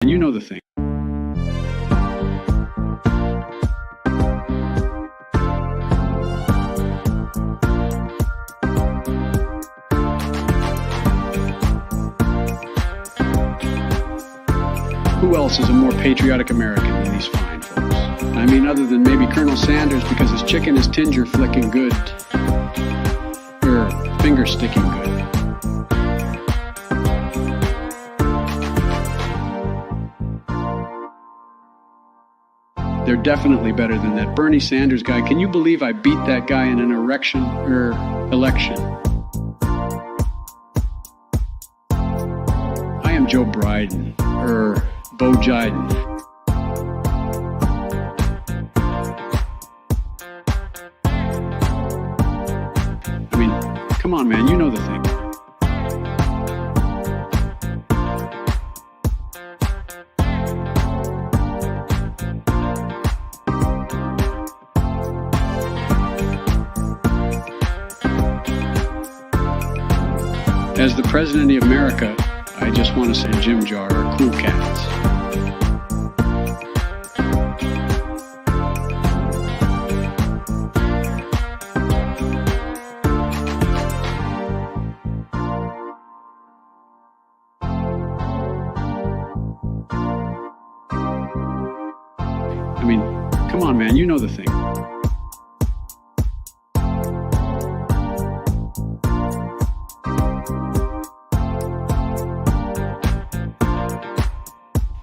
man, you know the thing. Who else is a more patriotic American than these fine folks? I mean, other than maybe Colonel Sanders, because his chicken is tinger flicking good. Or finger sticking good. They're definitely better than that Bernie Sanders guy. Can you believe I beat that guy in an election? I am Joe Biden, Bo Jiden. I mean, come on, man, you know the thing. As the President of America, I just want to say Jim Jar are cool cats. I mean, come on, man, you know the thing.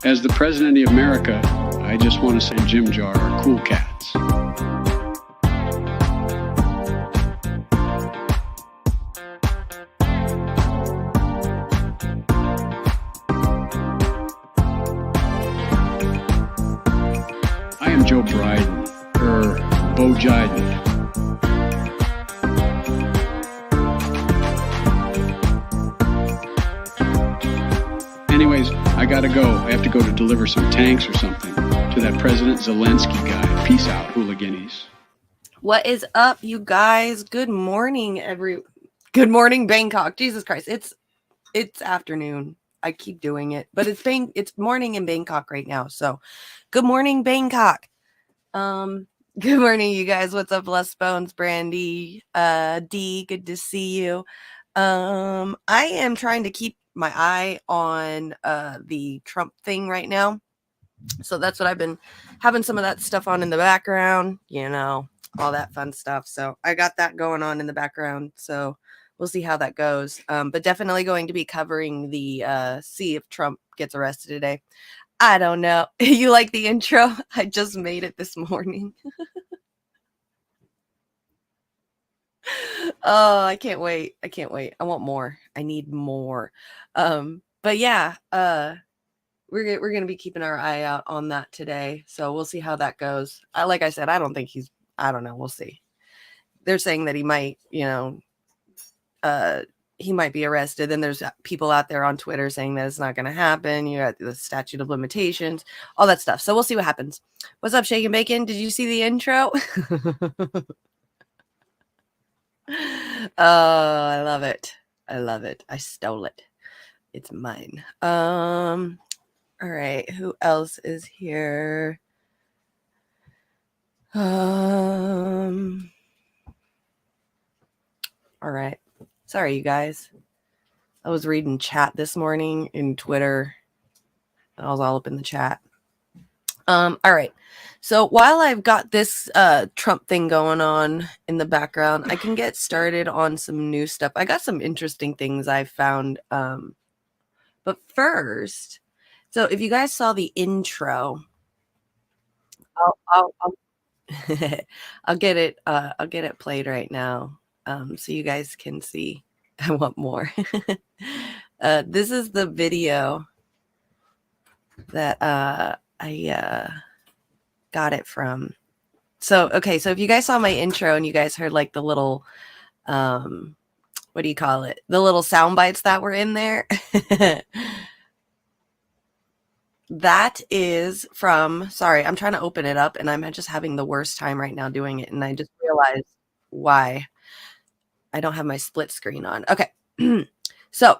As the President of America, I just want to say Jim Jar are cool cats. I am Joe Biden, Bo Jiden. Anyways, I gotta go. I have to go to deliver some tanks or something to that President Zelensky guy. Peace out, hooliganies. What is up, you guys? Good morning, Good morning, Bangkok. Jesus Christ, it's afternoon. I keep doing it, but it's morning in Bangkok right now. So, good morning, Bangkok. Good morning, you guys. What's up, Les Bones, Brandy, D? Good to see you. I am trying to keep my eye on the Trump thing right now. So that's what I've been having some of that stuff on in the background, all that fun stuff. So I got that going on in the background. So we'll see how that goes. But definitely going to be covering the see if Trump gets arrested today. I don't know. You like the intro? I just made it this morning. Oh, I can't wait. I want more. I need more. But yeah, we're going to be keeping our eye out on that today. So we'll see how that goes. Like I said, I don't know. We'll see. They're saying that he might, he might be arrested. Then there's people out there on Twitter saying that it's not going to happen. You got the statute of limitations, all that stuff. So we'll see what happens. What's up, Shake and Bacon? Did you see the intro? Oh, I love it. I stole it. It's mine. All right. Who else is here? All right. Sorry, you guys. I was reading chat this morning in Twitter. I was all up in the chat. All right. So while I've got this Trump thing going on in the background, I can get started on some new stuff. I got some interesting things I found. But first, so if you guys saw the intro, I'll I'll get it played right now, so you guys can see. I want more. This is the video that I got it from. So if you guys saw my intro and you guys heard like the little what do you call it? The little sound bites that were in there. That is from, sorry, I'm trying to open it up and I'm just having the worst time right now doing it. And I just realized why I don't have my split screen on. Okay. So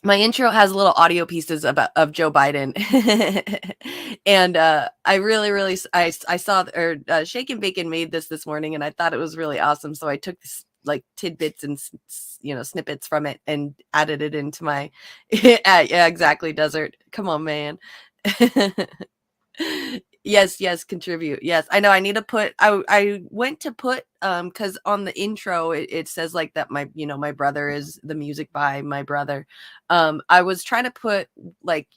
my intro has little audio pieces of Joe Biden, and I really I saw Shake and Bacon made this morning, and I thought it was really awesome. So I took this like tidbits and snippets from it and added it into my yeah, exactly, Desert. Come on, man. Yes, contribute. Yes, I know. I need to put. I went to put because on the intro it says like that my brother is the music by my brother. I was trying to put like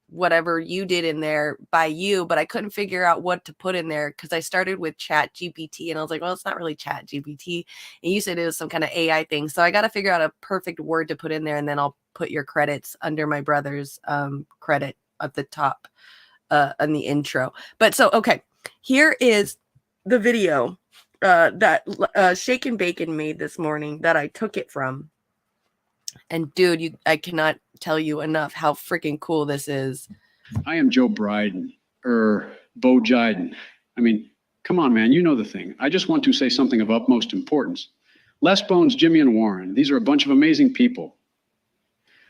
whatever you did in there by you, but I couldn't figure out what to put in there because I started with Chat GPT and I was like, well, it's not really Chat GPT, and you said it was some kind of AI thing, so I got to figure out a perfect word to put in there, and then I'll put your credits under my brother's credit at the top in the intro. But so, okay, here is the video that Shake and Bacon made this morning that I took it from. And dude, I cannot tell you enough how freaking cool this is. I am Joe Biden, Bo Jiden. I mean, come on, man, you know the thing. I just want to say something of utmost importance. Les Bones, Jimmy, and Warren, these are a bunch of amazing people.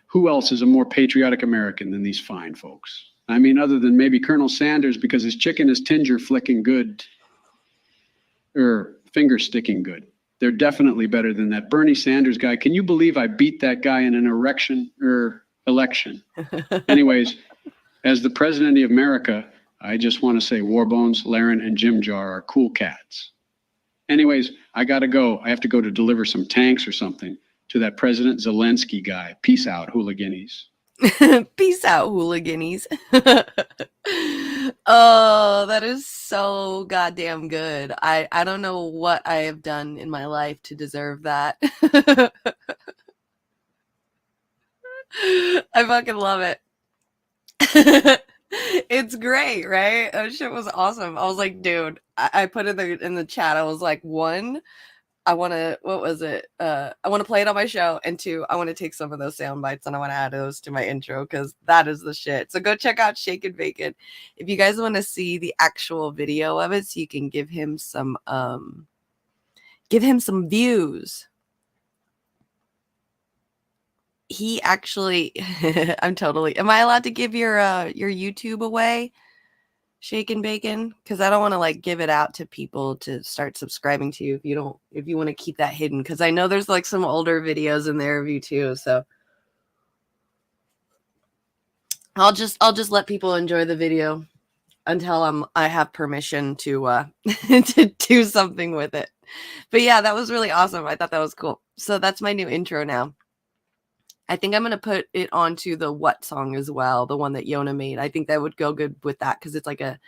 Who else is a more patriotic American than these fine folks? I mean, other than maybe Colonel Sanders because his chicken is tinger flicking good, finger sticking good. They're definitely better than that Bernie Sanders guy. Can you believe I beat that guy in an election? Anyways, as the president of America, I just want to say Warbones, Laren, and Jim Jar are cool cats. Anyways, I got to go. I have to go to deliver some tanks or something to that President Zelensky guy. Peace out, hooliganies. Peace out, hooliganies. Oh, that is so goddamn good. I don't know what I have done in my life to deserve that. I fucking love it. It's great, right? That shit was awesome. I was like, dude, I put it in the chat. I was like, one, I want to, what was it? I want to play it on my show. And two, I want to take some of those sound bites and I want to add those to my intro because that is the shit. So go check out Shake and Bacon if you guys want to see the actual video of it, so you can give him some views. He actually, am I allowed to give your YouTube away? Shake and Bacon, because I don't want to like give it out to people to start subscribing to you if you want to keep that hidden, because I know there's like some older videos in there of you too, so I'll just let people enjoy the video until I have permission to to do something with it. But yeah, that was really awesome. I thought that was cool. So that's my new intro now. I think I'm going to put it onto the Whaat song as well, the one that Yona made. I think that would go good with that because it's like a,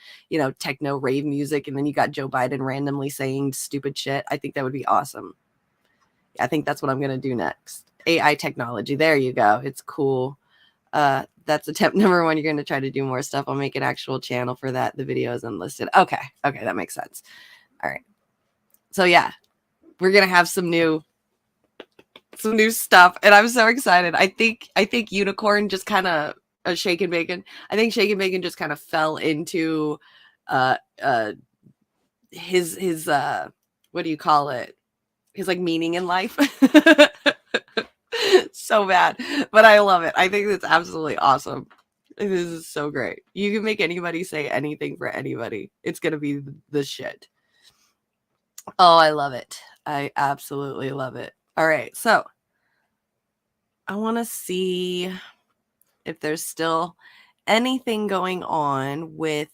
techno rave music. And then you got Joe Biden randomly saying stupid shit. I think that would be awesome. I think that's what I'm going to do next. AI technology. There you go. It's cool. That's attempt number 1. You're going to try to do more stuff. I'll make an actual channel for that. The video is unlisted. Okay. That makes sense. All right. So yeah, we're going to have some new stuff, and I'm so excited. I think Unicorn just kind of Shake and Bacon. I think Shake and Bacon just kind of fell into his what do you call it? His like meaning in life. So bad, but I love it. I think it's absolutely awesome. This is so great. You can make anybody say anything for anybody. It's gonna be the shit. Oh, I love it. I absolutely love it. All right, so I want to see if there's still anything going on with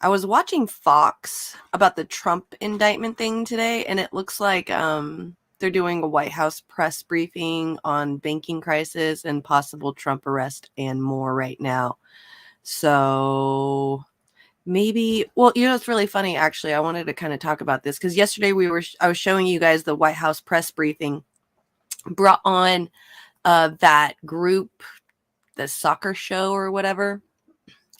I was watching Fox about the Trump indictment thing today, and it looks like they're doing a White House press briefing on banking crisis and possible Trump arrest and more right now. So maybe, well, it's really funny, actually. I wanted to kind of talk about this because yesterday I was showing you guys the White House press briefing brought on that group, the soccer show or whatever.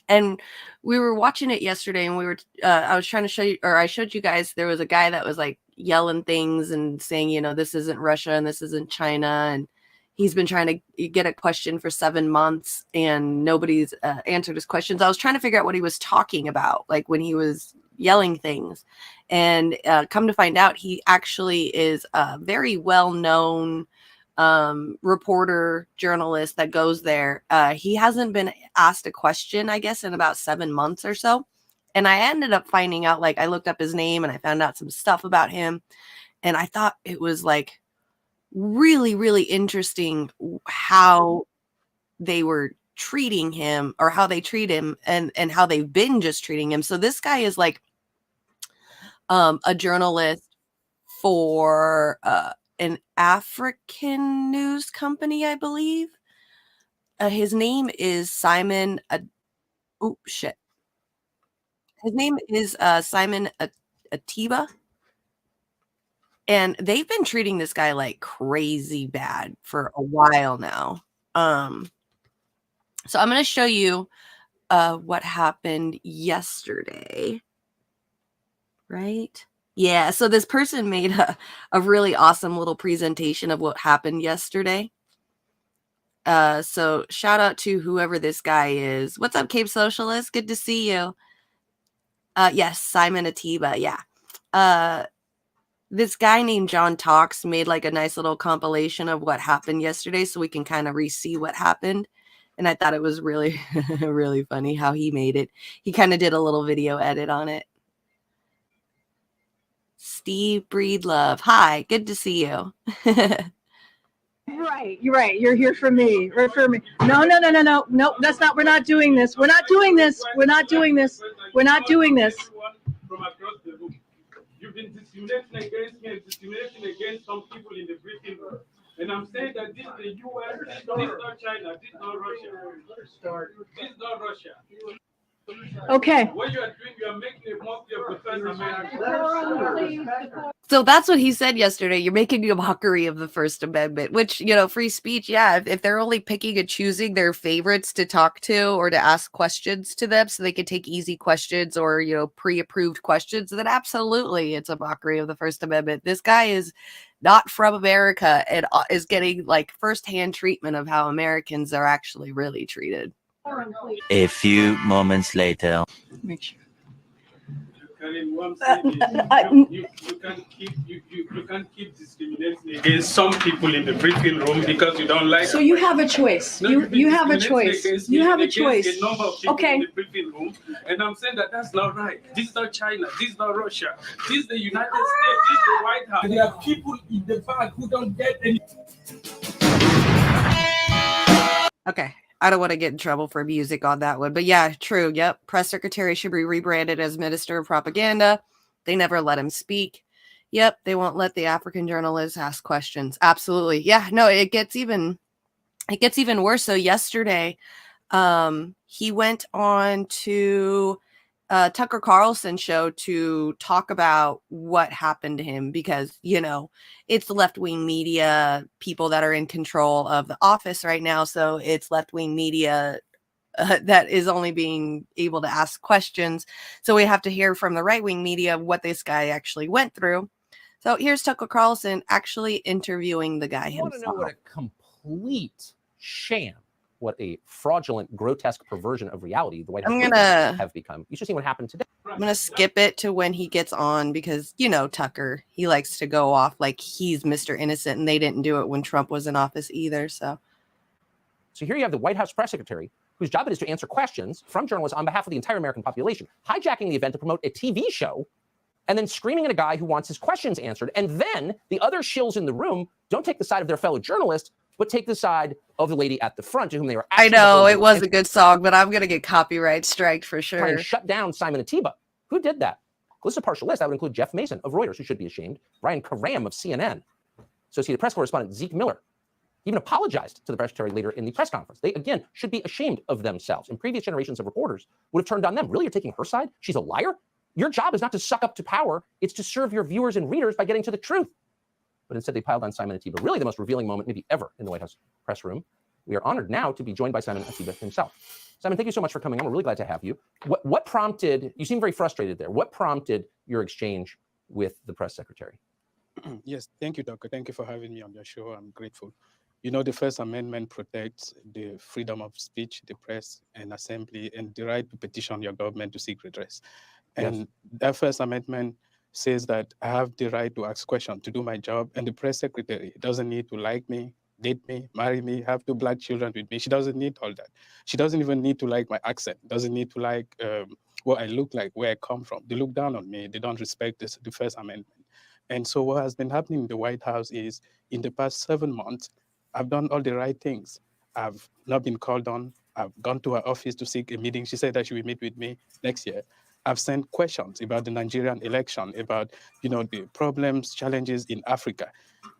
And we were watching it yesterday, and I was trying to show you, or I showed you guys, there was a guy that was like yelling things and saying, this isn't Russia and this isn't China. And he's been trying to get a question for 7 months and nobody's answered his questions. I was trying to figure out what he was talking about, like when he was yelling things. And come to find out, he actually is a very well-known reporter, journalist that goes there. He hasn't been asked a question, I guess, in about 7 months or so. And I ended up finding out, like, I looked up his name and I found out some stuff about him. And I thought it was like really, really interesting how they were treating him, or how they treat him, and how they've been just treating him. So this guy is like a journalist for an African news company, I believe. His name is Simon. Oh shit! His name is Simon Atiba, and they've been treating this guy like crazy bad for a while now. So I'm going to show you what happened yesterday. Right? Yeah. So this person made a really awesome little presentation of what happened yesterday. So shout out to whoever this guy is. What's up, Cape Socialist? Good to see you. Yes, Simon Atiba. Yeah. This guy named John Talks made like a nice little compilation of what happened yesterday, so we can kind of re-see what happened. And I thought it was really, really funny how he made it. He kind of did a little video edit on it. Steve Breedlove. Hi, good to see you. Right, you're right. You're here for me. Right for me. No, that's not. We're not doing this. We're not doing this. We're not doing this. We're not doing this. From across the room. You've been discriminating against me and discriminating against some people in the briefing room. And I'm saying that this is the US, this is not China, this is not Russia. This is not Russia. Okay. What you are doing, you are making a mockery of the First Amendment. So that's what he said yesterday. You're making a mockery of the First Amendment, which, you know, free speech. Yeah. If they're only picking and choosing their favorites to talk to or to ask questions to them so they can take easy questions or, you know, pre-approved questions, then absolutely it's a mockery of the First Amendment. This guy is not from America and is getting like firsthand treatment of how Americans are actually really treated. A few moments later. Make sure. You can't keep discriminating against some people in the briefing room because you don't like. So you have a choice. No, you have a choice. You have a choice. A number of people Okay. in the briefing room, and I'm saying that that's not right. This is not China. This is not Russia. This is the United States. This is the White House. There are people in the back who don't get any. Okay. I don't want to get in trouble for music on that one. But yeah, true. Yep. Press secretary should be rebranded as Minister of Propaganda. They never let him speak. Yep. They won't let the African journalists ask questions. Absolutely. Yeah. No, it gets even worse. So yesterday, he went on to Tucker Carlson show to talk about what happened to him because, you know, it's the left-wing media people that are in control of the office right now. So it's left-wing media that is only being able to ask questions. So we have to hear from the right-wing media what this guy actually went through. So here's Tucker Carlson actually interviewing the guy himself. I want to know what a complete sham, what a fraudulent, grotesque perversion of reality the White House have become. You should see what happened today. I'm going to skip it to when he gets on because, you know, Tucker, he likes to go off like he's Mr. Innocent, and they didn't do it when Trump was in office either. So here you have the White House press secretary, whose job it is to answer questions from journalists on behalf of the entire American population, hijacking the event to promote a TV show, and then screaming at a guy who wants his questions answered. And then the other shills in the room don't take the side of their fellow journalist, but take the side of the lady at the front to whom they were. I know it was a good song, but I'm going to get copyright striked for sure. Trying to shut down Simon Atiba. Who did that? Well, this is a partial list. That would include Jeff Mason of Reuters, who should be ashamed, Brian Karam of CNN, Associated Press correspondent Zeke Miller. He even apologized to the press secretary later in the press conference. They, again, should be ashamed of themselves. And previous generations of reporters would have turned on them. Really, you're taking her side? She's a liar? Your job is not to suck up to power. It's to serve your viewers and readers by getting to the truth. But instead, they piled on Simon Atiba. Really the most revealing moment maybe ever in the White House press room. We are honored now to be joined by Simon Atiba himself. Simon, thank you so much for coming on. We're really glad to have you. What prompted, you seem very frustrated there. What prompted your exchange with the press secretary? Yes, thank you, Doctor. Thank you for having me on your show. I'm grateful. You know, the First Amendment protects the freedom of speech, the press, and assembly, and the right to petition your government to seek redress. And that First Amendment says that I have the right to ask questions, to do my job, and the press secretary doesn't need to like me, date me, marry me, have 2 black children with me. She doesn't need all that. She doesn't even need to like my accent, doesn't need to like what I look like, where I come from. They look down on me. They don't respect the First Amendment. And so what has been happening in the White House is in the past 7 months, I've done all the right things. I've not been called on. I've gone to her office to seek a meeting. She said that she will meet with me next year. I've sent questions about the Nigerian election, about the problems, challenges in Africa.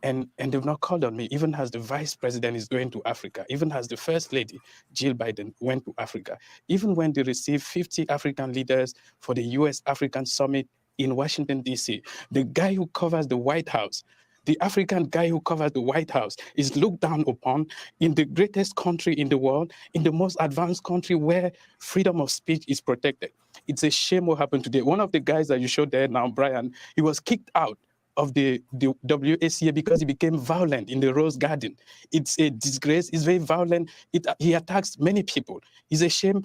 And they've not called on me, even as the vice president is going to Africa, even as the first lady, Jill Biden, went to Africa, even when they received 50 African leaders for the US African Summit in Washington, D.C., the guy who covers the White House, the African guy who covers the White House is looked down upon in the greatest country in the world, in the most advanced country where freedom of speech is protected. It's a shame what happened today. One of the guys that you showed there now, Brian, he was kicked out of the WACA because he became violent in the Rose Garden. It's a disgrace. It's very violent. He attacks many people. It's a shame.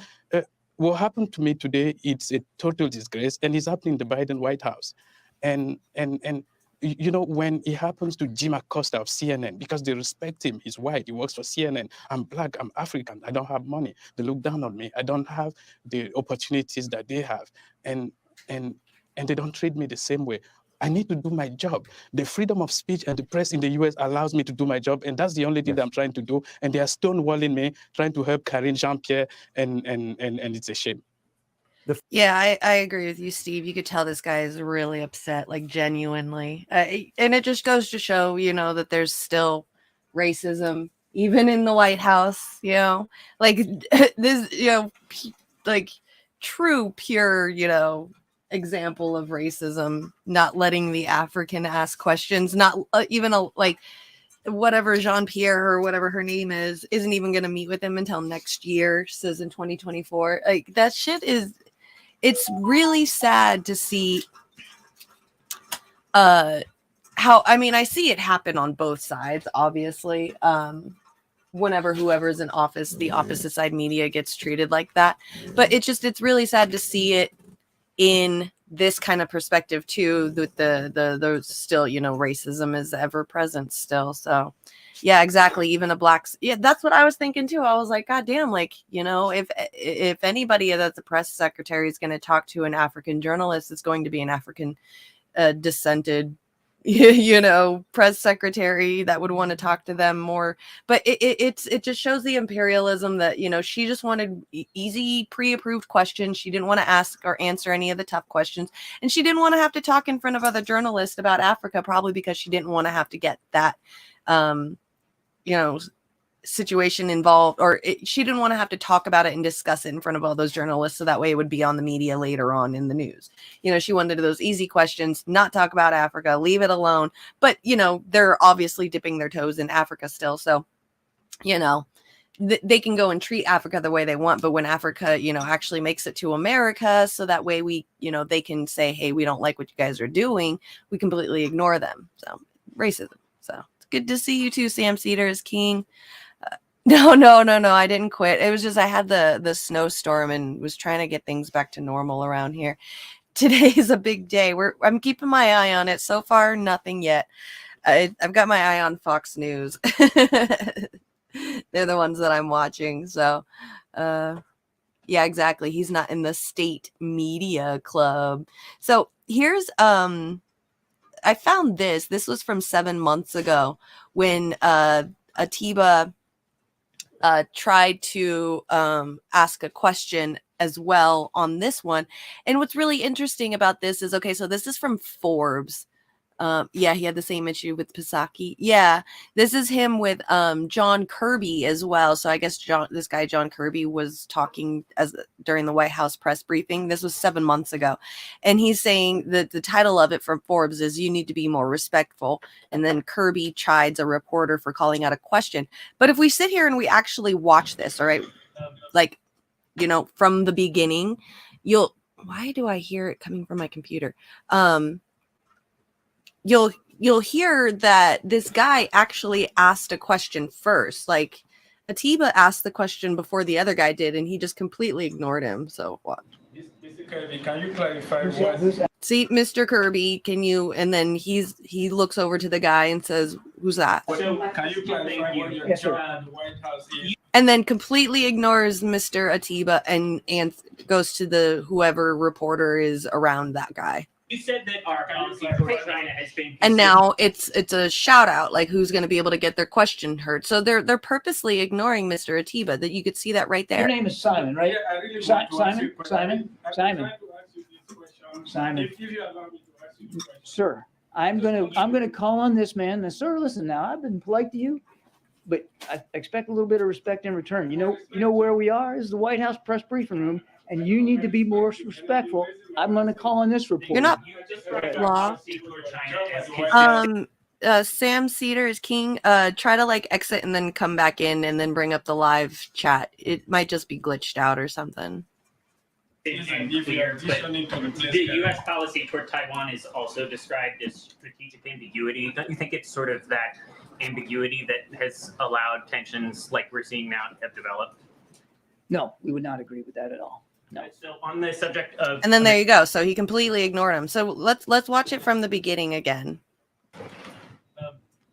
What happened to me today, it's a total disgrace, and it's happening in the Biden White House. And when it happens to Jim Acosta of CNN, because they respect him, he's white, he works for CNN, I'm black, I'm African, I don't have money. They look down on me. I don't have the opportunities that they have. And they don't treat me the same way. I need to do my job. The freedom of speech and the press in the US allows me to do my job, and that's the only thing that I'm trying to do. And they are stonewalling me, trying to help Karine Jean-Pierre, and it's a shame. Yeah, I agree with you, Steve. You could tell this guy is really upset, like genuinely. And it just goes to show, that there's still racism, even in the White House, like this, like true, pure, example of racism, not letting the African ask questions, not even like whatever Jean-Pierre or whatever her name isn't even going to meet with him until next year, says in 2024. Like that shit it's really sad to see how, I see it happen on both sides, obviously. Whenever whoever's in office, the opposite side media gets treated like that. But it's really sad to see it in this kind of perspective too, that the still, racism is ever present still. So yeah, exactly. Even the blacks. Yeah, that's what I was thinking too. I was like, God damn, like, if anybody that's a press secretary is going to talk to an African journalist, it's going to be an African descended press secretary that would want to talk to them more. But it just shows the imperialism that, she just wanted easy pre-approved questions. She didn't want to ask or answer any of the tough questions. And she didn't want to have to talk in front of other journalists about Africa, probably because she didn't want to have to get that, situation involved, or she didn't want to have to talk about it and discuss it in front of all those journalists, so that way it would be on the media later on in the news. She wanted those easy questions, not talk about Africa, leave it alone. But they're obviously dipping their toes in Africa still, so they can go and treat Africa the way they want. But when Africa actually makes it to America, so that way we they can say, hey, we don't like what you guys are doing, we completely ignore them. So racism. So it's good to see you too, Sam Cedars King. No, I didn't quit. It was just I had the snowstorm and was trying to get things back to normal around here. Today is a big day. I'm keeping my eye on it. So far, nothing yet. I've got my eye on Fox News. They're the ones that I'm watching. So, yeah, exactly. He's not in the state media club. So here's I found this. This was from 7 months ago when Atiba tried to ask a question as well on this one. And what's really interesting about this is, okay, so this is from Forbes. Yeah, he had the same issue with Psaki. Yeah, this is him with John Kirby as well. So I guess this guy John Kirby was talking during the White House press briefing. This was 7 months ago, and he's saying that the title of it from Forbes is "You Need to Be More Respectful." And then Kirby chides a reporter for calling out a question. But if we sit here and we actually watch this, all right, like from the beginning, why do I hear it coming from my computer? You'll hear that this guy actually asked a question first. Like Atiba asked the question before the other guy did, and he just completely ignored him. So what? Mr. Kirby, can you clarify what? See, Mr. Kirby, can you? And then he looks over to the guy and says, Who's that? So can you clarify what your job at the White House is? And then completely ignores Mr. Atiba and goes to the whoever reporter is around that guy. You said that our policy for China has been. And now it's a shout out, like who's going to be able to get their question heard. So they're purposely ignoring Mr. Atiba. That you could see that right Your there. name is Simon, right? Yeah, I really Si- want to ask you Simon? a question. Simon? I'm Simon. trying to ask you this question. Simon. If you allow me to ask you this question. Sir, I'm gonna call on this man. Now, sir, listen. Now, I've been polite to you, but I expect a little bit of respect in return. You know where we are is the White House press briefing room, and you need to be more respectful. I'm gonna call on this report. You're not You described our law. policy for China as consistent. Sam Cedar is king. Try to like exit and then come back in and then bring up the live chat. It might just be glitched out or something. And clear, but the U.S. policy toward Taiwan is also described as strategic ambiguity. Don't you think it's sort of that ambiguity that has allowed tensions like we're seeing now to have developed? No, we would not agree with that at all. No. So on the subject of, And then there you go. So he completely ignored him. So let's watch it from the beginning again.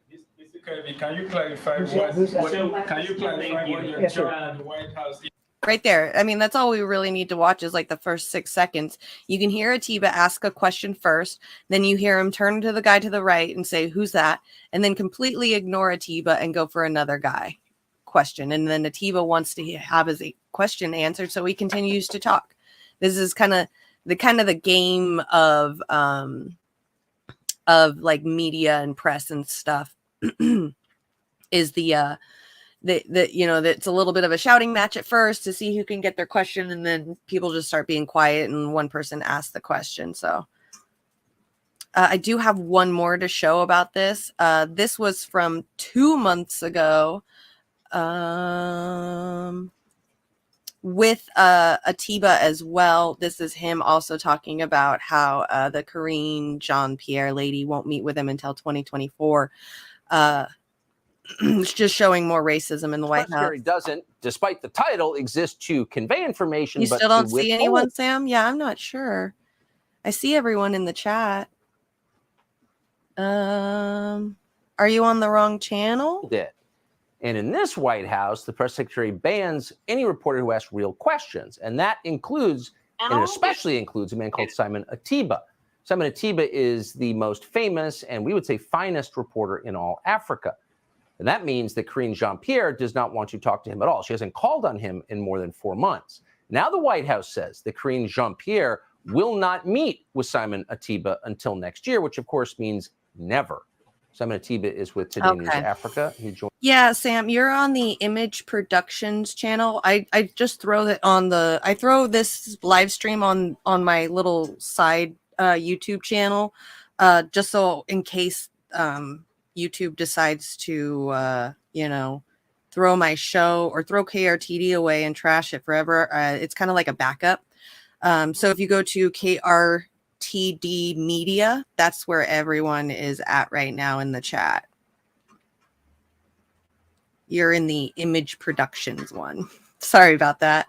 Mr. Kirby, can you clarify Who's that? can you clarify what your Yes, sir. job at the White House is? Right there. I mean, that's all we really need to watch is like the first 6 seconds. You can hear Atiba ask a question first. Then you hear him turn to the guy to the right and say, who's that? And then completely ignore Atiba and go for another guy question. And then Atiba wants to have his question answered. So he continues to talk. This is kind of the game of like media and press and stuff is the you know, that's a little bit of a shouting match at first to see who can get their question, and then people just start being quiet and one person asks the question. So I do have one more to show about this. This was from 2 months ago with Atiba as well. This is him also talking about how the Karine Jean-Pierre lady won't meet with him until 2024. It's just showing more racism in the White House. Secretary doesn't, despite the title, exist to convey information. You but still to don't see withhold anyone, Sam? Yeah, I'm not sure. I see everyone in the chat. Are you on the wrong channel? it. And in this White House, the press secretary bans any reporter who asks real questions. And that includes, and it especially includes, a man called Simon Atiba. Simon Atiba is the most famous and we would say finest reporter in all Africa. And that means that Karine Jean-Pierre does not want to talk to him at all. She hasn't called on him in more than 4 months. Now the White House says that Karine Jean-Pierre will not meet with Simon Atiba until next year, which of course means never. Simon Atiba is with Today News Africa. He joined. Yeah, Sam, you're on the Image Productions channel. I just throw that on the. I throw this live stream on my little side YouTube channel, just so in case YouTube decides to you know, throw my show or throw KRTD away and trash it forever. It's kind of like a backup. So if you go to KRTD Media, that's where everyone is at right now in the chat. You're in the Image Productions one. Sorry about that.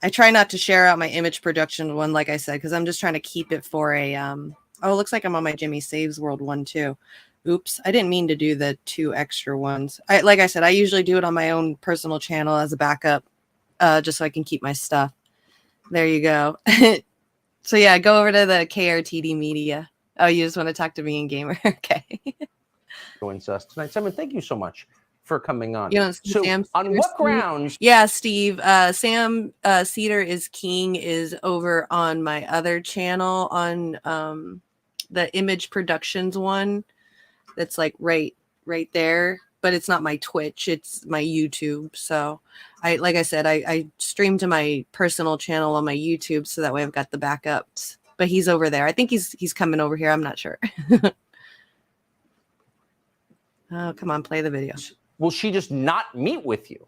I try not to share out my Image Production one, like I said, because I'm just trying to keep it for a oh, it looks like I'm on my Jimmy Saves World one too. Oops, I didn't mean to do the 2 extra ones. Like I said, I usually do it on my own personal channel as a backup, just so I can keep my stuff. There you go. So yeah, go over to the KRTD Media. Oh, you just want to talk to me and Gamer? Okay. Joins us tonight. Simon, thank you so much for coming on. You want to see So Sam on Cedar, what Steve? grounds? Yeah, Steve. Sam Cedar is King is over on my other channel on the Image Productions one. That's like right there, but it's not my Twitch, it's my YouTube. So like I said, I stream to my personal channel on my YouTube, so that way I've got the backups. But he's over there. I think he's coming over here. I'm not sure. Oh, come on, play the video. Will she just not meet with you?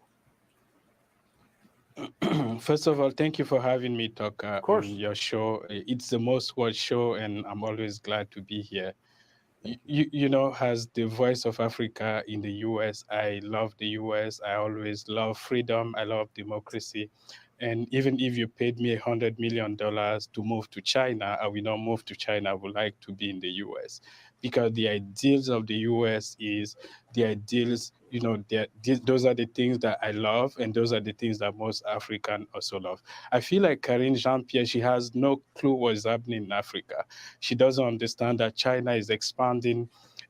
First of all, thank you for having me talk course. on your show. It's the most watched show, and I'm always glad to be here. You know, as the voice of Africa in the US, I love the US. I always love freedom. I love democracy. And even if you paid me $100 million to move to China, I will not move to China. I would like to be in the US because the ideals of the US is the ideals, those are the things that I love, and those are the things that most African also love. I feel like Karine Jean-Pierre, she has no clue what's happening in Africa. She doesn't understand that China is expanding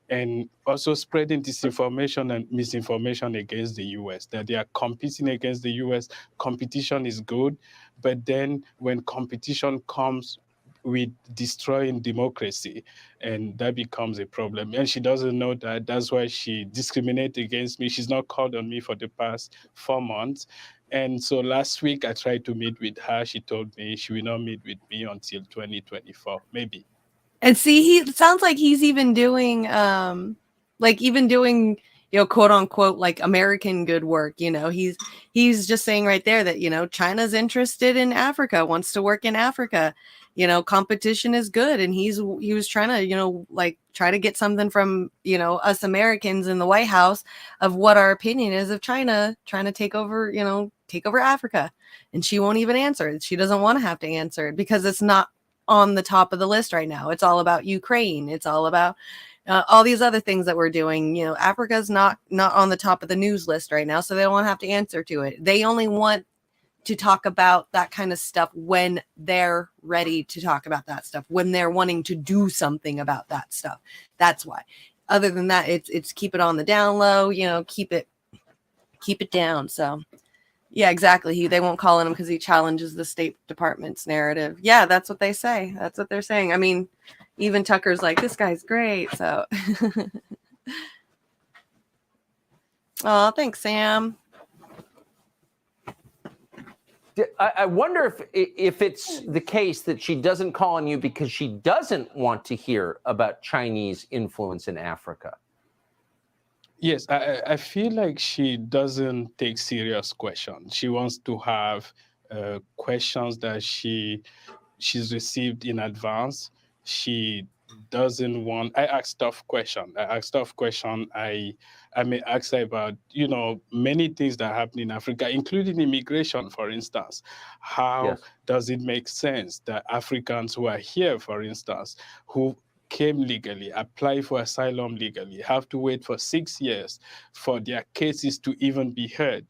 and also spreading disinformation and misinformation against the US, that they are competing against the US. Competition is good, but then when competition comes with destroying democracy, and that becomes a problem. And she doesn't know that. That's why she discriminates against me. She's not called on me for the past 4 months. And so last week I tried to meet with her. She told me she will not meet with me until 2024, maybe. And see, he sounds like he's even doing quote unquote like American good work. He's just saying right there that China's interested in Africa, wants to work in Africa. Competition is good, and he was trying to try to get something from us Americans in the White House of what our opinion is of China trying to take over Africa, and she won't even answer it. She doesn't want to have to answer it because it's not on the top of the list right now. It's all about Ukraine. It's all about all these other things that we're doing. Africa's not on the top of the news list right now, so they don't have to answer to it. They only want to talk about that kind of stuff when they're ready to talk about that stuff, when they're wanting to do something about that stuff. That's why. Other than that, it's keep it on the down low, keep it down. So yeah, exactly. They won't call on him because he challenges the State Department's narrative. Yeah, that's what they say. That's what they're saying. I mean, even Tucker's like, this guy's great. So, oh, thanks, Sam. I wonder if it's the case that she doesn't call on you because she doesn't want to hear about Chinese influence in Africa. Yes, I feel like she doesn't take serious questions. She wants to have questions that she's received in advance. She doesn't want. I ask tough questions. I may ask her about many things that happen in Africa, including immigration, for instance. How does it make sense that Africans who are here, for instance, who came legally, apply for asylum legally, have to wait for 6 years for their cases to even be heard.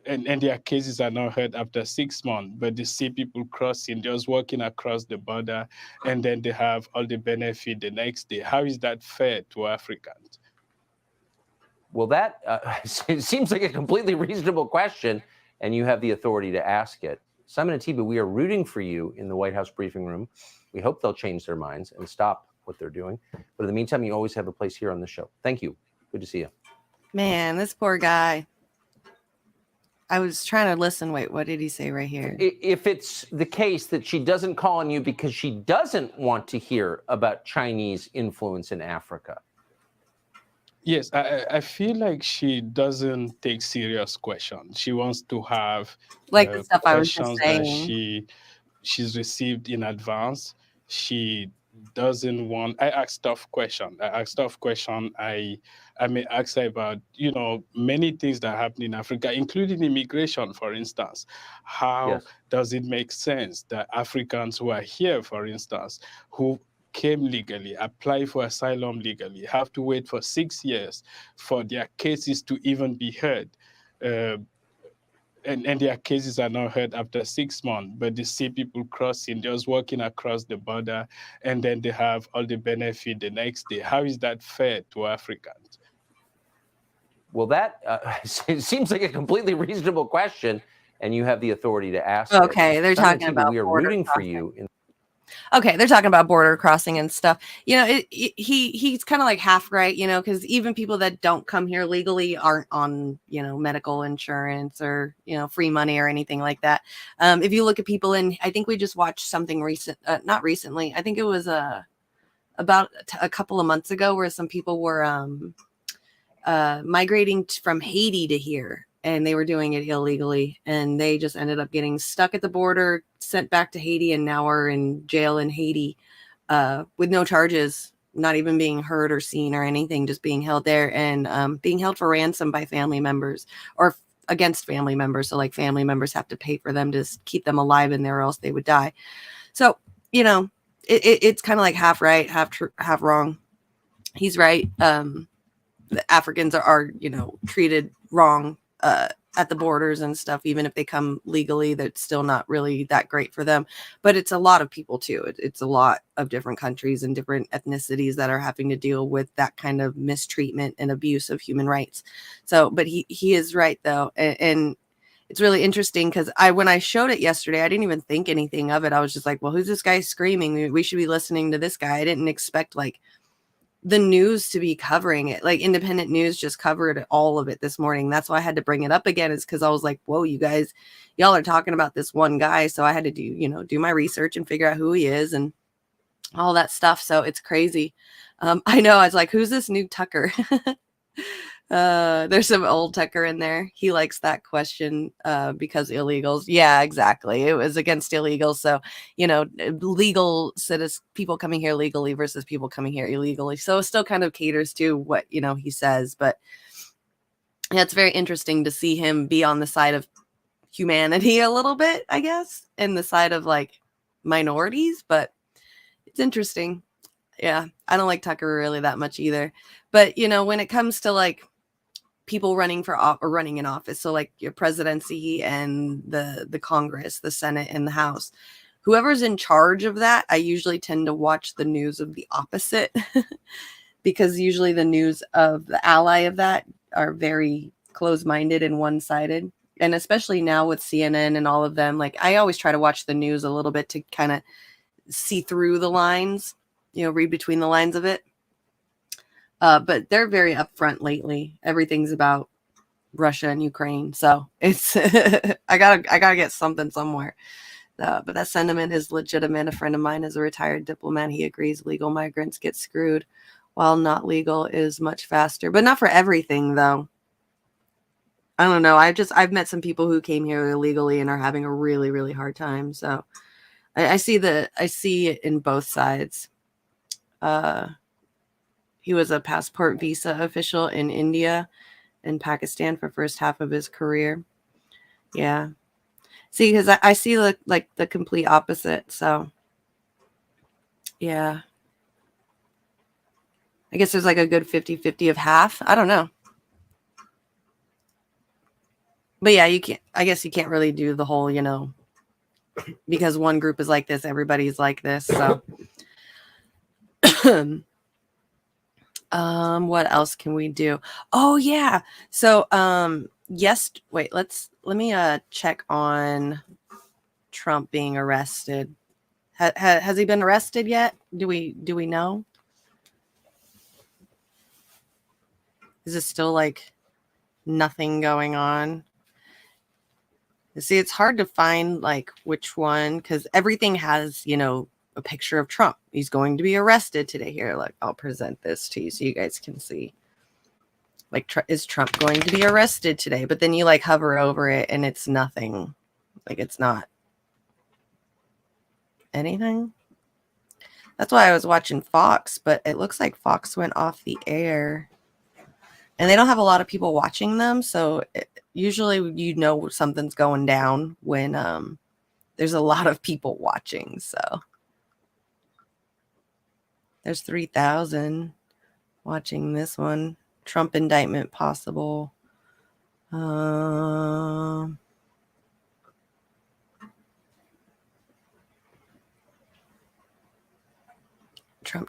And their cases are not heard after 6 months, but they see people crossing, just walking across the border, and then they have all the benefit the next day. How is that fair to Africans? Well, that seems like a completely reasonable question, and you have the authority to ask it. Simon Atiba, we are rooting for you in the White House briefing room. We hope they'll change their minds and stop what they're doing. But in the meantime, you always have a place here on the show. Thank you. Good to see you. Man, this poor guy. I was trying to listen. Wait, what did he say right here? If it's the case that she doesn't call on you because she doesn't want to hear about Chinese influence in Africa. Yes, I feel like she doesn't take serious questions. She wants to have the stuff I was just questions saying. that she's received in advance. She doesn't want. I ask tough questions. I may ask her about many things that happen in Africa, including immigration, for instance. How does it make sense that Africans who are here, for instance, who came legally, apply for asylum legally, have to wait for 6 years for their cases to even be heard? And their cases are not heard after 6 months, but they see people crossing, just walking across the border, and then they have all the benefit the next day. How is that fair to Africans? Well, that seems like a completely reasonable question, and you have the authority to ask Okay, it. they're Simon talking Atiba, about we are border rooting for crossing. you. Okay, they're talking about border crossing and stuff. He's kind of like half right, because even people that don't come here legally aren't on, medical insurance or, free money or anything like that. If you look at people I think we just watched something recent, not recently. I think it was about a couple of months ago where some people were migrating from Haiti to here. And they were doing it illegally, and they just ended up getting stuck at the border, sent back to Haiti, and now are in jail in Haiti with no charges, not even being heard or seen or anything, just being held there and being held for ransom by family members or against family members. So family members have to pay for them to keep them alive in there or else they would die. So, it's kind of like half right, half wrong. He's right. The Africans are treated wrong at the borders and stuff. Even if they come legally, that's still not really that great for them. But it's a lot of people too. It's a lot of different countries and different ethnicities that are having to deal with that kind of mistreatment and abuse of human rights. So, but he is right though, and it's really interesting because when I showed it yesterday, I didn't even think anything of it. I was just like, well, who's this guy screaming? We should be listening to this guy. I didn't expect like the news to be covering it. Like independent news just covered all of it this morning. That's why I had to bring it up again, is because I was like, whoa, y'all are talking about this one guy. So I had to do my research and figure out who he is and all that stuff. So it's crazy. I know. I was like, who's this new Tucker? There's some old Tucker in there. He likes that question because illegals. Yeah, exactly. It was against illegals. So, legal citizens, people coming here legally versus people coming here illegally. So it still kind of caters to what, he says. But yeah, it's very interesting to see him be on the side of humanity a little bit, I guess, and the side of like minorities. But it's interesting. Yeah, I don't like Tucker really that much either. But, when it comes to like people running in office, so like your presidency and the Congress, the Senate, and the House, whoever's in charge of that, I usually tend to watch the news of the opposite because usually the news of the ally of that are very close-minded and one-sided. And especially now with CNN and all of them, like I always try to watch the news a little bit to kind of see through the lines, read between the lines of it. But they're very upfront lately. Everything's about Russia and Ukraine. So it's, I gotta get something somewhere. But that sentiment is legitimate. A friend of mine is a retired diplomat. He agrees legal migrants get screwed while not legal is much faster, but not for everything though. I don't know. I've met some people who came here illegally and are having a really, really hard time. So I see it in both sides. He was a passport visa official in India and Pakistan for first half of his career. Yeah. See, because I see like the complete opposite. So, yeah. I guess there's like a good 50-50 of half. I don't know. But yeah, I guess you can't really do the whole, because one group is like this, everybody's like this. So, what else can we do? Oh yeah. So, wait, let me check on Trump being arrested. Has he been arrested yet? Do we know? Is it still like nothing going on? See, it's hard to find like which one, because everything has, a picture of Trump. He's going to be arrested today. Here, like I'll present this to you so you guys can see. Like, is Trump going to be arrested today? But then you like hover over it and it's nothing. Like it's not anything. That's why I was watching Fox, but it looks like Fox went off the air. And they don't have a lot of people watching them, so usually something's going down when there's a lot of people watching. So there's 3,000 watching this one. Trump indictment possible. Trump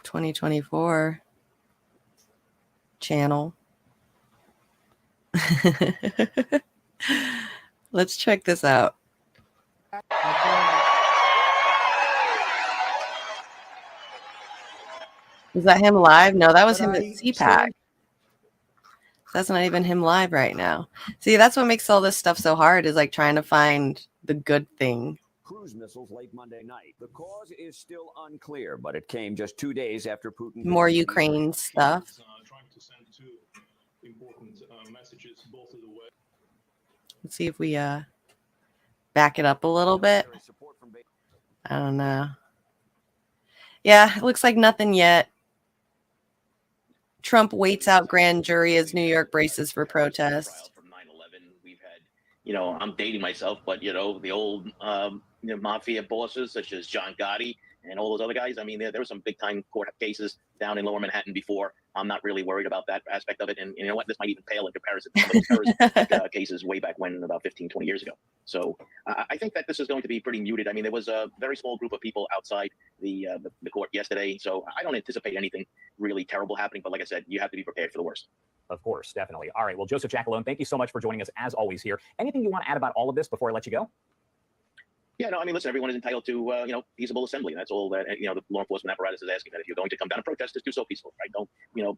2024 channel. Let's check this out. Is that him live? No, that was him at CPAC. That's not even him live right now. See, that's what makes all this stuff so hard, is like trying to find the good thing. Cruise missiles late Monday night. The cause is still unclear, but it came just 2 days after Putin. More Ukraine stuff. Trying to send two important messages both of the way. Let's see if we back it up a little bit. I don't know. Yeah, it looks like nothing yet. Trump waits out grand jury as New York braces for protest. From 9/11, we've had, I'm dating myself, but the old mafia bosses such as John Gotti and all those other guys. I mean, there were some big time court cases down in Lower Manhattan before. I'm not really worried about that aspect of it. And you know what? This might even pale in comparison to some of those terrorism cases way back when, about 15, 20 years ago. So I think that this is going to be pretty muted. I mean, there was a very small group of people outside the court yesterday. So I don't anticipate anything really terrible happening. But like I said, you have to be prepared for the worst. Of course, definitely. All right. Well, Joseph Jackalone, thank you so much for joining us as always here. Anything you want to add about all of this before I let you go? Yeah, no, I mean, listen, everyone is entitled to, peaceable assembly. That's all that, the law enforcement apparatus is asking, that if you're going to come down and protest, just do so peacefully, right? Don't,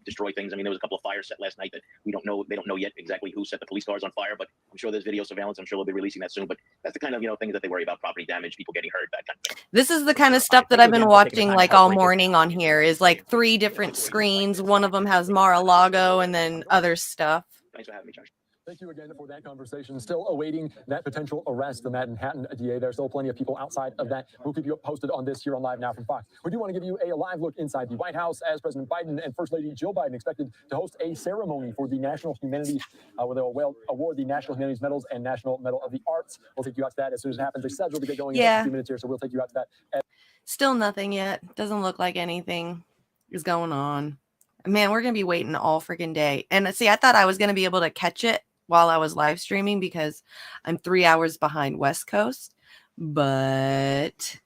destroy things. I mean, there was a couple of fires set last night that they don't know yet exactly who set the police cars on fire, but I'm sure there's video surveillance. I'm sure they'll be releasing that soon. But that's the kind of, things that they worry about: property damage, people getting hurt, that kind of thing. This is the kind of stuff that I've been watching like all morning on here, is like 3 different screens. One of them has Mar-a-Lago and then other stuff. Thanks for having me, Josh. Thank you again for that conversation. Still awaiting that potential arrest, the Manhattan DA. There's still plenty of people outside of that. We'll keep you posted on this here on Live Now from Fox. We do want to give you a live look inside the White House as President Biden and First Lady Jill Biden expected to host a ceremony for the National Humanities, where they'll award the National Humanities Medals and National Medal of the Arts. We'll take you out to that as soon as it happens. They scheduled to get going in a few minutes here, so we'll take you out to that. Still nothing yet. Doesn't look like anything is going on. Man, we're going to be waiting all freaking day. And see, I thought I was going to be able to catch it while I was live streaming because I'm 3 hours behind West Coast, but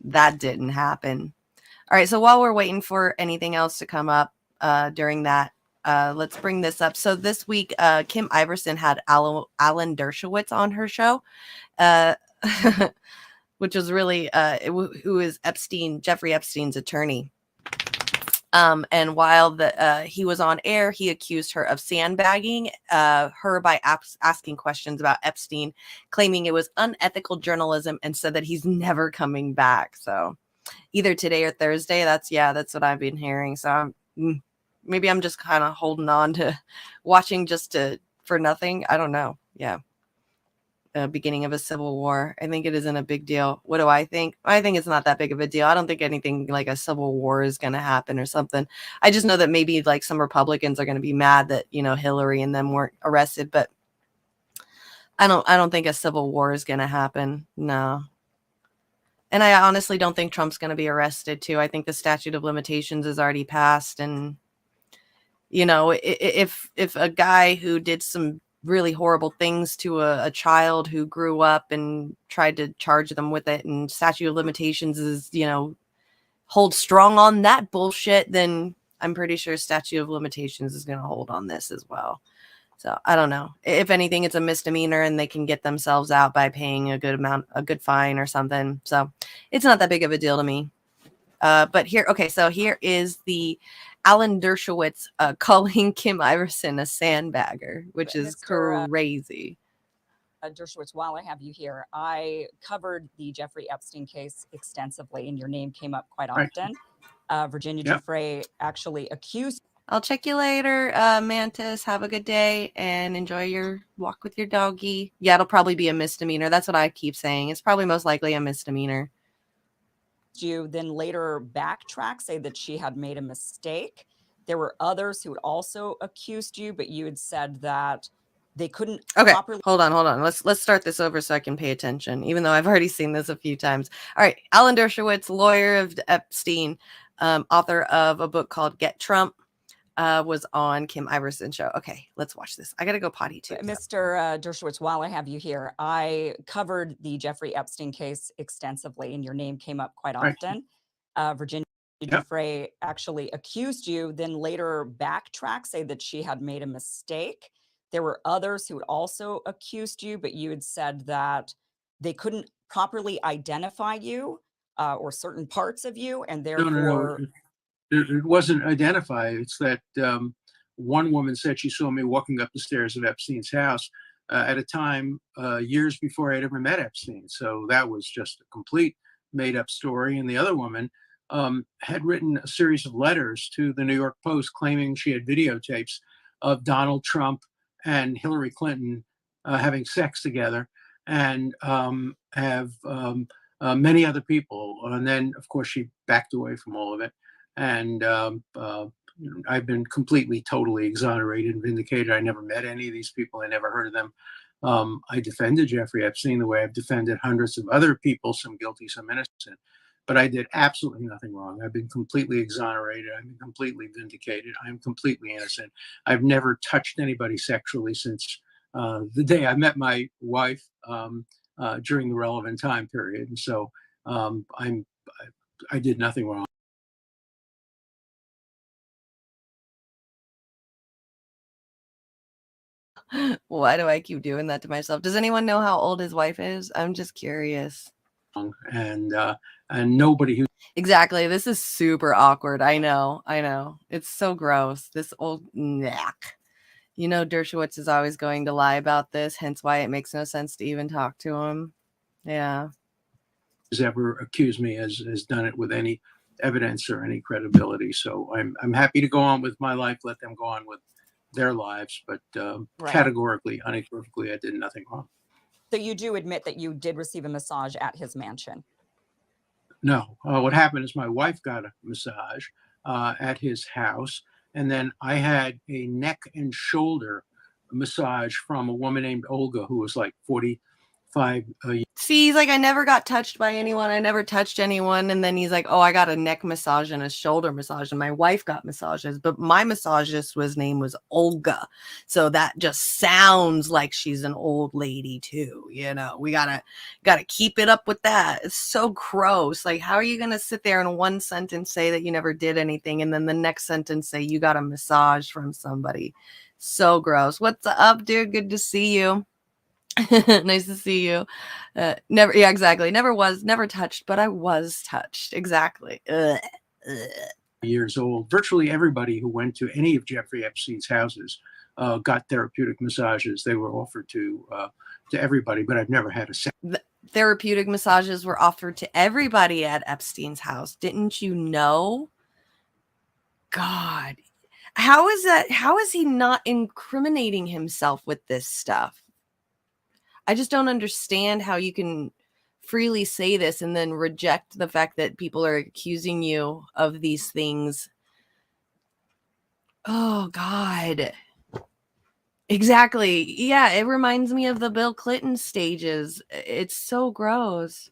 that didn't happen. All right. So while we're waiting for anything else to come up during that, let's bring this up. So this week, Kim Iverson had Alan Dershowitz on her show, which was really, who is Jeffrey Epstein's attorney. And while he was on air, he accused her of sandbagging her by asking questions about Epstein, claiming it was unethical journalism, and said that he's never coming back. So either today or Thursday. That's what I've been hearing. So maybe I'm just kind of holding on to watching for nothing. I don't know. Yeah. Beginning of a civil war. I think it isn't a big deal. What do I think? I think it's not that big of a deal. I don't think anything like a civil war is going to happen or something. I just know that maybe like some Republicans are going to be mad that, Hillary and them weren't arrested, but I don't think a civil war is going to happen. No. And I honestly don't think Trump's going to be arrested too. I think the statute of limitations is already passed. And, if a guy who did some really horrible things to a child who grew up and tried to charge them with it, and statute of limitations is, hold strong on that bullshit, then I'm pretty sure statute of limitations is going to hold on this as well. So I don't know. If anything, it's a misdemeanor and they can get themselves out by paying a good fine or something. So it's not that big of a deal to me. But here is the Alan Dershowitz calling Kim Iverson a sandbagger, which is crazy. Dershowitz, while I have you here, I covered the Jeffrey Epstein case extensively, and your name came up quite often. Virginia Giuffre actually accused. I'll check you later, Mantis. Have a good day and enjoy your walk with your doggy. Yeah, it'll probably be a misdemeanor. That's what I keep saying. It's probably most likely a misdemeanor. You then later backtrack, say that she had made a mistake. There were others who had also accused you, but you had said that they couldn't properly. Hold on. Let's start this over so I can pay attention, even though I've already seen this a few times. All right. Alan Dershowitz, lawyer of Epstein, author of a book called Get Trump, was on Kim Iverson's show. Okay, let's watch this. I got to go potty too. Mr. Dershowitz, while I have you here, I covered the Jeffrey Epstein case extensively, and your name came up quite often. Virginia Giuffre actually accused you, then later backtrack, say that she had made a mistake. There were others who had also accused you, but you had said that they couldn't properly identify you or certain parts of you, and therefore. No. It wasn't identified. It's that one woman said she saw me walking up the stairs of Epstein's house at a time years before I'd ever met Epstein. So that was just a complete made-up story. And the other woman had written a series of letters to the New York Post claiming she had videotapes of Donald Trump and Hillary Clinton having sex together, and have many other people. And then, of course, she backed away from all of it. And I've been completely, totally exonerated and vindicated. I never met any of these people. I never heard of them. I defended Jeffrey Epstein the way I've defended hundreds of other people, some guilty, some innocent. but I did absolutely nothing wrong. I've been completely exonerated. I've been completely vindicated. I'm completely innocent. I've never touched anybody sexually since the day I met my wife during the relevant time period. And so I did nothing wrong. Why do I keep doing that to myself? Does anyone know how old his wife is? I'm just curious. And nobody who Exactly. This is super awkward. I know. It's so gross. This old knack. You know, Dershowitz is always going to lie about this, hence why it makes no sense to even talk to him. Yeah. has ever accused me has done it with any evidence or any credibility. So I'm happy to go on with my life, let them go on with their lives, but Right. categorically, unequivocally, I did nothing wrong. So you do admit that you did receive a massage at his mansion? No. What happened is my wife got a massage at his house, and then I had a neck and shoulder massage from a woman named Olga, who was like 45 See, he's like, I never got touched by anyone. I never touched anyone. And then he's like, oh, I got a neck massage and a shoulder massage. And my wife got massages, but my massagist's name was Olga. So that just sounds like she's an old lady too. You know, we gotta keep it up with that. It's so gross. Like, how are you going to sit there in one sentence say that you never did anything? And then the next sentence say you got a massage from somebody? So gross. What's up, dude? Good to see you. Nice to see you. Never, yeah, exactly. Never touched, but I was touched. Exactly. Ugh. years old. Virtually everybody who went to any of Jeffrey Epstein's houses got therapeutic massages. They were offered to everybody, but I've never had a Therapeutic massages were offered to everybody at Epstein's house. Didn't you know? God, how is that? How is he not incriminating himself with this stuff? I just don't understand how you can freely say this and then reject the fact that people are accusing you of these things. Oh, God. Exactly. Yeah, it reminds me of the Bill Clinton stages. It's so gross.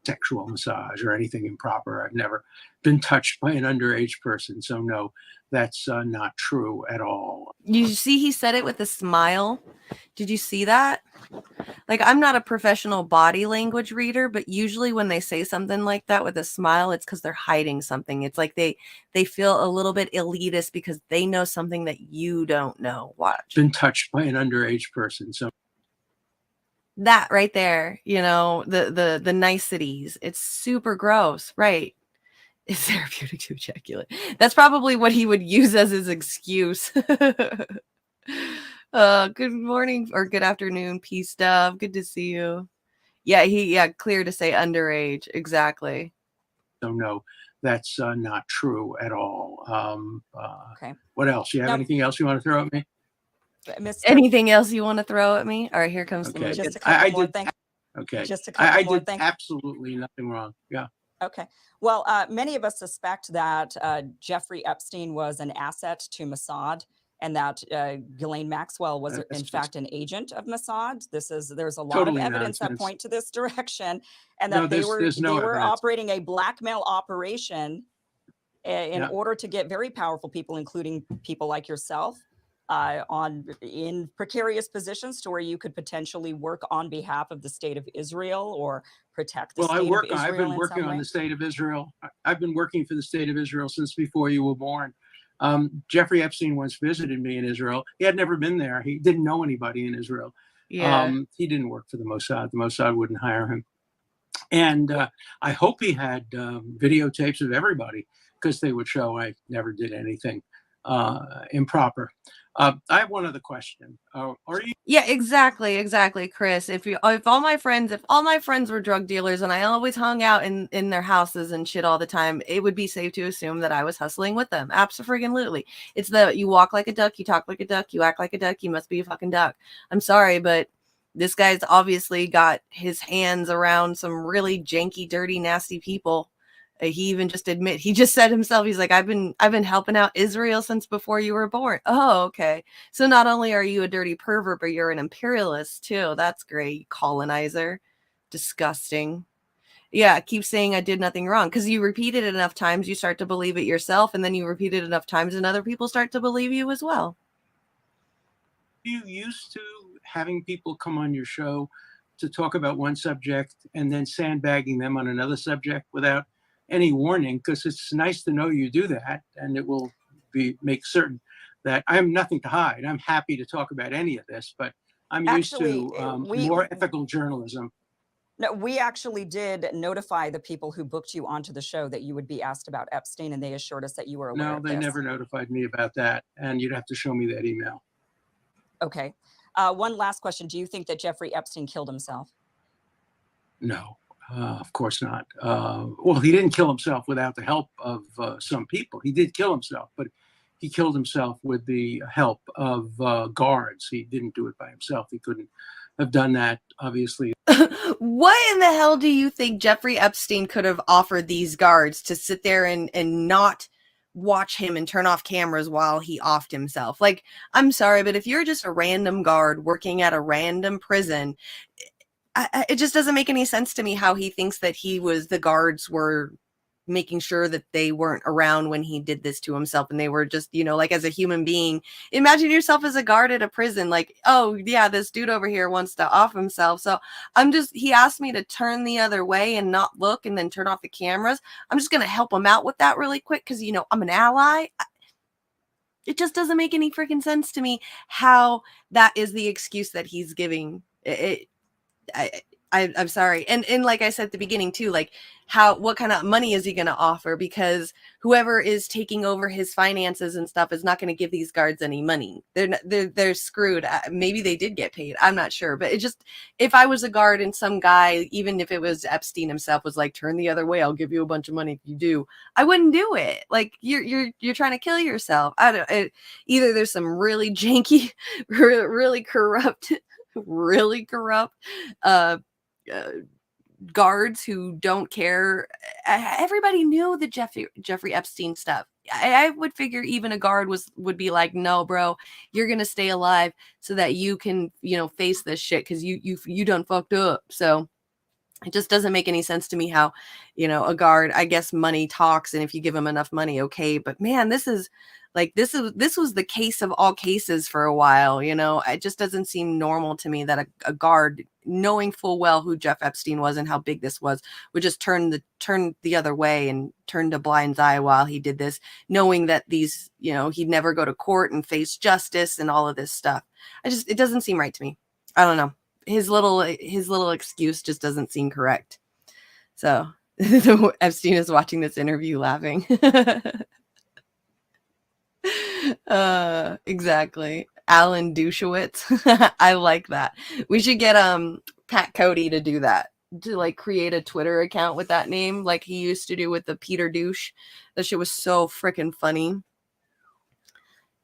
sexual massage or anything improper. I've never been touched by an underage person. So no, that's not true at all. You see, he said it with a smile. Did you see that? Like, I'm not a professional body language reader, but usually when they say something like that with a smile, it's because they're hiding something. It's like they feel a little bit elitist because they know something that you don't know. Watch. Been touched by an underage person. So That right there, you know, the niceties. It's super gross, right? It's therapeutic to ejaculate. That's probably what he would use as his excuse. Good morning or good afternoon, Peace Dove. Good to see you. Yeah, clear to say underage. Exactly. So no, that's not true at all. Okay. What else? You have Now- anything else you want to throw at me? Anything else you want to throw at me? All right, here comes the Okay. Just a I couple more did. things. Okay. Just a couple I more did things. absolutely nothing wrong. Yeah. Okay. Well, many of us suspect that Jeffrey Epstein was an asset to Mossad and that Ghislaine Maxwell was in fact an agent of Mossad. There's a lot Totally of evidence that nonsense. point to this direction, and No, that they there's no were evidence. operating a blackmail operation in Yeah. order to get very powerful people, including people like yourself, in precarious positions to where you could potentially work on behalf of the state of Israel or protect the Well, state of Israel. I've been in working some on way. the state of Israel. I've been working for the state of Israel since before you were born. Jeffrey Epstein once visited me in Israel. He had never been there. He didn't know anybody in Israel. Yeah. He didn't work for the Mossad. The Mossad wouldn't hire him. And I hope he had videotapes of everybody because they would show I never did anything improper. I have one other question. Are you? Yeah, exactly, Chris. If all my friends were drug dealers and I always hung out in their houses and shit all the time, it would be safe to assume that I was hustling with them. Absolutely. It's you walk like a duck, you talk like a duck, you act like a duck, you must be a fucking duck. I'm sorry, but this guy's obviously got his hands around some really janky, dirty, nasty people. He just said himself, he's like, I've been helping out Israel since before you were born. Oh, okay. So not only are you a dirty pervert, but you're an imperialist too. That's great. Colonizer. Disgusting. Yeah, keep saying I did nothing wrong, because you repeat it enough times, you start to believe it yourself, and then you repeat it enough times, and other people start to believe you as well. You used to having people come on your show to talk about one subject and then sandbagging them on another subject without any warning, because it's nice to know you do that, and it will make certain that I have nothing to hide. I'm happy to talk about any of this, but I'm used Actually, to more ethical journalism. No, we actually did notify the people who booked you onto the show that you would be asked about Epstein, and they assured us that you were aware No, of they this. never notified me about that, and you'd have to show me that email. Okay. One last question. Do you think that Jeffrey Epstein killed himself? No, of course not. Well, he didn't kill himself without the help of some people. He did kill himself, but he killed himself with the help of guards. He didn't do it by himself. He couldn't have done that, obviously. What in the hell do you think Jeffrey Epstein could have offered these guards to sit there and not watch him and turn off cameras while he offed himself? Like, I'm sorry, but if you're just a random guard working at a random prison, it just doesn't make any sense to me how he thinks that the guards were making sure that they weren't around when he did this to himself, and they were just, like, as a human being. Imagine yourself as a guard at a prison, like, oh yeah, this dude over here wants to off himself, so he asked me to turn the other way and not look and then turn off the cameras. I'm just gonna help him out with that really quick because I'm an ally. It just doesn't make any freaking sense to me how that is the excuse that he's giving. I'm sorry. And like I said at the beginning too, like what kind of money is he going to offer? Because whoever is taking over his finances and stuff is not going to give these guards any money. They're screwed. Maybe they did get paid. I'm not sure. But if I was a guard and some guy, even if it was Epstein himself, was like, turn the other way, I'll give you a bunch of money if you do, I wouldn't do it. Like you're trying to kill yourself. Either there's some really janky, really corrupt, guards who don't care. Everybody knew the Jeffrey Epstein stuff. I would figure even a guard would be like, no, bro, you're gonna stay alive so that you can face this shit because you done fucked up. So it just doesn't make any sense to me how a guard, I guess money talks, and if you give him enough money, okay, but man, this was the case of all cases for a while. It just doesn't seem normal to me that a guard, knowing full well who Jeff Epstein was and how big this was, would just turn the other way and turn a blind eye while he did this, knowing that he'd never go to court and face justice and all of this stuff. It doesn't seem right to me. I don't know. His little excuse just doesn't seem correct. So Epstein is watching this interview laughing. Exactly. Alan Dushowitz. I like that. We should get Pat Cody to do that, to like create a Twitter account with that name like he used to do with the Peter Douche. That shit was so freaking funny.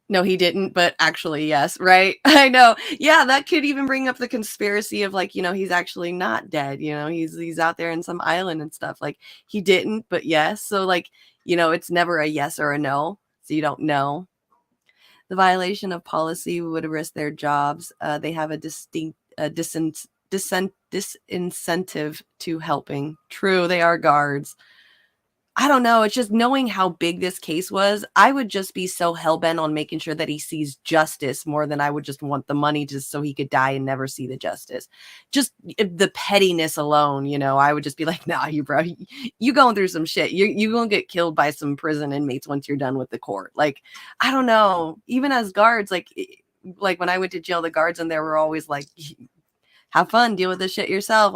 No, he didn't, but actually, yes, right? I know. Yeah, that could even bring up the conspiracy of like, he's actually not dead. He's out there in some island and stuff. Like, he didn't, but yes. So like, it's never a yes or a no. So you don't know. The violation of policy would risk their jobs. They have a distinct disincentive to helping. True, they are guards. I don't know. It's just knowing how big this case was. I would just be so hell-bent on making sure that he sees justice more than I would just want the money just so he could die and never see the justice. Just the pettiness alone, I would just be like, nah, you going through some shit. You gonna get killed by some prison inmates once you're done with the court. Like, I don't know. Even as guards, like when I went to jail, the guards in there were always like, have fun, deal with this shit yourself.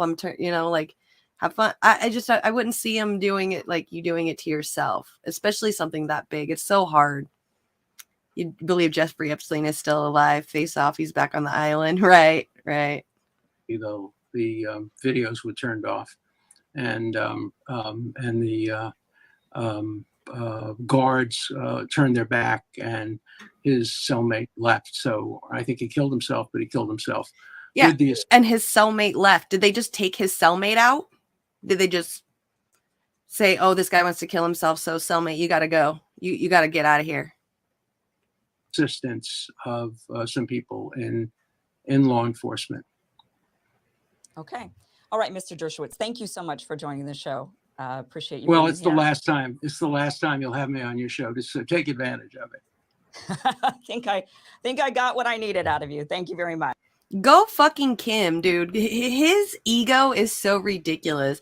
Have fun. I wouldn't see him doing it like you doing it to yourself, especially something that big. It's so hard. You believe Jeffrey Epstein is still alive. Face off. He's back on the island. Right. The videos were turned off, and the guards turned their back, and his cellmate left. So I think he killed himself, but he killed himself. Yeah, and his cellmate left. Did they just take his cellmate out? Did they just say, oh, this guy wants to kill himself, so cellmate, you got to go. You got to get out of here? Assistance of some people in law enforcement. Okay. All right, Mr. Dershowitz, thank you so much for joining the show. Appreciate you. Well, being it's the here. last time. It's the last time you'll have me on your show. Just take advantage of it. I think I got what I needed out of you. Thank you very much. Go fucking Kim, dude. His ego is so ridiculous.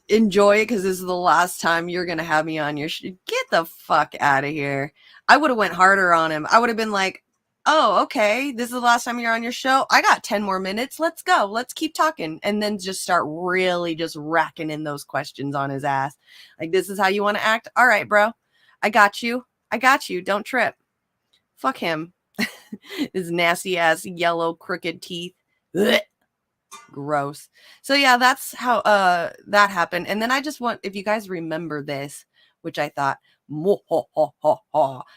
Enjoy it because this is the last time you're gonna have me on your get the fuck out of here. I would have went harder on him. I would have been like, oh, okay, this is the last time you're on your show. I got 10 more minutes. Let's go. Let's keep talking. And then just start really just racking in those questions on his ass. Like, this is how you want to act? All right, bro. I got you. Don't trip. Fuck him. His nasty ass yellow crooked teeth. Ugh. Gross. So yeah, that's how that happened. And then I just want, if you guys remember this, which I thought,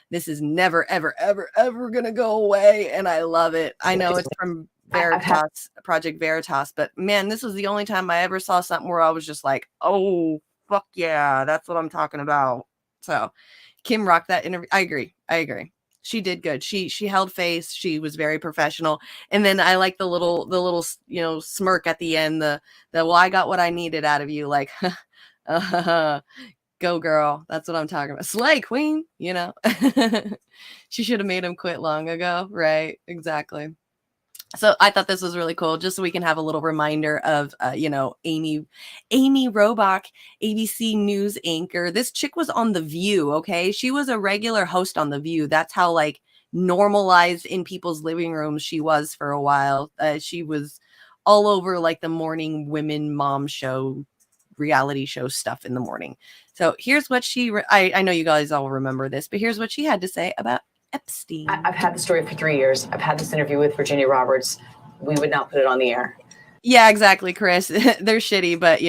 this is never ever ever ever gonna go away, and I love it. I know it's from Veritas, Project Veritas, but man, this was the only time I ever saw something where I was just like, oh fuck yeah, that's what I'm talking about. So Kim rocked that interview. I agree. She did good. She held face. She was very professional. And then I like the little smirk at the end. The well, I got what I needed out of you. Like, go girl. That's what I'm talking about. Slay queen. She should have made him quit long ago. Right? Exactly. So I thought this was really cool, just so we can have a little reminder of, Amy Robach, ABC News anchor. This chick was on The View, okay? She was a regular host on The View. That's how, normalized in people's living rooms she was for a while. She was all over, the morning women mom show, reality show stuff in the morning. So here's what I know you guys all remember this, but here's what she had to say about Epstein. I've had the story for 3 years. I've had this interview with Virginia Roberts. We would not put it on the air. Yeah, exactly, Chris. They're shitty, but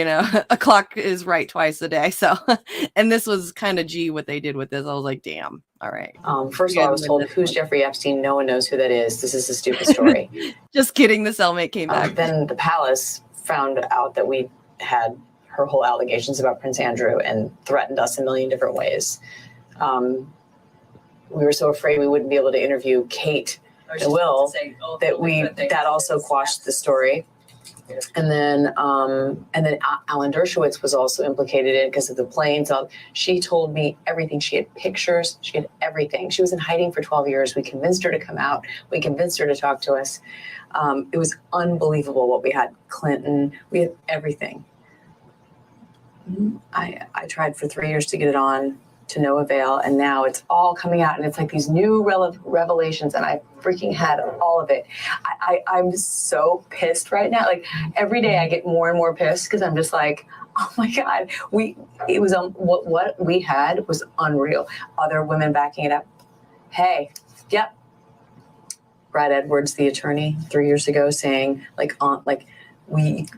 a clock is right twice a day. So, and this was kind of what they did with this. I was like, damn. All right. First of all, I was told, who's Jeffrey Epstein? No one knows who that is. This is a stupid story. Just kidding. The cellmate came back. Then the palace found out that we had her whole allegations about Prince Andrew and threatened us in a million different ways. We were so afraid we wouldn't be able to interview Kate and Will that also quashed the story. And then Alan Dershowitz was also implicated in it because of the planes. She told me everything. She had pictures. She had everything. She was in hiding for 12 years. We convinced her to come out. We convinced her to talk to us. It was unbelievable what we had. Clinton. We had everything. I tried for 3 years to get it on, to no avail, and now it's all coming out, and it's like these new revelations, and I freaking had all of it. I'm so pissed right now. Like every day I get more and more pissed because I'm just like, oh my God, it was what we had was unreal. Other women backing it up. Hey, yep. Brad Edwards, the attorney, 3 years ago, saying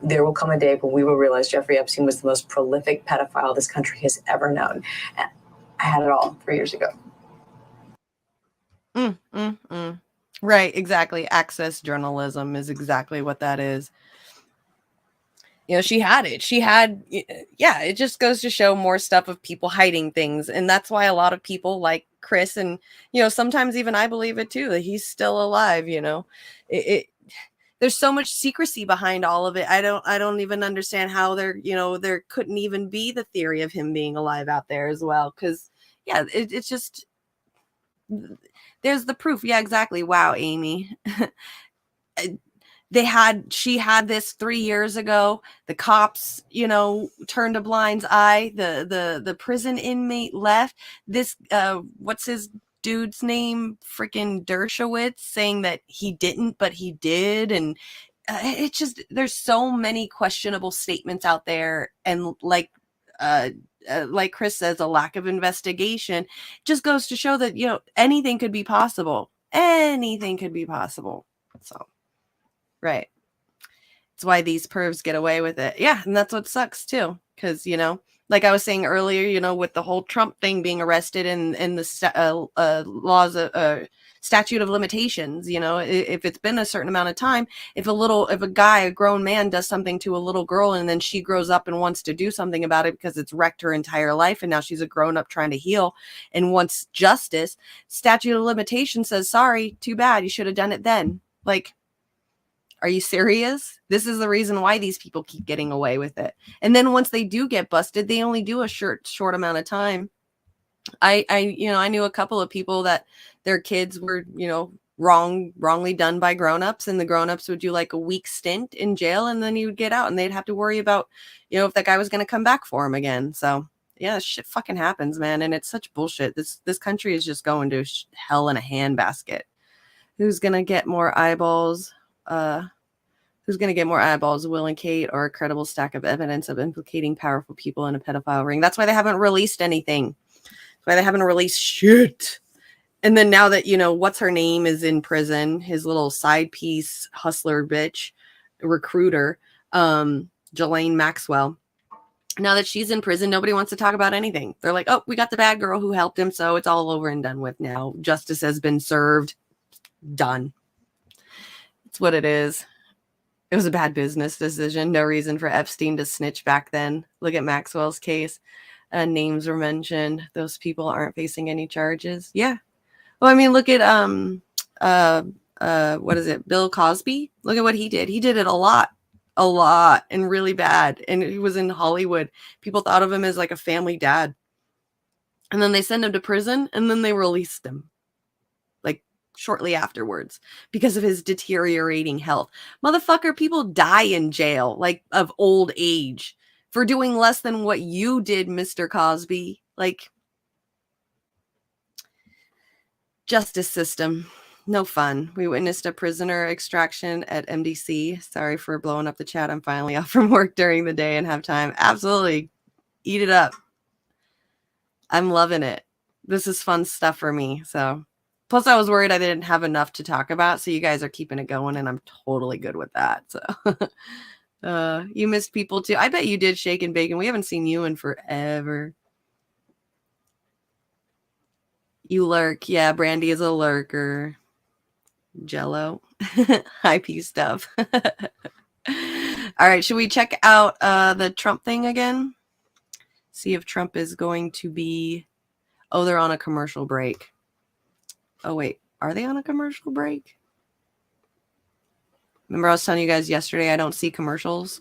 there will come a day when we will realize Jeffrey Epstein was the most prolific pedophile this country has ever known. And I had it all 3 years ago. Right, exactly. Access journalism is exactly what that is. She had it. It just goes to show more stuff of people hiding things. And that's why a lot of people like Chris, and, sometimes even I believe it too, that he's still alive, there's so much secrecy behind all of it. I don't even understand how there couldn't even be the theory of him being alive out there as well. Cause yeah, it's just, there's the proof. Yeah, exactly. Wow, Amy. She had this 3 years ago. The cops, turned a blind eye. The prison inmate left. This, what's his dude's name? Freaking Dershowitz, saying that he didn't, but he did. And it's just, there's so many questionable statements out there. And like Chris says, a lack of investigation just goes to show that, anything could be possible. Anything could be possible. So, right. It's why these pervs get away with it. Yeah. And that's what sucks too. Cause, like I was saying earlier, with the whole Trump thing being arrested and the laws of statute of limitations, if it's been a certain amount of time, if a grown man does something to a little girl and then she grows up and wants to do something about it because it's wrecked her entire life and now she's a grown up trying to heal and wants justice, statute of limitations says, sorry, too bad, you should have done it then. Like, Are you serious? This is the reason why these people keep getting away with it. And then once they do get busted, they only do a short amount of time. I knew a couple of people that their kids were, wrongly done by grown-ups, and the grown-ups would do like a week stint in jail, and then he would get out, and they'd have to worry about, if that guy was going to come back for him again. So yeah, shit fucking happens, man. And it's such bullshit. This country is just going to hell in a handbasket. Who's going to get more eyeballs? Who's going to get more eyeballs, Will and Kate, or a credible stack of evidence of implicating powerful people in a pedophile ring? That's why they haven't released anything. That's why they haven't released shit. And then now that, what's her name is in prison, his little side piece hustler bitch recruiter, Jelaine Maxwell. Now that she's in prison, nobody wants to talk about anything. They're like, oh, we got the bad girl who helped him, so it's all over and done with now. Justice has been served. Done. It's what it is. It was a bad business decision. No reason for Epstein to snitch back then. Look at Maxwell's case. Names were mentioned. Those people aren't facing any charges. Yeah. Well, I mean, look at what is it? Bill Cosby. Look at what he did. He did it a lot, and really bad. And he was in Hollywood. People thought of him as like a family dad. And then they sent him to prison, and then they released him like shortly afterwards because of his deteriorating health. Motherfucker, people die in jail, like of old age, for doing less than what you did, Mr. Cosby. Like, justice system, no fun. We witnessed a prisoner extraction at MDC. Sorry for blowing up the chat. I'm finally off from work during the day and have time. Absolutely. Eat it up. I'm loving it. This is fun stuff for me. So, plus I was worried I didn't have enough to talk about. So you guys are keeping it going, and I'm totally good with that. So you missed people too. I bet you did, Shake and Bacon. We haven't seen you in forever. You lurk. Yeah, Brandy is a lurker. Jello. High P stuff. All right, should we check out the Trump thing again? See if Trump is going to be... Oh, they're on a commercial break. Oh, wait. Are they on a commercial break? Remember I was telling you guys yesterday I don't see commercials?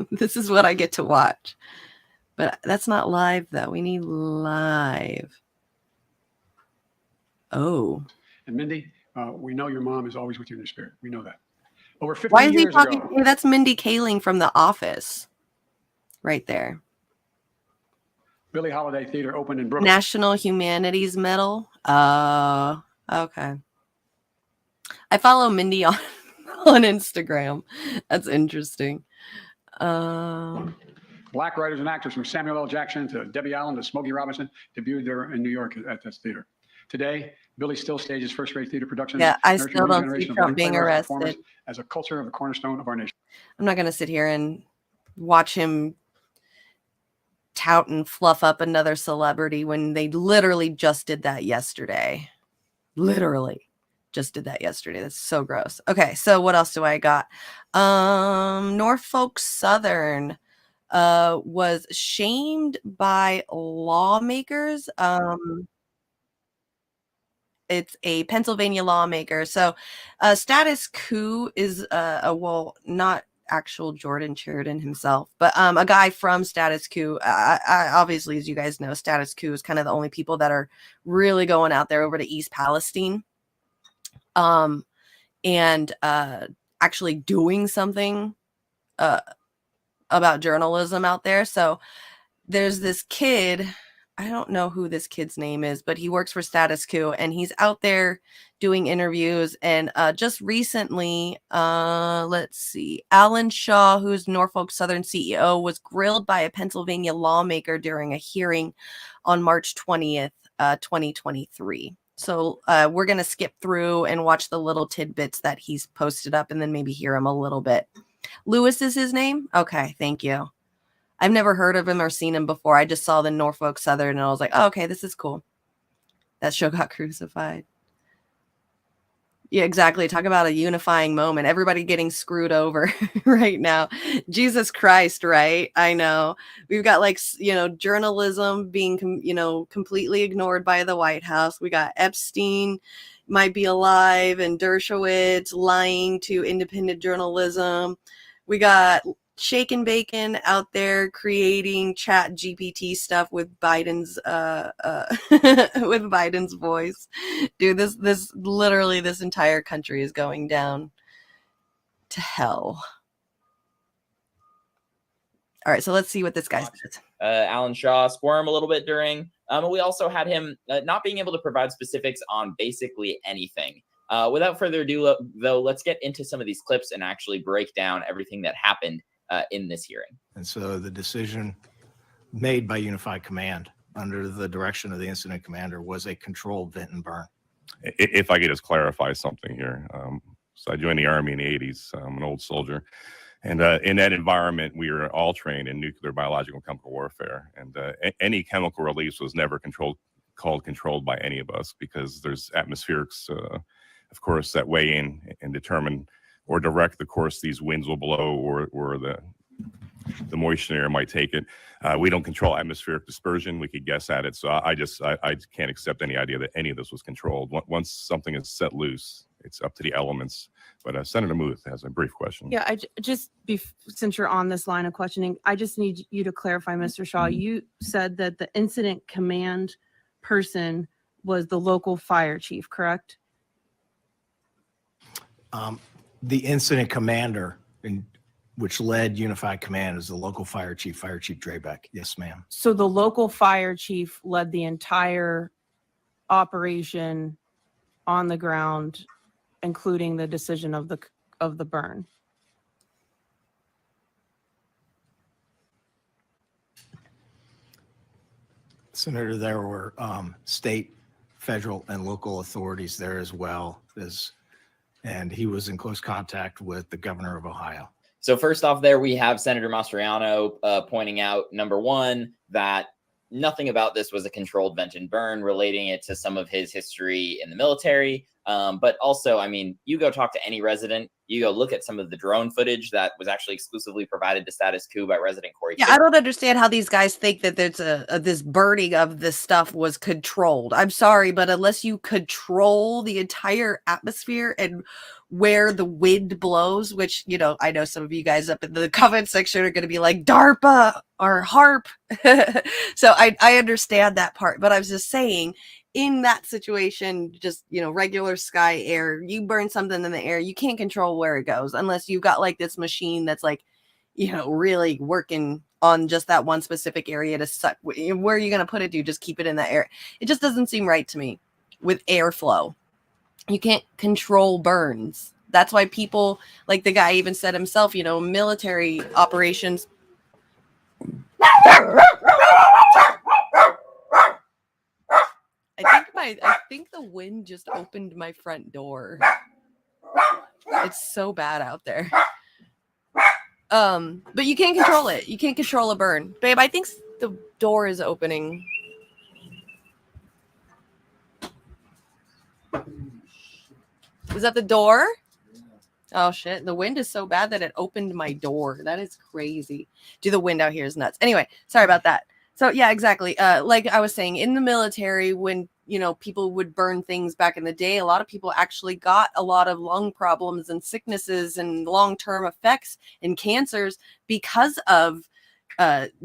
This is what I get to watch. But that's not live, though. We need live. Oh. And Mindy, we know your mom is always with you in your spirit. We know that. Over 50 Why is he years talking? ago. Hey, that's Mindy Kaling from The Office. Right there. Billie Holiday Theater opened in Brooklyn. National Humanities Medal. Okay. I follow Mindy on Instagram. That's interesting. Black writers and actors from Samuel L. Jackson to Debbie Allen to Smokey Robinson debuted there in New York at this theater. Today, Billy still stages first-rate theater productions. Yeah, I nurturing still a new don't generation see of Trump white being playwrights and performers arrested. as a culture of the cornerstone of our nation. I'm not going to sit here and watch him tout and fluff up another celebrity when they literally just did that yesterday. Literally just did that yesterday. That's so gross. Okay, so what else do I got? Norfolk Southern was shamed by lawmakers. It's a Pennsylvania lawmaker. So Status Quo is well, not actual Jordan Sheridan himself, but a guy from Status Quo. I obviously, as you guys know, Status Quo is kind of the only people that are really going out there over to East Palestine and actually doing something about journalism out there. So there's this kid, I don't know who this kid's name is, but he works for Status Quo, and he's out there doing interviews. And just recently, let's see, Alan Shaw, who's Norfolk Southern CEO, was grilled by a Pennsylvania lawmaker during a hearing on March 20th, 2023. So we're going to skip through and watch the little tidbits that he's posted up and then maybe hear him a little bit. Lewis is his name? Okay, thank you. I've never heard of him or seen him before. I just saw the Norfolk Southern and I was like, oh, okay, this is cool. That show got crucified. Yeah, exactly. Talk about a unifying moment. Everybody getting screwed over right now. Jesus Christ, right? I know. We've got journalism being, completely ignored by the White House. We got Epstein might be alive, and Dershowitz lying to independent journalism. We got Shake and Bacon out there creating Chat GPT stuff with Biden's with Biden's voice. Dude, this literally this entire country is going down to hell. All right, so let's see what this guy says. Alan Shaw squirm a little bit during. We also had him not being able to provide specifics on basically anything. Without further ado, though, let's get into some of these clips and actually break down everything that happened in this hearing. And so the decision made by Unified Command under the direction of the incident commander was a controlled vent and burn. If I could just clarify something here. So I joined the Army in the 80s. I'm an old soldier. And in that environment, we were all trained in nuclear, biological, and chemical warfare. And any chemical release was never called controlled by any of us, because there's atmospherics, of course, that weigh in and determine or direct the course these winds will blow, or the moisture air might take it. We don't control atmospheric dispersion. We could guess at it. So I can't accept any idea that any of this was controlled. Once something is set loose, it's up to the elements. But Senator Muth has a brief question. Yeah, since you're on this line of questioning, I just need you to clarify, Mr. Shaw. You said that the incident command person was the local fire chief, correct? The incident commander, which led Unified Command, is the local Fire Chief Drabeck. Yes, ma'am. So the local fire chief led the entire operation on the ground, including the decision of the burn. Senator, there were state, federal, and local authorities there as well, and he was in close contact with the governor of Ohio. So first off there, we have Senator Mastriano pointing out, number one, that nothing about this was a controlled vent and burn, relating it to some of his history in the military. But also, I mean, you go talk to any resident, you go look at some of the drone footage that was actually exclusively provided to Status Coup by resident Corey. Yeah, I don't understand how these guys think that there's this burning of this stuff was controlled. I'm sorry, but unless you control the entire atmosphere and where the wind blows, which, you know, I know some of you guys up in the comment section are going to be like DARPA or HARP. So I understand that part, but I was just saying, in that situation, just, you know, regular sky air, you burn something in the air, you can't control where it goes unless you've got like this machine that's like, you know, really working on just that one specific area to suck. Where are you going to put it? Do you just keep it in the air? It just doesn't seem right to me with airflow. You can't control burns. That's why people, like the guy even said himself, you know, military operations. I think the wind just opened my front door. It's so bad out there. But you can't control it. You can't control a burn. Babe, I think the door is opening. Is that the door? Oh shit, the wind is so bad that it opened my door. That is crazy. Dude, the wind out here is nuts. Anyway, sorry about that. So yeah, exactly. Like I was saying, in the military, when, you know, people would burn things back in the day, a lot of people actually got a lot of lung problems and sicknesses and long-term effects and cancers because of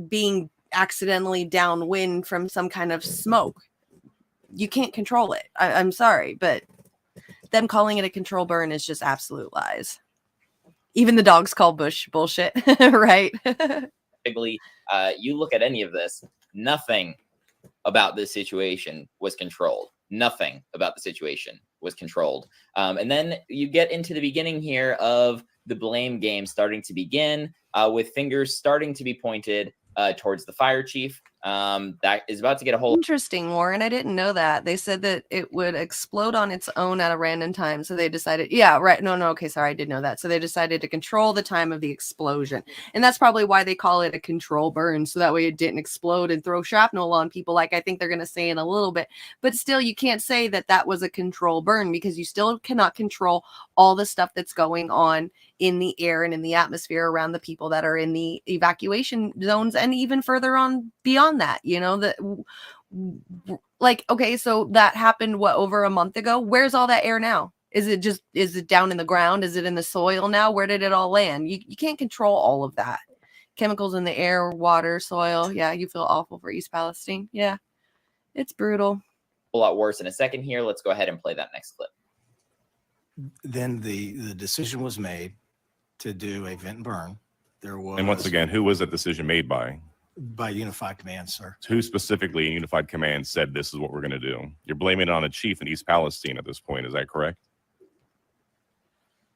being accidentally downwind from some kind of smoke. You can't control it. I'm sorry, but them calling it a control burn is just absolute lies. Even the dogs call Bush bullshit, right? You look at any of this, nothing about this situation was controlled. Nothing about the situation was controlled. And then you get into the beginning here of the blame game starting to begin, with fingers starting to be pointed towards the fire chief. That is about to get a whole Interesting, Warren. I didn't know that. They said that it would explode on its own at a random time. So they decided, yeah, right. No, okay, sorry, I did know that. So they decided to control the time of the explosion. And that's probably why they call it a control burn. So that way it didn't explode and throw shrapnel on people, like I think they're going to say in a little bit. But still, you can't say that that was a control burn, because you still cannot control all the stuff that's going on in the air and in the atmosphere around the people that are in the evacuation zones, and even further on beyond that. You know, that Like, okay, so that happened what, over a month ago? Where's all that air now? Is it down in the ground? Is it in the soil now? Where did it all land? You can't control all of that. Chemicals in the air, water, soil. Yeah, you feel awful for East Palestine. Yeah, it's brutal. A lot worse in a second here. Let's go ahead and play that next clip. Then the decision was made to do a vent and burn. There was, And once again, who was that decision made by? by Unified Command, sir. Who specifically in Unified Command said this is what we're going to do? You're blaming it on a chief in East Palestine at this point. Is that correct?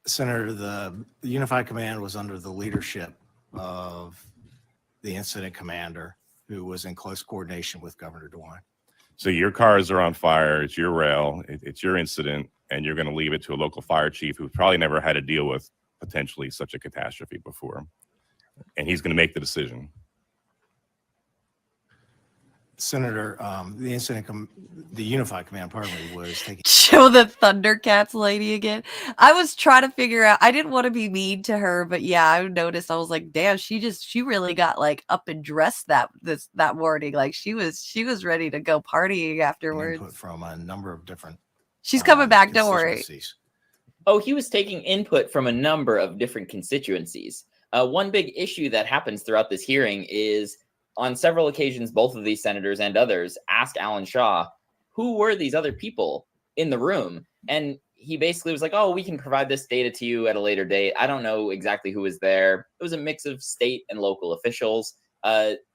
Senator, the Unified Command was under the leadership of the incident commander, who was in close coordination with Governor DeWine. So your cars are on fire. It's your rail. It's your incident, and you're going to leave it to a local fire chief who probably never had to deal with potentially such a catastrophe before, and he's going to make the decision. Senator, the Unified Command, pardon me, was taking. Show the Thundercats lady again. I was trying to figure out, I didn't want to be mean to her, but yeah, I noticed, I was like, damn, she really got like up and dressed that morning. Like she was ready to go partying afterwards. Input from a number of different. She's coming back, don't worry. constituencies. Oh, he was taking input from a number of different constituencies. One big issue that happens throughout this hearing is on several occasions, both of these senators and others asked Alan Shaw, who were these other people in the room? And he basically was like, oh, we can provide this data to you at a later date. I don't know exactly who was there. It was a mix of state and local officials.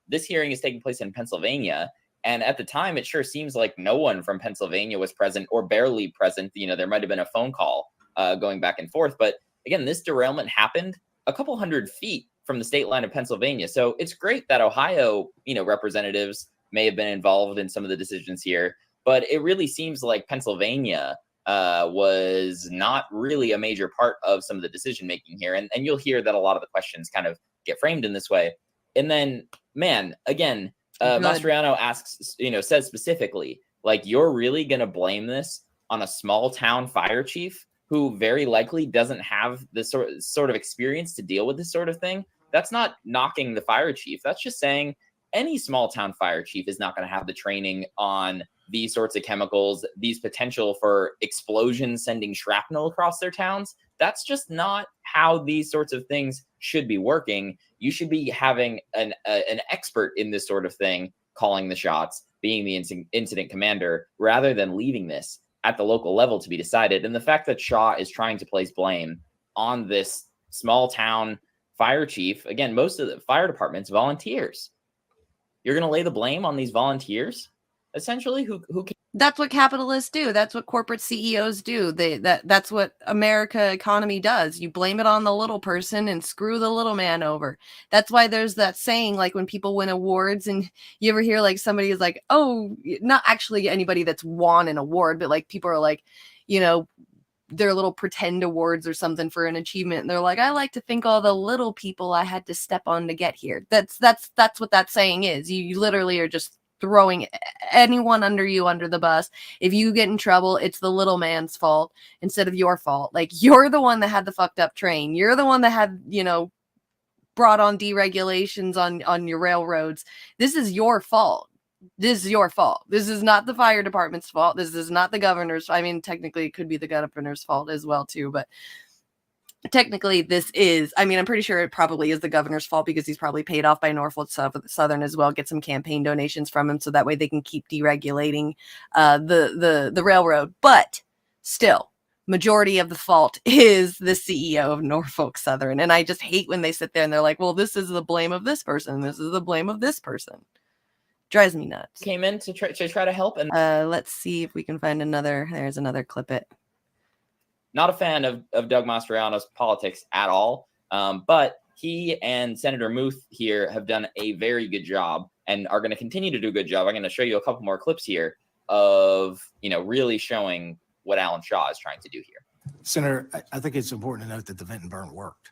This hearing is taking place in Pennsylvania. And at the time, it sure seems like no one from Pennsylvania was present or barely present. You know, there might have been a phone call going back and forth. But again, this derailment happened a couple hundred feet from the state line of Pennsylvania. So it's great that Ohio, representatives may have been involved in some of the decisions here, but it really seems like Pennsylvania was not really a major part of some of the decision making here. And you'll hear that a lot of the questions kind of get framed in this way. And then, man, again, Mastriano asks, says specifically, like, you're really going to blame this on a small town fire chief who very likely doesn't have the sort of experience to deal with this sort of thing? That's not knocking the fire chief. That's just saying any small town fire chief is not going to have the training on these sorts of chemicals, these potential for explosions sending shrapnel across their towns. That's just not how these sorts of things should be working. You should be having an expert in this sort of thing calling the shots, being the incident commander, rather than leaving this at the local level to be decided. And the fact that Shaw is trying to place blame on this small town fire chief, again, most of the fire departments, volunteers. You're going to lay the blame on these volunteers, essentially, who can. That's what capitalists do. That's what corporate CEOs do. That's what America economy does. You blame it on the little person and screw the little man over. That's why there's that saying, like when people win awards and you ever hear like somebody is like, oh, not actually anybody that's won an award, but like people are like, their little pretend awards or something for an achievement. And they're like, I like to thank all the little people I had to step on to get here. That's what that saying is. You literally are just throwing anyone under the bus. If you get in trouble, it's the little man's fault instead of your fault. Like, you're the one that had the fucked up train. You're the one that had, brought on deregulations on your railroads. This is your fault. This is your fault. This is not the fire department's fault. This is not the governor's. I mean, technically it could be the governor's fault as well too, but technically this is, I'm pretty sure it probably is the governor's fault because he's probably paid off by Norfolk Southern as well, get some campaign donations from him so that way they can keep deregulating the railroad. But still, majority of the fault is the CEO of Norfolk Southern. And I just hate when they sit there and they're like, well, this is the blame of this person. This is the blame of this person. Drives me nuts. Came in to try to help. And let's see if we can find another. There's another clip it. Not a fan of Doug Mastriano's politics at all. But he and Senator Muth here have done a very good job and are going to continue to do a good job. I'm going to show you a couple more clips here of, really showing what Alan Shaw is trying to do here. Senator, I think it's important to note that the vent and burn worked.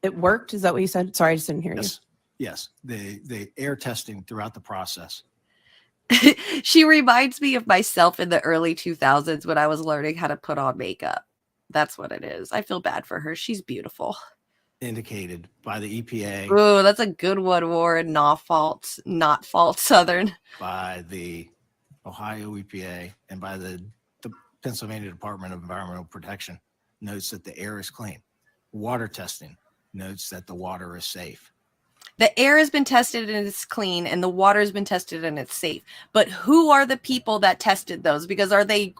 It worked? Is that what you said? Sorry, I just didn't hear you. Yes, the air testing throughout the process. She reminds me of myself in the early 2000s when I was learning how to put on makeup. That's what it is. I feel bad for her. She's beautiful. indicated by the EPA, Ooh, that's a good one, Warren. Not fault Southern. by the Ohio EPA, and by the Pennsylvania Department of Environmental Protection notes that the air is clean. Water testing notes that the water is safe. The air has been tested and it's clean, and the water has been tested and it's safe. But who are the people that tested those? Because are they,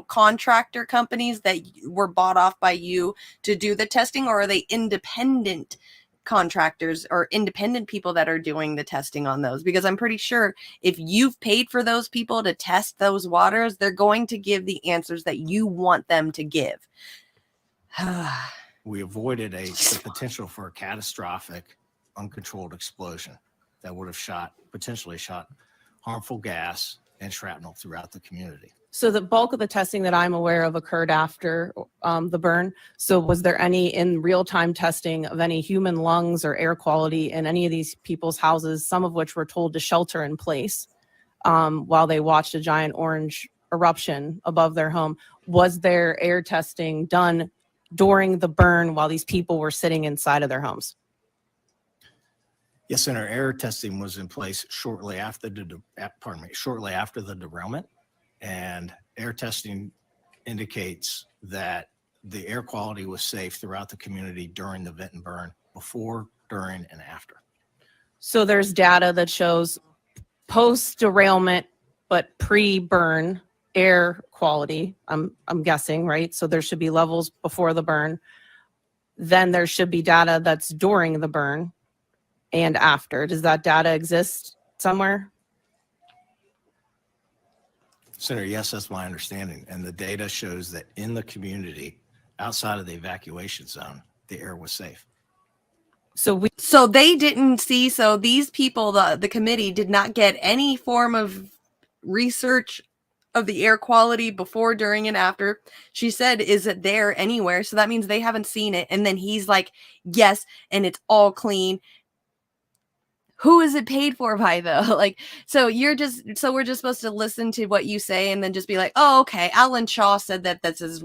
contractor companies that were bought off by you to do the testing, or are they independent contractors or independent people that are doing the testing on those? Because I'm pretty sure if you've paid for those people to test those waters, they're going to give the answers that you want them to give. We avoided the potential for a catastrophic, uncontrolled explosion that would have potentially shot harmful gas and shrapnel throughout the community. So the bulk of the testing that I'm aware of occurred after the burn. So was there any in real-time testing of any human lungs or air quality in any of these people's houses, some of which were told to shelter in place while they watched a giant orange eruption above their home? Was there air testing done during the burn while these people were sitting inside of their homes? Yes, Senator. Air testing was in place shortly after the derailment, and air testing indicates that the air quality was safe throughout the community during the vent and burn, before, during, and after. So there's data that shows post derailment but pre-burn air quality. I'm guessing, right? So there should be levels before the burn. Then there should be data that's during the burn and after. Does that data exist somewhere? Senator, yes, that's my understanding. And the data shows that in the community, outside of the evacuation zone, the air was safe. So they didn't see, so these people, the committee did not get any form of research of the air quality before, during, and after. She said, is it there anywhere? So that means they haven't seen it. And then he's like, yes, and it's all clean. Who is it paid for by though? Like, so we're just supposed to listen to what you say and then just be like, oh, okay, Alan Shaw said that this is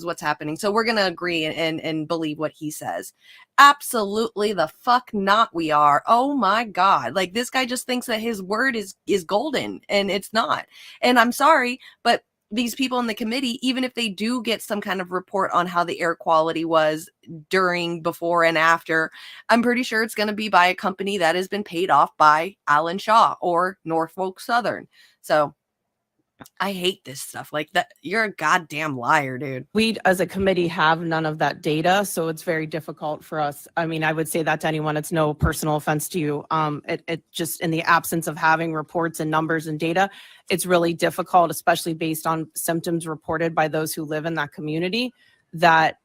what's happening. So we're going to agree and believe what he says. Absolutely the fuck not. We are. Oh my God. Like, this guy just thinks that his word is golden, and it's not. And I'm sorry, but these people in the committee, even if they do get some kind of report on how the air quality was during, before, and after, I'm pretty sure it's going to be by a company that has been paid off by Alan Shaw or Norfolk Southern. So I hate this stuff like that. You're a goddamn liar, dude. We as a committee have none of that data, so it's very difficult for us. I mean, I would say that to anyone. It's no personal offense to you. It just, in the absence of having reports and numbers and data, it's really difficult, especially based on symptoms reported by those who live in that community, that,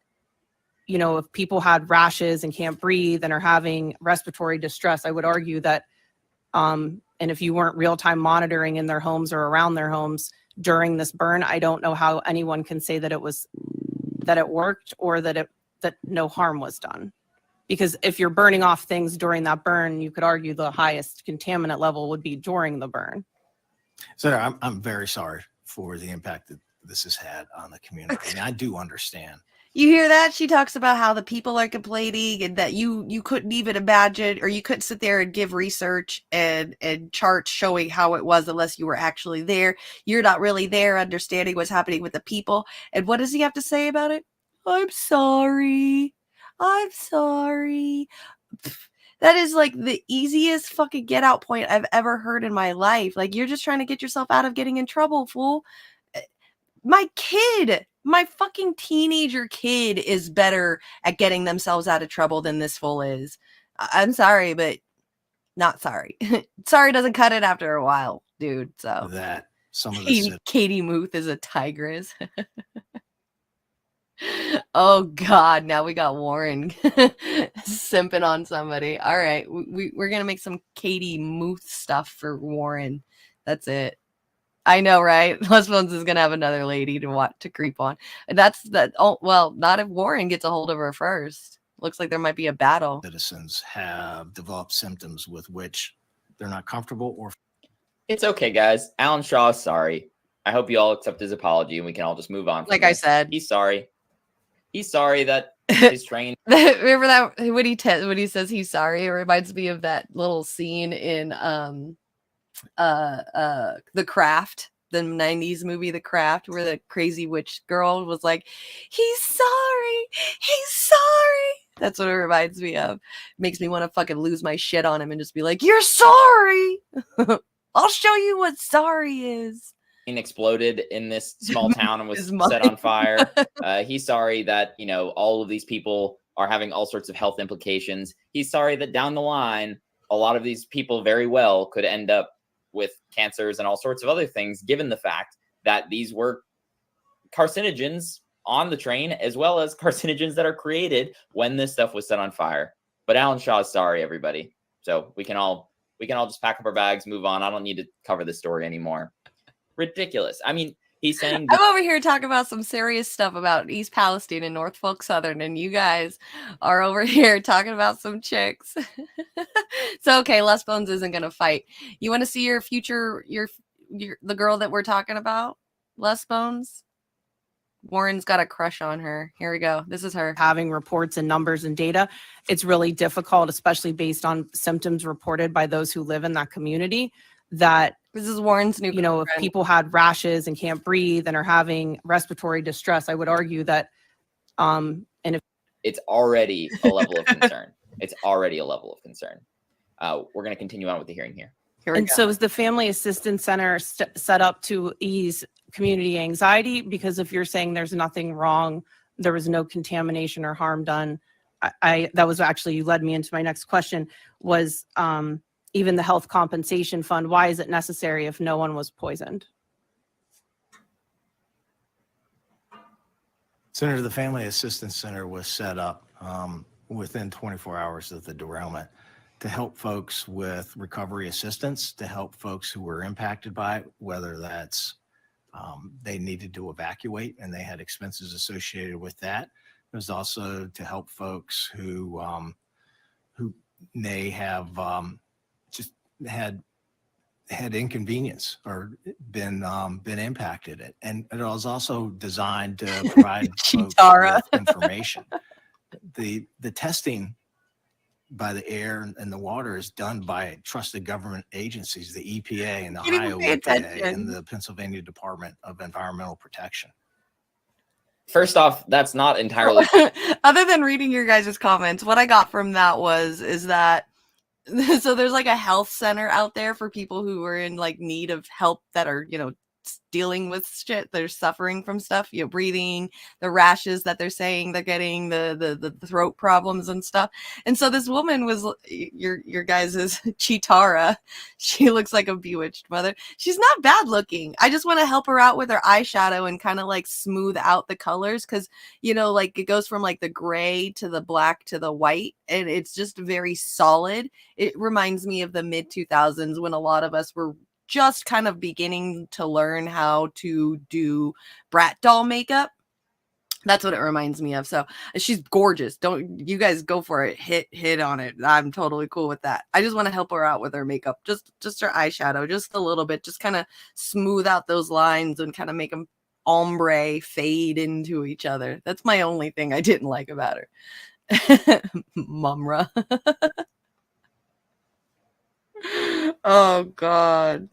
if people had rashes and can't breathe and are having respiratory distress, I would argue that, and if you weren't real-time monitoring in their homes or around their homes during this burn, I don't know how anyone can say that it worked or that no harm was done. Because if you're burning off things during that burn, you could argue the highest contaminant level would be during the burn. Senator, I'm very sorry for the impact that this has had on the community. I mean, I do understand. You hear that? She talks about how the people are complaining and that you couldn't even imagine, or you couldn't sit there and give research and charts showing how it was unless you were actually there. You're not really there understanding what's happening with the people. And what does he have to say about it? I'm sorry. I'm sorry. That is like the easiest fucking get out point I've ever heard in my life. Like, you're just trying to get yourself out of getting in trouble, fool. My fucking teenager kid is better at getting themselves out of trouble than this fool is. I'm sorry, but not sorry. Sorry doesn't cut it after a while, dude. So that some of this Katie Muth is a tigress. Oh God, now we got Warren simping on somebody. All right, we're gonna make some Katie Muth stuff for Warren. That's it. I know, right? Les Bones is gonna have another lady to creep on. That's that. Oh well, not if Warren gets a hold of her first. Looks like there might be a battle. Citizens have developed symptoms with which they're not comfortable or. It's okay, guys. Alan Shaw is sorry. I hope you all accept his apology and we can all just move on. Like I said, he's sorry. He's sorry that his train. Remember that when he says he's sorry, it reminds me of that little scene in The Craft, the 90s movie The Craft, where the crazy witch girl was like, he's sorry, he's sorry. That's what it reminds me of. Makes me want to fucking lose my shit on him and just be like, you're sorry. I'll show you what sorry is. Exploded in this small town and was His set mind. on fire. He's sorry that, you know, all of these people are having all sorts of health implications. He's sorry that down the line, a lot of these people very well could end up with cancers and all sorts of other things, given the fact that these were carcinogens on the train, as well as carcinogens that are created when this stuff was set on fire. But Alan Shaw is sorry, everybody. So we can all just pack up our bags, move on. I don't need to cover this story anymore. Ridiculous. I mean, he's saying I'm over here talking about some serious stuff about East Palestine and Norfolk Southern, and you guys are over here talking about some chicks. So okay, Les Bones isn't gonna fight. You want to see your future, the girl that we're talking about, Les Bones? Warren's got a crush on her. Here we go. This is her. Having reports and numbers and data, it's really difficult, especially based on symptoms reported by those who live in that community. That this is Warren's new. You know, if people had rashes and can't breathe and are having respiratory distress, I would argue that, and if it's already a level of concern. It's already a level of concern. We're going to continue on with the hearing here. And so is the Family Assistance Center set up to ease community anxiety? Because if you're saying there's nothing wrong, there was no contamination or harm done, that was actually, you led me into my next question, was even the health compensation fund, why is it necessary if no one was poisoned? Senator, the Family Assistance Center was set up within 24 hours of the derailment to help folks with recovery assistance, to help folks who were impacted by it, whether that's they needed to evacuate and they had expenses associated with that. It was also to help folks who may have just had inconvenience or been impacted. And it was also designed to provide folks with information. The testing by the air and the water is done by trusted government agencies, the EPA and the Ohio EPA and the Pennsylvania Department of Environmental Protection. First off, that's not entirely other than reading your guys' comments, what I got from that is that so there's like a health center out there for people who are in like need of help that are, you know, dealing with shit. They're suffering from stuff, you know, breathing, the rashes that they're saying they're getting, the throat problems and stuff. And so this woman was your guys' Chitara. She looks like a bewitched mother. She's not bad looking. I just want to help her out with her eyeshadow and kind of like smooth out the colors, because, you know, like it goes from like the gray to the black to the white, and it's just very solid. It reminds me of the mid 2000s when a lot of us were just kind of beginning to learn how to do brat doll makeup. That's what it reminds me of. So she's gorgeous. Don't you guys go for it. Hit on it. I'm totally cool with that. I just want to help her out with her makeup. Just her eyeshadow, just a little bit, just kind of smooth out those lines and kind of make them ombre fade into each other. That's my only thing I didn't like about her. Mumra. Oh God.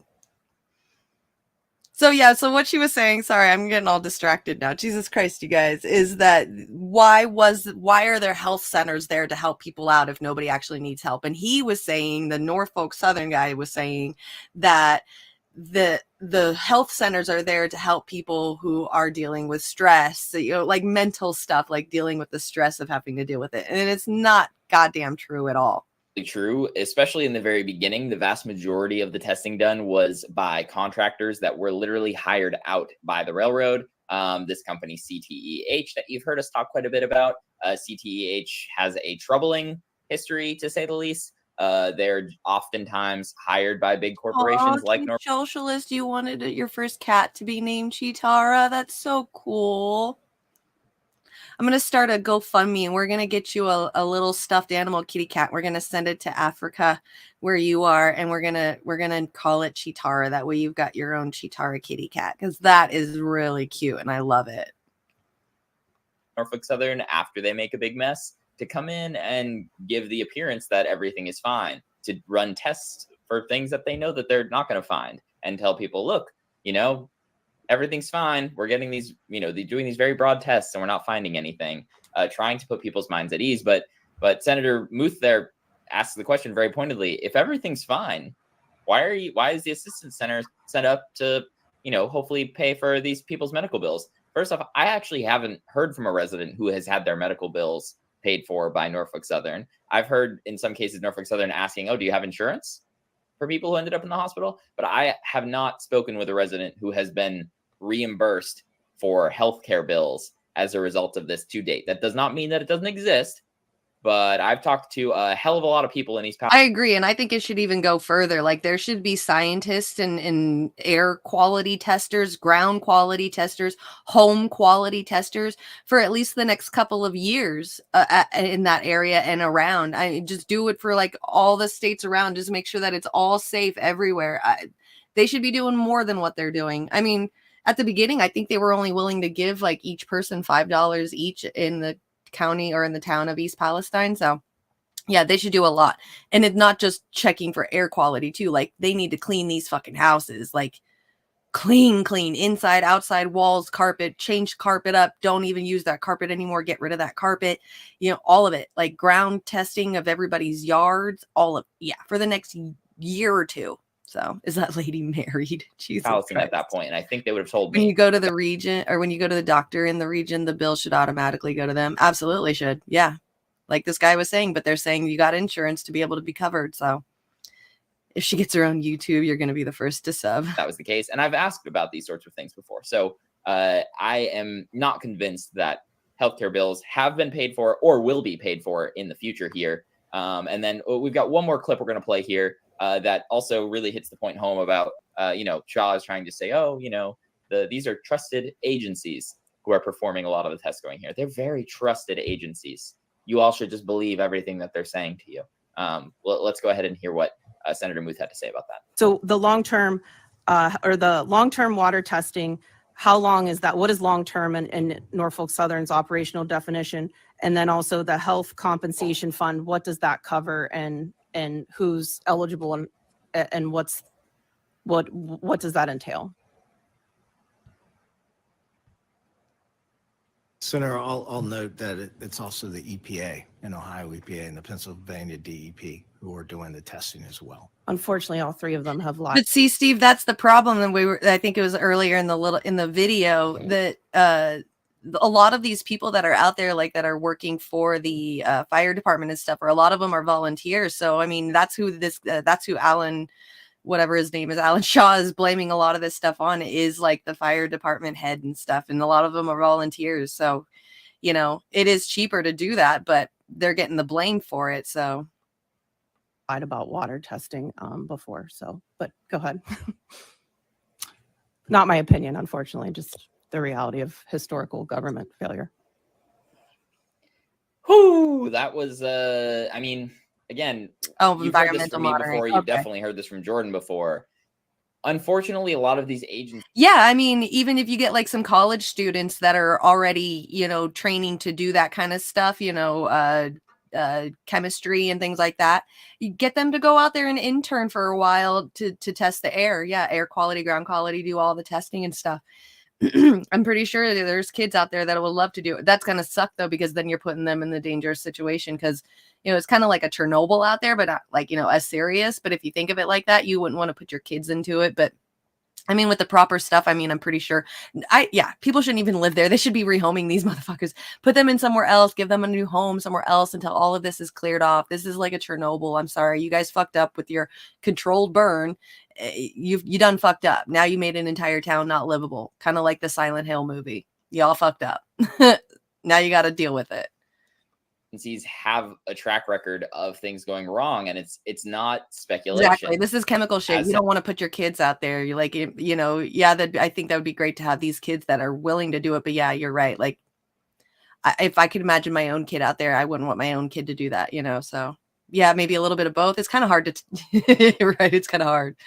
So yeah, so what she was saying, sorry, I'm getting all distracted now. Jesus Christ, you guys, is that why are there health centers there to help people out if nobody actually needs help? And he was saying, the Norfolk Southern guy was saying that the health centers are there to help people who are dealing with stress, you know, like mental stuff, like dealing with the stress of having to deal with it. And it's not goddamn true at all. True, especially in the very beginning. The vast majority of the testing done was by contractors that were literally hired out by the railroad. This company CTEH that you've heard us talk quite a bit about. CTEH has a troubling history, to say the least. They're oftentimes hired by big corporations like Norfolk. Socialist, you wanted your first cat to be named Chitara. That's so cool. I'm going to start a GoFundMe, and we're going to get you a little stuffed animal kitty cat. We're going to send it to Africa where you are, and we're going to call it Chitara. That way you've got your own Chitara kitty cat, because that is really cute and I love it. Norfolk Southern after they make a big mess to come in and give the appearance that everything is fine, to run tests for things that they know that they're not going to find, and tell people, look, everything's fine. We're getting these, doing these very broad tests and we're not finding anything, trying to put people's minds at ease. But Senator Muth there asked the question very pointedly, if everything's fine, why is the assistance center set up to, hopefully pay for these people's medical bills? First off, I actually haven't heard from a resident who has had their medical bills paid for by Norfolk Southern. I've heard in some cases Norfolk Southern asking, oh, do you have insurance for people who ended up in the hospital? But I have not spoken with a resident who has been reimbursed for healthcare bills as a result of this to date. That does not mean that it doesn't exist, but I've talked to a hell of a lot of people in East I agree. And I think it should even go further. Like there should be scientists and air quality testers, ground quality testers, home quality testers for at least the next couple of years in that area and around. I just do it for like all the states around. Just make sure that it's all safe everywhere. They should be doing more than what they're doing. I mean, at the beginning, I think they were only willing to give like each person $5 each in the county or in the town of East Palestine. So yeah, they should do a lot. And it's not just checking for air quality too. Like they need to clean these fucking houses, like clean, inside, outside, walls, carpet, change carpet up. Don't even use that carpet anymore. Get rid of that carpet, all of it, like ground testing of everybody's yards, for the next year or two. So is that lady married? Jesus Palestine Christ. at that point, and I think they would have told When me. you go to the region or when you go to the doctor in the region, the bill should automatically go to them. Absolutely should. Yeah. Like this guy was saying, but they're saying you got insurance to be able to be covered. So if she gets her own YouTube, you're going to be the first to sub. That was the case. And I've asked about these sorts of things before. So I am not convinced that healthcare bills have been paid for or will be paid for in the future here. And then we've got one more clip we're going to play here that also really hits the point home about, Shaw is trying to say, these are trusted agencies who are performing a lot of the tests going here. They're very trusted agencies. You all should just believe everything that they're saying to you. Let's go ahead and hear what Senator Muth had to say about that. So the long-term water testing, how long is that? What is long-term in Norfolk Southern's operational definition? And then also the health compensation fund, what does that cover and who's eligible and what does that entail? Senator, I'll note that it's also the EPA and Ohio EPA and the Pennsylvania DEP who are doing the testing as well. Unfortunately, all three of them have lied. But see, Steve, that's the problem. And I think it was earlier in the video that a lot of these people that are out there, like that are working for the fire department and stuff, or a lot of them are volunteers. So, I mean, that's who Alan, whatever his name is, Alan Shaw is blaming a lot of this stuff on, is like the fire department head and stuff. And a lot of them are volunteers. So, it is cheaper to do that, but they're getting the blame for it. So Lied about water testing before. So, but go ahead. Not my opinion, unfortunately, just the reality of historical government failure. Whew, that was, again, you've heard this from me monitoring. before. You've Okay. definitely heard this from Jordan before. Unfortunately, a lot of these agencies. Yeah, I mean, even if you get like some college students that are already, training to do that kind of stuff, chemistry and things like that, you get them to go out there and intern for a while to test the air. Yeah, air quality, ground quality, do all the testing and stuff. I'm pretty sure that there's kids out there that would love to do it. That's going to suck though, because then you're putting them in the dangerous situation, because it's kind of like a Chernobyl out there, but not like, as serious. But if you think of it like that, you wouldn't want to put your kids into it. But I mean, with the proper stuff, I mean, I'm pretty sure people shouldn't even live there. They should be rehoming these motherfuckers, put them in somewhere else, give them a new home somewhere else until all of this is cleared off. This is like a Chernobyl. I'm sorry. You guys fucked up with your controlled burn. You done fucked up. Now you made an entire town not livable. Kind of like the Silent Hill movie. Y'all fucked up. Now you got to deal with it. Agencies have a track record of things going wrong, and it's not speculation. Exactly. This is chemical shit. You don't want to put your kids out there. You're like, I think that would be great to have these kids that are willing to do it. But yeah, you're right. Like, if I could imagine my own kid out there, I wouldn't want my own kid to do that, So yeah, maybe a little bit of both. It's kind of hard to, right? It's kind of hard.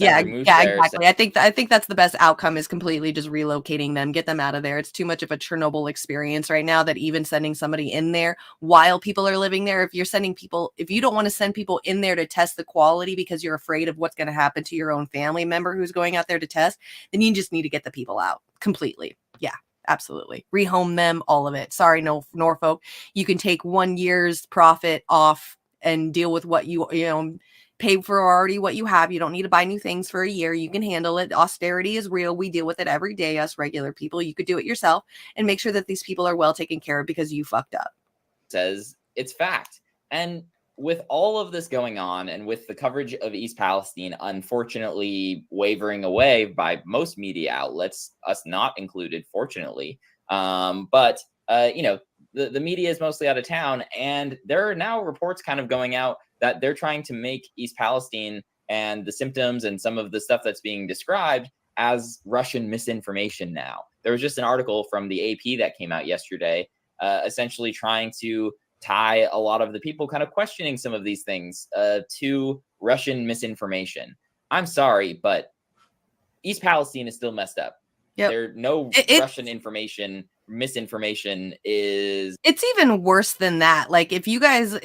Yeah, Senator Moose yeah, there exactly. I think that's the best outcome is completely just relocating them, get them out of there. It's too much of a Chernobyl experience right now that even sending somebody in there while people are living there, if you're sending people, if you don't want to send people in there to test the quality because you're afraid of what's going to happen to your own family member who's going out there to test, then you just need to get the people out completely. Yeah, absolutely. Rehome them, all of it. Sorry, no, Norfolk. You can take 1 year's profit off and deal with what you know, pay for already what you have. You don't need to buy new things for a year. You can handle it. Austerity is real. We deal with it every day, us regular people. You could do it yourself and make sure that these people are well taken care of because you fucked up. Says it's fact. And with all of this going on and with the coverage of East Palestine unfortunately wavering away by most media outlets, us not included, fortunately, but you know, the media is mostly out of town, and there are now reports kind of going out that they're trying to make East Palestine and the symptoms and some of the stuff that's being described as Russian misinformation now. There was just an article from the AP that came out yesterday, essentially trying to tie a lot of the people kind of questioning some of these things to Russian misinformation. I'm sorry, but East Palestine is still messed up. Yep. There no Russian information, misinformation is. It's even worse than that. Like if you guys,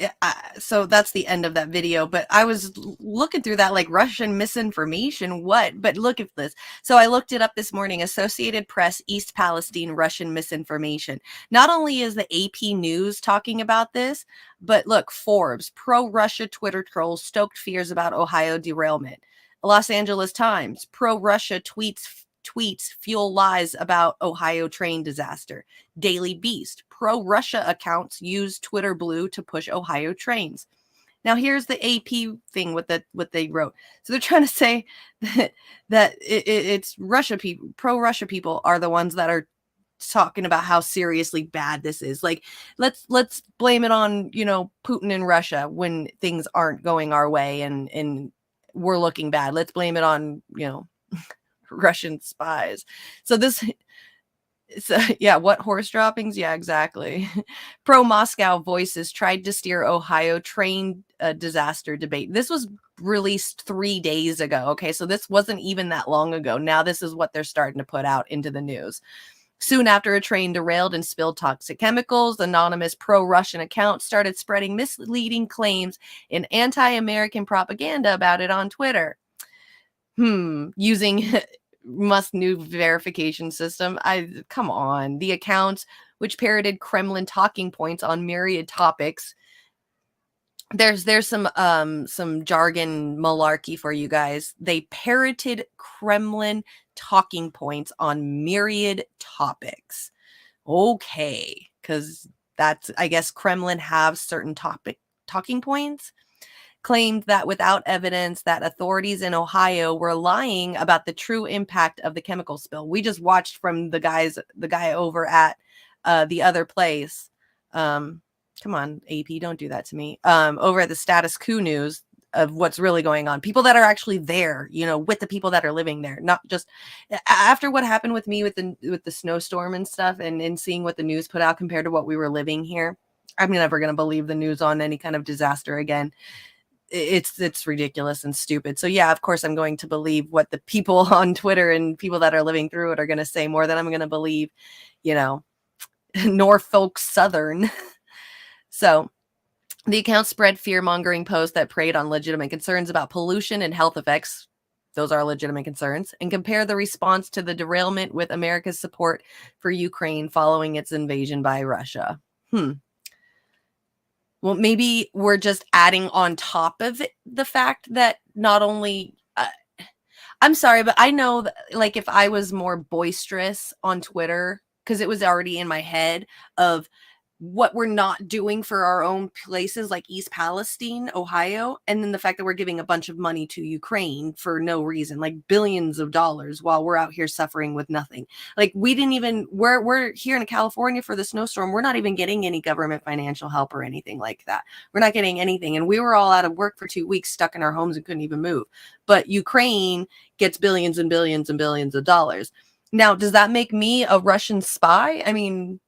so that's the end of that video, but I was looking through that like Russian misinformation, what? But look at this. So I looked it up this morning, Associated Press, East Palestine, Russian misinformation. Not only is the AP News talking about this, but look, Forbes, pro-Russia Twitter trolls stoked fears about Ohio derailment. Los Angeles Times, pro-Russia tweets fuel lies about Ohio train disaster. Daily Beast, pro-Russia accounts use Twitter Blue to push Ohio trains. Now here's the AP thing with what they wrote. So they're trying to say that it's Russia people, pro-Russia people are the ones that are talking about how seriously bad this is. Like let's blame it on, you know, Putin and Russia when things aren't going our way and we're looking bad. Let's blame it on, you know, Russian spies. So this, so yeah, what horse droppings? Yeah, exactly. Pro Moscow voices tried to steer Ohio train disaster debate. This was released 3 days ago. Okay, so this wasn't even that long ago. Now this is what they're starting to put out into the news. Soon after a train derailed and spilled toxic chemicals, anonymous pro-Russian accounts started spreading misleading claims and anti-American propaganda about it on Twitter. Using Musk's new verification system. Come on. The accounts, which parroted Kremlin talking points on myriad topics. There's some jargon malarkey for you guys. They parroted Kremlin talking points on myriad topics. Okay, because that's, I guess Kremlin have certain talking points. Claimed that without evidence that authorities in Ohio were lying about the true impact of the chemical spill. We just watched from the guy over at the other place. Come on, AP, don't do that to me. Over at the Status Quo News of what's really going on. People that are actually there, you know, with the people that are living there, not just after what happened with me with the snowstorm and stuff and seeing what the news put out compared to what we were living here. I'm never going to believe the news on any kind of disaster again. It's ridiculous and stupid. So yeah, of course I'm going to believe what the people on Twitter and people that are living through it are going to say more than I'm going to believe, you know, Norfolk Southern. So the account spread fear-mongering posts that preyed on legitimate concerns about pollution and health effects. Those are legitimate concerns, and compare the response to the derailment with America's support for Ukraine following its invasion by Russia. Well, maybe we're just adding on top of it the fact that not only, I'm sorry, but I know that, like, if I was more boisterous on Twitter, because it was already in my head of what we're not doing for our own places like East Palestine, Ohio, and then the fact that we're giving a bunch of money to Ukraine for no reason, like billions of dollars, while we're out here suffering with nothing. Like we didn't even, we're here in California for the snowstorm. We're not even getting any government financial help or anything like that. We're not getting anything. And we were all out of work for 2 weeks, stuck in our homes and couldn't even move. But Ukraine gets billions and billions and billions of dollars. Now, does that make me a Russian spy? I mean,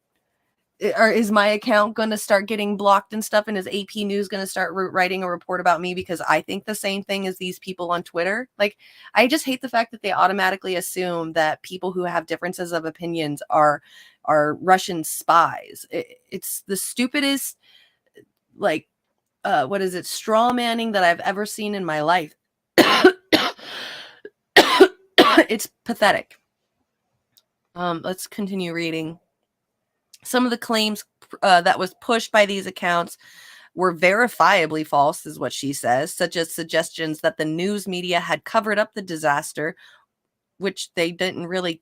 or is my account going to start getting blocked and stuff? And is AP News going to start writing a report about me because I think the same thing as these people on Twitter? Like, I just hate the fact that they automatically assume that people who have differences of opinions are Russian spies. It's the stupidest, like, what is it, straw manning that I've ever seen in my life. It's pathetic. Let's continue reading. Some of the claims that was pushed by these accounts were verifiably false, is what she says, such as suggestions that the news media had covered up the disaster, which they didn't really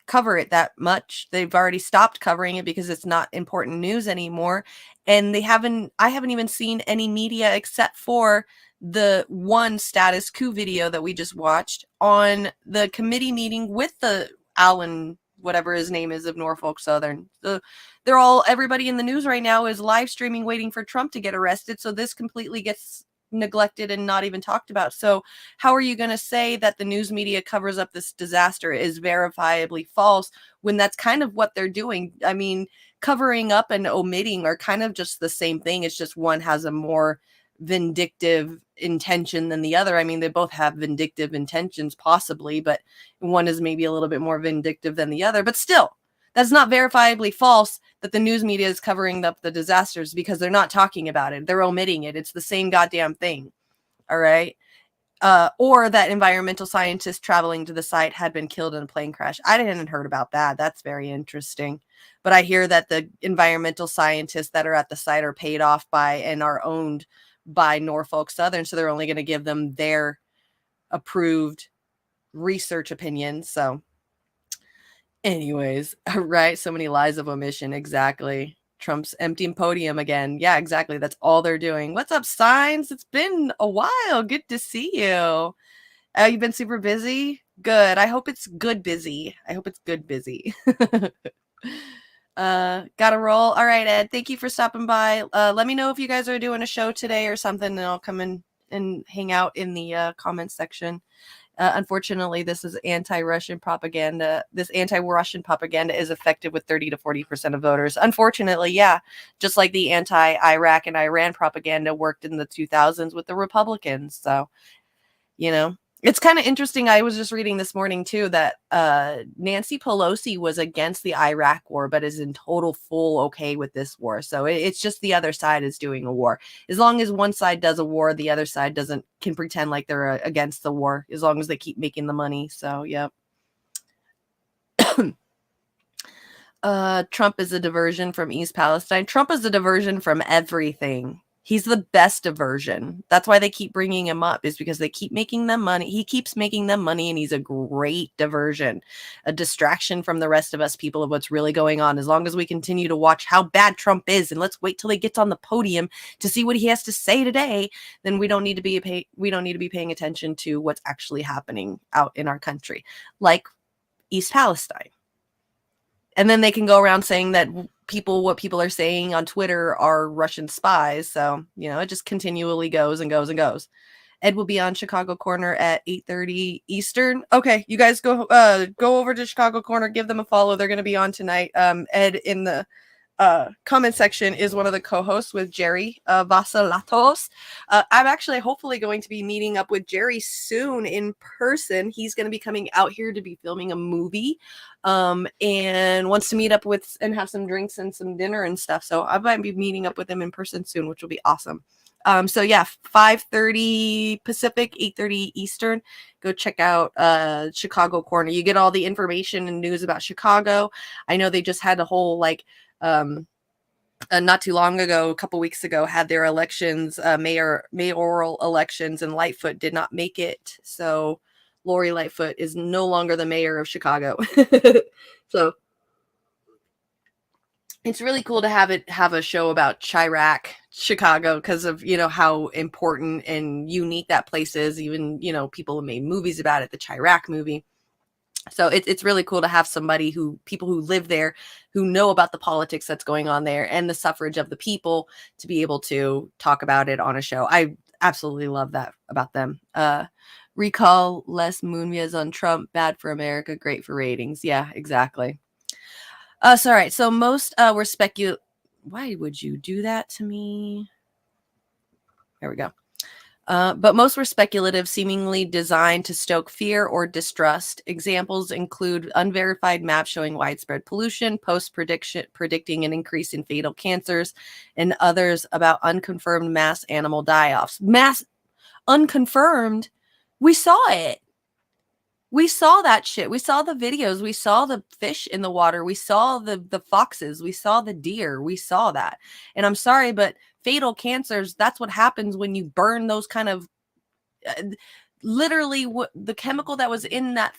cover it that much. They've already stopped covering it because it's not important news anymore. And I haven't even seen any media except for the one status coup video that we just watched on the committee meeting with the Alan, whatever his name is, of Norfolk Southern. So everybody in the news right now is live streaming waiting for Trump to get arrested. So this completely gets neglected and not even talked about. So how are you going to say that the news media covers up this disaster is verifiably false when that's kind of what they're doing? I mean, covering up and omitting are kind of just the same thing. It's just one has a more vindictive intention than the other. I mean, they both have vindictive intentions possibly, but one is maybe a little bit more vindictive than the other. But still, that's not verifiably false that the news media is covering up the disasters because they're not talking about it. They're omitting it. It's the same goddamn thing. All right. Or that environmental scientists traveling to the site had been killed in a plane crash. I hadn't heard about that. That's very interesting. But I hear that the environmental scientists that are at the site are paid off by and are owned by Norfolk Southern. So they're only going to give them their approved research opinions. So anyways, right? So many lies of omission. Exactly. Trump's emptying podium again. Yeah, exactly. That's all they're doing. What's up, Signs? It's been a while. Good to see you. You've been super busy? Good. I hope it's good busy. I hope it's good busy. Gotta roll. All right, Ed. Thank you for stopping by. Let me know if you guys are doing a show today or something, and I'll come in and hang out in the comments section. Unfortunately, this is anti-Russian propaganda. This anti-Russian propaganda is effective with 30 to 40% of voters. Unfortunately, yeah, just like the anti-Iraq and Iran propaganda worked in the 2000s with the Republicans. So, it's kind of interesting. I was just reading this morning, too, that Nancy Pelosi was against the Iraq war, but is in total full okay with this war. So it's just the other side is doing a war. As long as one side does a war, the other side can pretend like they're against the war, as long as they keep making the money. So, yep. Trump is a diversion from East Palestine. Trump is a diversion from everything. He's the best diversion. That's why they keep bringing him up, is because they keep making them money. He keeps making them money, and he's a great diversion, a distraction from the rest of us people of what's really going on. As long as we continue to watch how bad Trump is, and let's wait till he gets on the podium to see what he has to say today, then we don't need to be paying attention to what's actually happening out in our country, like East Palestine. And then they can go around saying that what people are saying on Twitter are Russian spies. So, it just continually goes and goes and goes. Ed will be on Chicago Corner at 8:30 Eastern. Okay, you guys go over to Chicago Corner, give them a follow. They're going to be on tonight. Ed in the comment section is one of the co-hosts with Jerry Vasalatos. I'm actually hopefully going to be meeting up with Jerry soon in person. He's going to be coming out here to be filming a movie and wants to meet up with and have some drinks and some dinner and stuff. So I might be meeting up with him in person soon, which will be awesome. So yeah, 5:30 Pacific, 8:30 Eastern. Go check out Chicago Corner. You get all the information and news about Chicago. I know they just had a whole not too long ago, a couple weeks ago, had their elections, mayoral elections, and Lightfoot did not make it. So Lori Lightfoot is no longer the mayor of Chicago. So it's really cool to have a show about Chirac, Chicago, because of, how important and unique that place is. Even, people have made movies about it, the Chirac movie. So it's really cool to have people who live there, who know about the politics that's going on there and the suffrage of the people, to be able to talk about it on a show. I absolutely love that about them. Recall Les Moonves on Trump, bad for America, great for ratings. Yeah, exactly. Sorry. So most were Why would you do that to me? There we go. But most were speculative, seemingly designed to stoke fear or distrust. Examples include unverified maps showing widespread pollution, predicting an increase in fatal cancers, and others about unconfirmed mass animal die-offs. Mass unconfirmed. We saw it. We saw that shit. We saw the videos. We saw the fish in the water. We saw the foxes. We saw the deer. We saw that. And I'm sorry, but fatal cancers, that's what happens when you burn those kind of literally what the chemical that was in that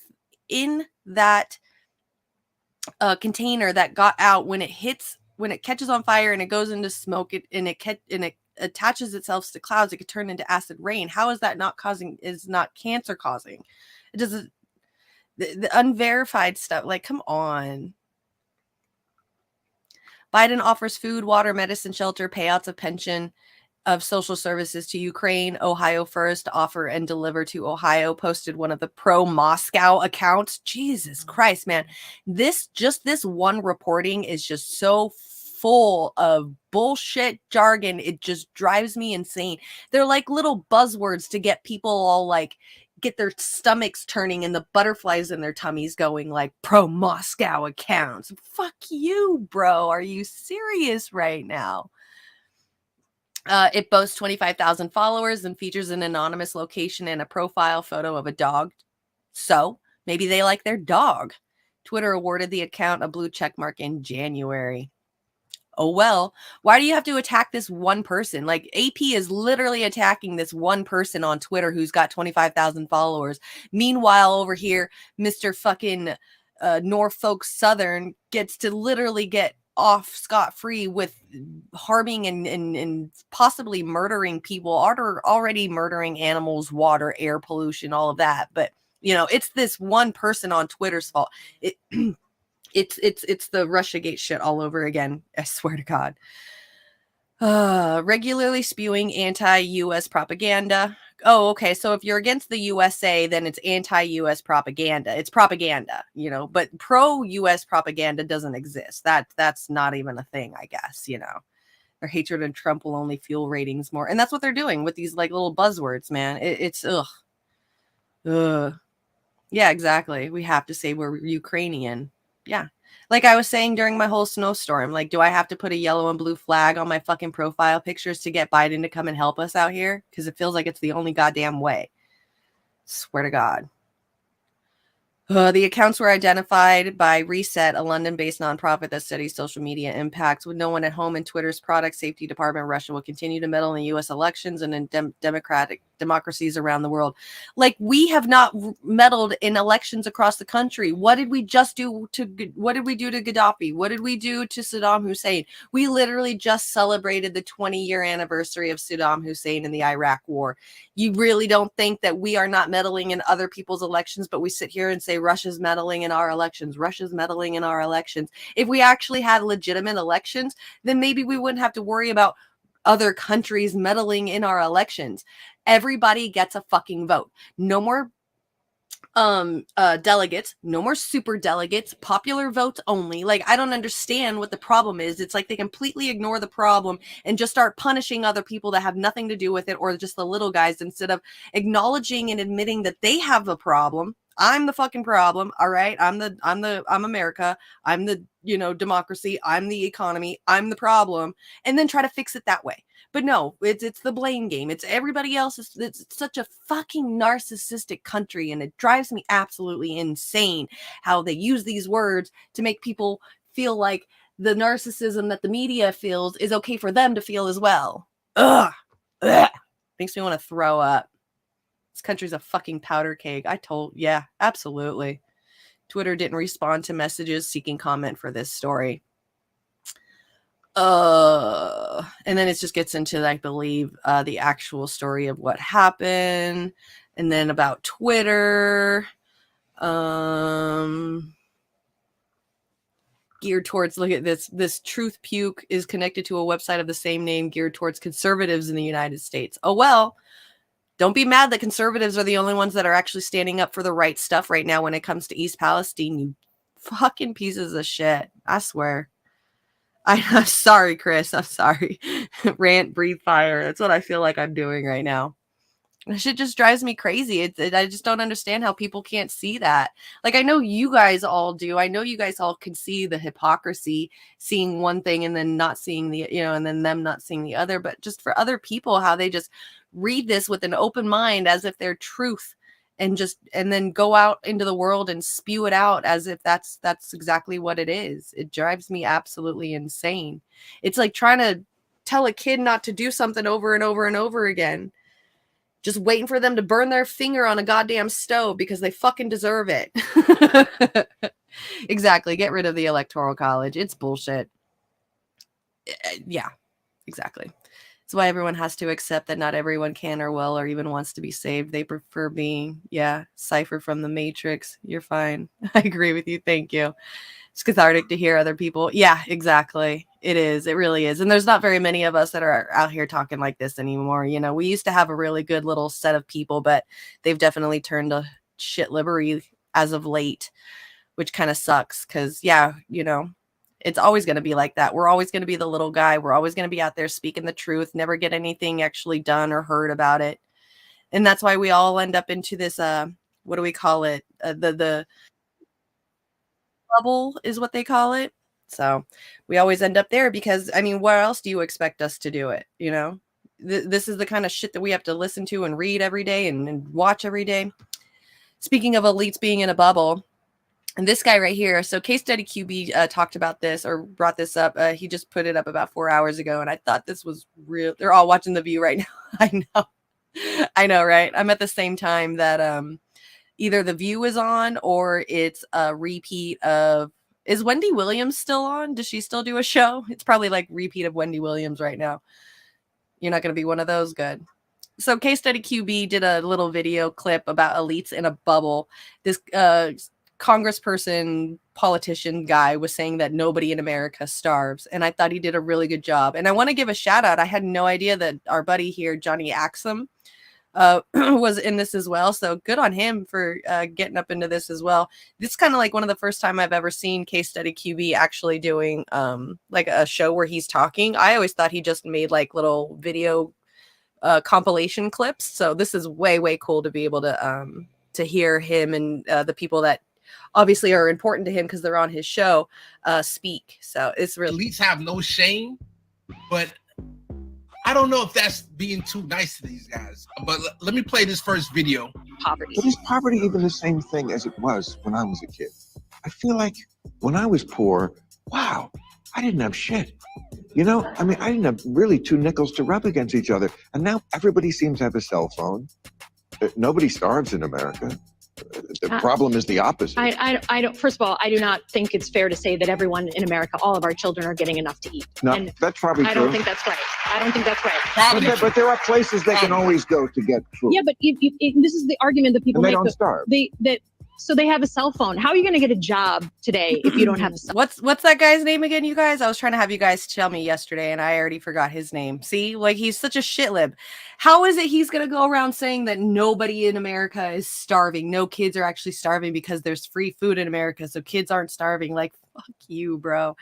container that got out when it catches on fire and it goes into smoke and it attaches itself to clouds, it could turn into acid rain. How is that not cancer causing? It doesn't. The unverified stuff, like, come on. Biden offers food, water, medicine, shelter, payouts of pension, of social services to Ukraine. Ohio first offer and deliver to Ohio, posted one of the pro-Moscow accounts. Jesus Christ, man. This one reporting is just so full of bullshit jargon. It just drives me insane. They're like little buzzwords to get people all like, get their stomachs turning and the butterflies in their tummies going, like, pro-Moscow accounts. Fuck you, bro. Are you serious right now? It boasts 25,000 followers and features an anonymous location and a profile photo of a dog. So maybe they like their dog. Twitter awarded the account a blue check mark in January. Oh, well, why do you have to attack this one person? Like, AP is literally attacking this one person on Twitter who's got 25,000 followers. Meanwhile, over here, Mr. fucking Norfolk Southern gets to literally get off scot-free with harming and possibly murdering people, already murdering animals, water, air pollution, all of that. But, you know, it's this one person on Twitter's fault. It's the Russiagate shit all over again. I swear to God. Regularly spewing anti-US propaganda. Oh, okay. So if you're against the USA, then it's anti-US propaganda. It's propaganda, you know, but pro-US propaganda doesn't exist. That's not even a thing, I guess, you know. Their hatred of Trump will only fuel ratings more. And that's what they're doing with these like little buzzwords, man. It's ugh. Yeah, exactly. We have to say we're Ukrainian. Yeah. Like I was saying during my whole snowstorm, like, do I have to put a yellow and blue flag on my fucking profile pictures to get Biden to come and help us out here? Because it feels like it's the only goddamn way. Swear to God. The accounts were identified by Reset, a London-based nonprofit that studies social media impacts. With no one at home in Twitter's product safety department, Russia will continue to meddle in the U.S. elections and in democracies around the world. Like, we have not meddled in elections across the country. What did we do to Gaddafi? What did we do to Saddam Hussein? We literally just celebrated the 20-year anniversary of Saddam Hussein in the Iraq War. You really don't think that we are not meddling in other people's elections, but we sit here and say Russia's meddling in our elections. Russia's meddling in our elections. If we actually had legitimate elections, then maybe we wouldn't have to worry about other countries meddling in our elections. Everybody gets a fucking vote. No more delegates, no more super delegates, popular votes only. Like, I don't understand what the problem is. It's like they completely ignore the problem and just start punishing other people that have nothing to do with it, or just the little guys, instead of acknowledging and admitting that they have a problem. I'm the fucking problem. All right. I'm America. I'm the, you know, democracy. I'm the economy. I'm the problem. And then try to fix it that way. But no, it's the blame game. It's everybody else. It's such a fucking narcissistic country, and it drives me absolutely insane how they use these words to make people feel like the narcissism that the media feels is okay for them to feel as well. Ugh. Makes me want to throw up. This country's a fucking powder keg. Yeah, absolutely. Twitter didn't respond to messages seeking comment for this story. And then it just gets into, I believe, the actual story of what happened, and then about Twitter, geared towards, look at this truth puke is connected to a website of the same name geared towards conservatives in the United States. Oh, well, don't be mad that conservatives are the only ones that are actually standing up for the right stuff right now when it comes to East Palestine, you Fucking pieces of shit. I swear. I'm sorry, Chris. I'm sorry. Rant, breathe fire. That's what I feel like I'm doing right now. That shit just drives me crazy. I just don't understand how people can't see that. Like, I know you guys all do. I know you guys all can see the hypocrisy, seeing one thing and then not seeing the, and then them not seeing the other. But just for other people, how they just read this with an open mind as if they're truth, and then go out into the world and spew it out as if that's exactly what it is. It drives me absolutely insane. It's like trying to tell a kid not to do something over and over and over again. Just waiting for them to burn their finger on a goddamn stove because they fucking deserve it. Exactly. Get rid of the Electoral College. It's bullshit. Yeah, exactly. That's why everyone has to accept that not everyone can or will or even wants to be saved. They prefer being, Cypher from the Matrix. You're fine. I agree with you. Thank you. It's cathartic to hear other people. Yeah, exactly. It is. It really is. And there's not very many of us that are out here talking like this anymore. We used to have a really good little set of people, but they've definitely turned to shit livery as of late, which kind of sucks because, it's always going to be like that. We're always going to be the little guy. We're always going to be out there speaking the truth, never get anything actually done or heard about it. And that's why we all end up into this, what do we call it? The bubble is what they call it. So we always end up there because, where else do you expect us to do it? This is the kind of shit that we have to listen to and read every day and watch every day. Speaking of elites being in a bubble, and this guy right here, so Case Study QB talked about this or brought this up. He just put it up about 4 hours ago, and I thought this was real. They're all watching The View right now. I know, right? I'm at the same time that either The View is on or it's a repeat of, is Wendy Williams still on? Does she still do a show? It's probably like repeat of Wendy Williams right now. You're not going to be one of those. Good. So Case Study QB did a little video clip about elites in a bubble. This congressperson, politician guy was saying that nobody in America starves. And I thought he did a really good job. And I want to give a shout out. I had no idea that our buddy here, Johnny Axum, was in this as well. So good on him for getting up into this as well. This is kind of like one of the first time I've ever seen Case Study QB actually doing like a show where he's talking. I always thought he just made like little video compilation clips. So this is way, way cool to be able to hear him and the people that obviously are important to him because they're on his show speak. So it's really elites have no shame, but I don't know if that's being too nice to these guys. But let me play this first video. Poverty. But is poverty even the same thing as it was when I was a kid? I feel like when I was poor, wow, I didn't have shit. I didn't have really 2 nickels to rub against each other. And now everybody seems to have a cell phone. Nobody starves in America. The problem is the opposite. I don't. First of all, I do not think it's fair to say that everyone in America, all of our children, are getting enough to eat. No, and that's probably true. I don't think that's right. I don't think that's right. But there are places they can always go to get food. Yeah, but this is the argument that people And they make. don't starve. So they have a cell phone. How are you going to get a job today if you don't have a cell phone? What's that guy's name again, you guys? I was trying to have you guys tell me yesterday, and I already forgot his name. See, like he's such a shitlib. How is it he's going to go around saying that nobody in America is starving? No kids are actually starving because there's free food in America, so kids aren't starving. Like, fuck you, bro.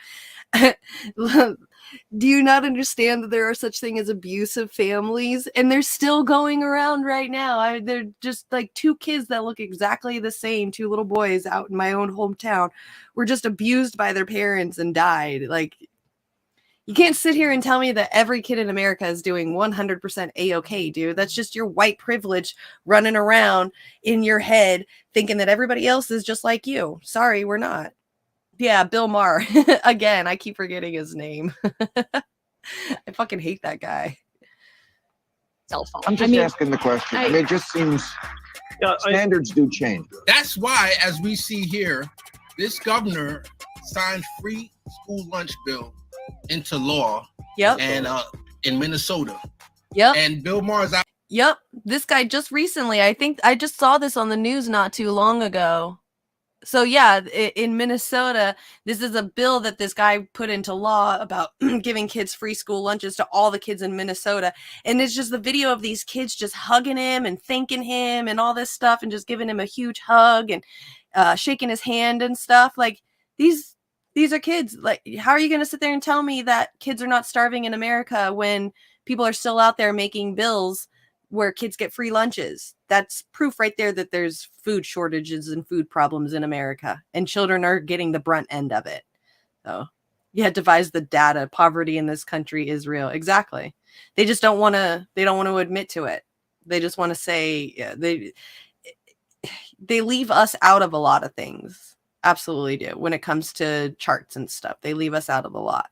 Do you not understand that there are such things as abusive families? And they're still going around right now. They're just like 2 kids that look exactly the same. 2 little boys out in my own hometown were just abused by their parents and died. Like, you can't sit here and tell me that every kid in America is doing 100% A-okay, dude. That's just your white privilege running around in your head thinking that everybody else is just like you. Sorry, we're not. Yeah, Bill Maher. Again, I keep forgetting his name. I fucking hate that guy. Cell phone. I'm just asking the question. It just seems standards do change. That's why, as we see here, this governor signed free school lunch bill into law. Yep. And in Minnesota. Yep. And Bill Maher's out. Yep. This guy just recently, I think I just saw this on the news not too long ago. So yeah, in Minnesota, this is a bill that this guy put into law about giving kids free school lunches to all the kids in Minnesota. And it's just the video of these kids just hugging him and thanking him and all this stuff and just giving him a huge hug and shaking his hand and stuff. Like, these are kids. Like, how are you going to sit there and tell me that kids are not starving in America when people are still out there making bills where kids get free lunches? That's proof right there that there's food shortages and food problems in America, and children are getting the brunt end of it. So yeah, devise the data. Poverty in this country is real. Exactly. They just don't want to, admit to it. They just want to say, yeah, they leave us out of a lot of things. Absolutely do. When it comes to charts and stuff, they leave us out of a lot,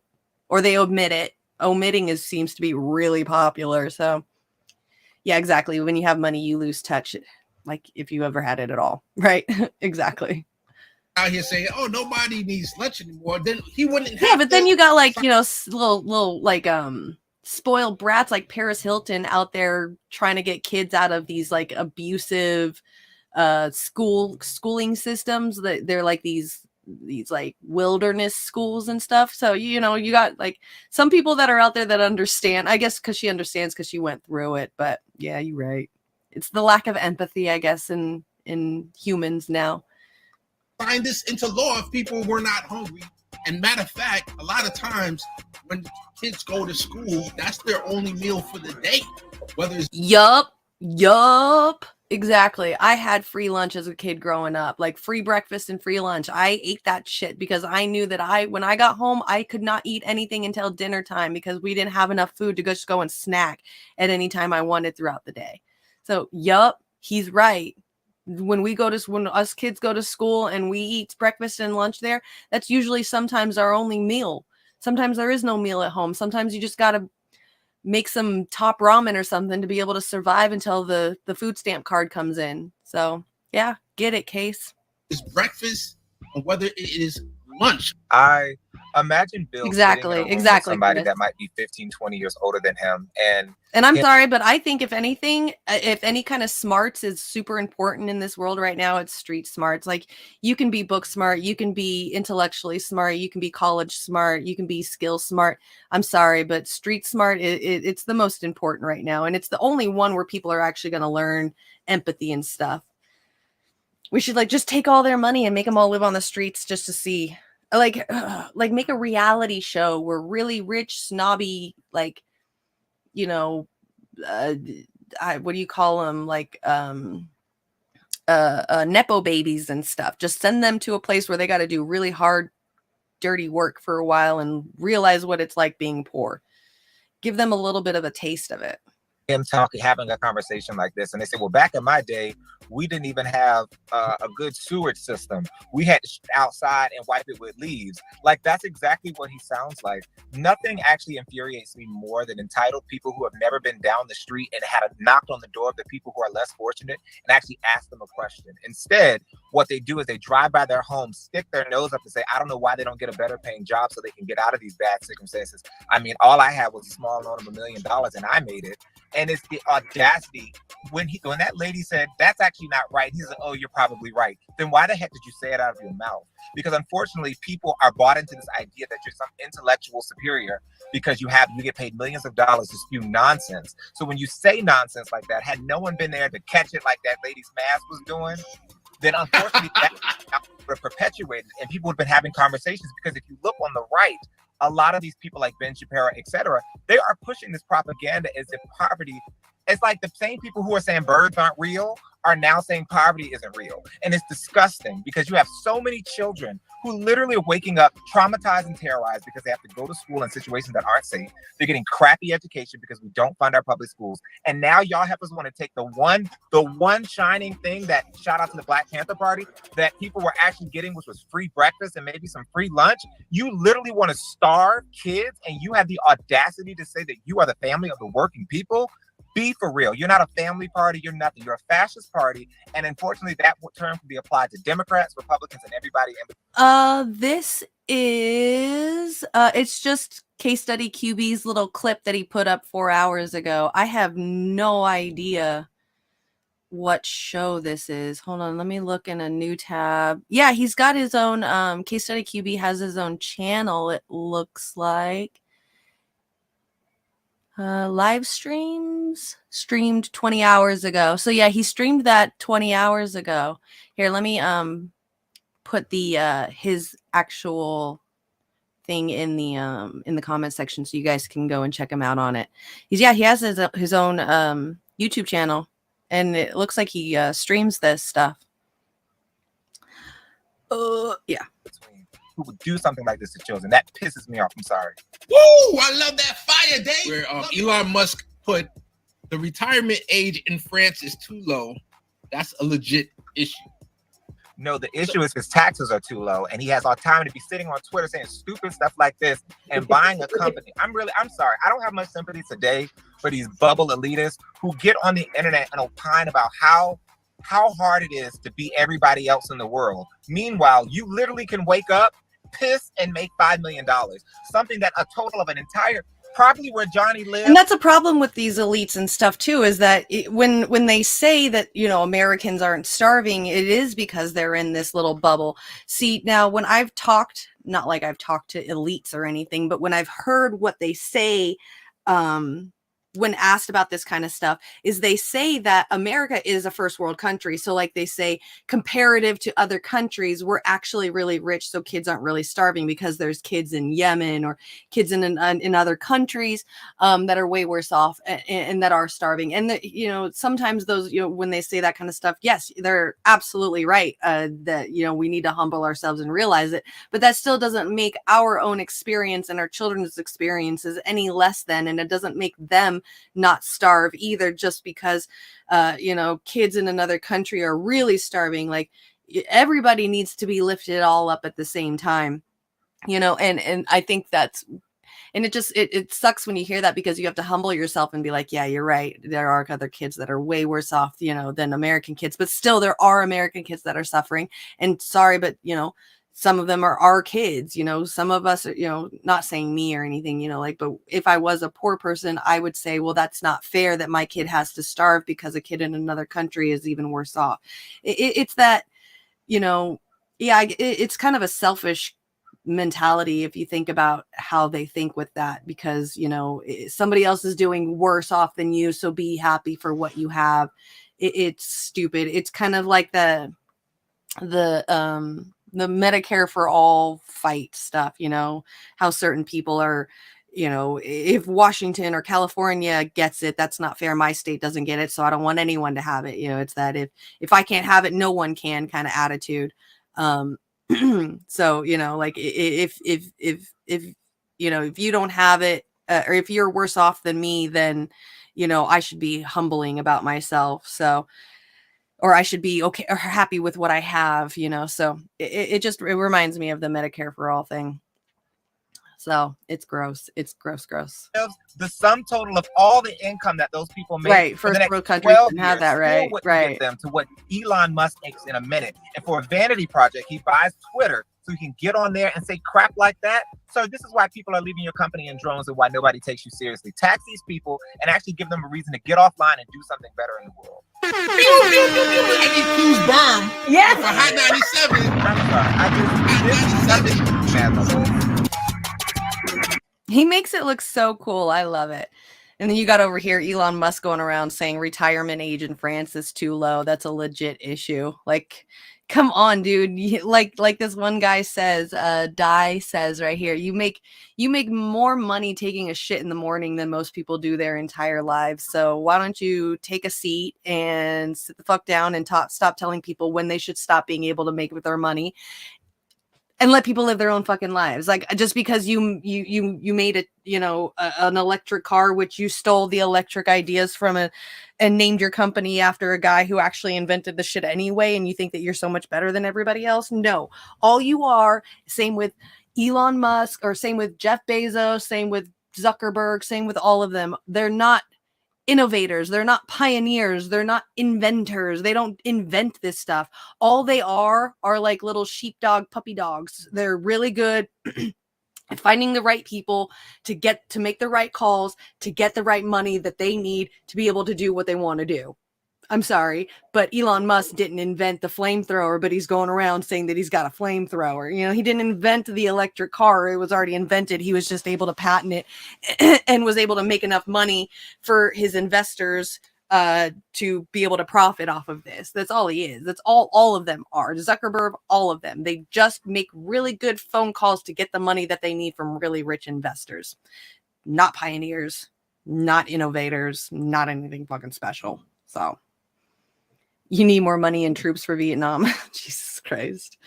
or they omit it. Omitting seems to be really popular. So yeah, exactly. When you have money, you lose touch. Like if you ever had it at all, right? Exactly. Out here saying, "Oh, nobody needs lunch anymore," then he wouldn't. Yeah, but then you got like, little like spoiled brats like Paris Hilton out there trying to get kids out of these like abusive schooling systems. That they're like these like wilderness schools and stuff. So you got like some people that are out there that understand, I guess, because she understands because she went through it. But yeah, you're right. It's the lack of empathy, I guess, in humans now. Sign this into law if people were not hungry. And matter of fact, a lot of times when kids go to school, that's their only meal for the day. Whether it's Yup. Exactly. I had free lunch as a kid growing up, like free breakfast and free lunch. I ate that shit because I knew that when I got home, I could not eat anything until dinner time because we didn't have enough food to just go and snack at any time I wanted throughout the day. So, yup, he's right. When us kids go to school and we eat breakfast and lunch there, that's usually sometimes our only meal. Sometimes there is no meal at home. Sometimes you just got to make some top ramen or something to be able to survive until the food stamp card comes in. So yeah, get it, Case. It's breakfast or whether it is lunch. I imagine Bill Exactly, sitting in a room with exactly, somebody Chris. that might be 15, 20 years older than him. And I'm him- sorry, but I think if anything, if any kind of smarts is super important in this world right now, it's street smarts. Like you can be book smart, you can be intellectually smart, you can be college smart, you can be skill smart. I'm sorry, but street smart, it's the most important right now. And it's the only one where people are actually going to learn empathy and stuff. We should like just take all their money and make them all live on the streets just to see, like make a reality show where really rich, snobby, like, what do you call them? Like, Nepo babies and stuff. Just send them to a place where they got to do really hard, dirty work for a while and realize what it's like being poor. Give them a little bit of a taste of it. him having a conversation like this, and they say, well, back in my day, we didn't even have a good sewage system. We had to outside and wipe it with leaves. Like, that's exactly what he sounds like. Nothing actually infuriates me more than entitled people who have never been down the street and had knocked on the door of the people who are less fortunate and actually asked them a question. Instead, what they do is they drive by their home, stick their nose up and say, I don't know why they don't get a better paying job so they can get out of these bad circumstances. I mean, all I had was a small loan of $1 million and I made it. And it's the audacity when that lady said, that's actually not right. He said, oh, you're probably right. Then why the heck did you say it out of your mouth? Because unfortunately, people are bought into this idea that you're some intellectual superior because you get paid millions of dollars to spew nonsense. So when you say nonsense like that, had no one been there to catch it like that lady's mask was doing, then unfortunately that would have perpetuated and people would have been having conversations. Because if you look on the right, a lot of these people like Ben Shapiro, etc., they are pushing this propaganda as if poverty, it's like the same people who are saying birds aren't real are now saying poverty isn't real. And it's disgusting because you have so many children who literally are waking up traumatized and terrorized because they have to go to school in situations that aren't safe. They're getting crappy education because we don't fund our public schools. And now y'all have us want to take the one shining thing that, shout out to the Black Panther Party, that people were actually getting, which was free breakfast and maybe some free lunch. You literally want to starve kids and you have the audacity to say that you are the family of the working people. Be for real. You're not a family party. You're nothing. You're a fascist party. And unfortunately, that term can be applied to Democrats, Republicans, and everybody in between. This is it's just Case Study QB's little clip that he put up 4 hours ago. I have no idea what show this is. Hold on, let me look in a new tab. Yeah, he's got his own Case Study QB has his own channel, it looks like. Live streamed 20 hours ago. So yeah, he streamed that 20 hours ago. Here, let me put the his actual thing in the comment section so you guys can go and check him out on it. He has his own YouTube channel, and it looks like he streams this stuff. Yeah. Who would do something like this to children? That pisses me off. I'm sorry. Woo! I love that fire day. Where Elon Musk put the retirement age in France is too low. That's a legit issue. No, the issue is his taxes are too low, and he has all time to be sitting on Twitter saying stupid stuff like this and buying a company. I'm sorry. I don't have much sympathy today for these bubble elitists who get on the internet and opine about how hard it is to be everybody else in the world. Meanwhile, you literally can wake up, piss, and make $5 million. Something that a total of an entire probably where Johnny lives. And that's a problem with these elites and stuff too, is that when they say that, you know, Americans aren't starving, it is because they're in this little bubble. See, now when I've talked, not like I've talked to elites or anything, but when I've heard what they say, when asked about this kind of stuff, is they say that America is a first world country. So like they say, comparative to other countries, we're actually really rich. So kids aren't really starving because there's kids in Yemen or kids in other countries that are way worse off and that are starving. And you know, sometimes those, you know, when they say that kind of stuff, yes, they're absolutely right. That, you know, we need to humble ourselves and realize it, but that still doesn't make our own experience and our children's experiences any less than, and it doesn't make them not starve either, just because you know, kids in another country are really starving. Like, everybody needs to be lifted all up at the same time, you know. And I think that's, and it sucks when you hear that, because you have to humble yourself and be like, yeah, you're right, there are other kids that are way worse off, you know, than American kids, but still there are American kids that are suffering. And sorry, but you know, some of them are our kids, you know. Some of us are, you know, not saying me or anything, you know, like, but if I was a poor person, I would say, well, that's not fair that my kid has to starve because a kid in another country is even worse off. It's that, you know, yeah, it's kind of a selfish mentality if you think about how they think with that, because, you know, somebody else is doing worse off than you, so be happy for what you have. It's stupid. It's kind of like the Medicare for all fight stuff, you know, how certain people are, you know, if Washington or California gets it, that's not fair. My state doesn't get it, so I don't want anyone to have it. You know, it's that if I can't have it, no one can kind of attitude. So, you know, like if you know, if you don't have it, or if you're worse off than me, then, you know, I should be humbling about myself. So, or I should be okay or happy with what I have, you know. So it reminds me of the Medicare for all thing. So it's gross. It's gross. The sum total of all the income that those people make, right? for the First next world countries 12 can have years that, right? still wouldn't Right. get them to what Elon Musk makes in a minute. And for a vanity project, he buys Twitter so he can get on there and say crap like that. So this is why people are leaving your company in drones and why nobody takes you seriously. Tax these people and actually give them a reason to get offline and do something better in the world. I need Q's bomb. Yes. For Hot 97. I'm sorry. He makes it look so cool. I love it. And then you got over here Elon Musk going around saying retirement age in France is too low. That's a legit issue. Like, come on, dude. Like this one guy says, Di says right here, you make more money taking a shit in the morning than most people do their entire lives. So why don't you take a seat and sit the fuck down and stop telling people when they should stop being able to make their money, and let people live their own fucking lives. Like, just because you made it, you know, an electric car, which you stole the electric ideas from and named your company after a guy who actually invented the shit anyway, and you think that you're so much better than everybody else. No, all you are, same with Elon Musk, or same with Jeff Bezos, same with Zuckerberg, same with all of them. They're not innovators, they're not pioneers, they're not inventors, they don't invent this stuff. All they are like little sheepdog puppy dogs. They're really good at finding the right people to make the right calls, to get the right money that they need to be able to do what they want to do. I'm sorry, but Elon Musk didn't invent the flamethrower, but he's going around saying that he's got a flamethrower. You know, he didn't invent the electric car. It was already invented. He was just able to patent it and was able to make enough money for his investors to be able to profit off of this. That's all he is. That's all of them are. Zuckerberg, all of them. They just make really good phone calls to get the money that they need from really rich investors. Not pioneers, not innovators, not anything fucking special. So you need more money and troops for Vietnam. Jesus Christ.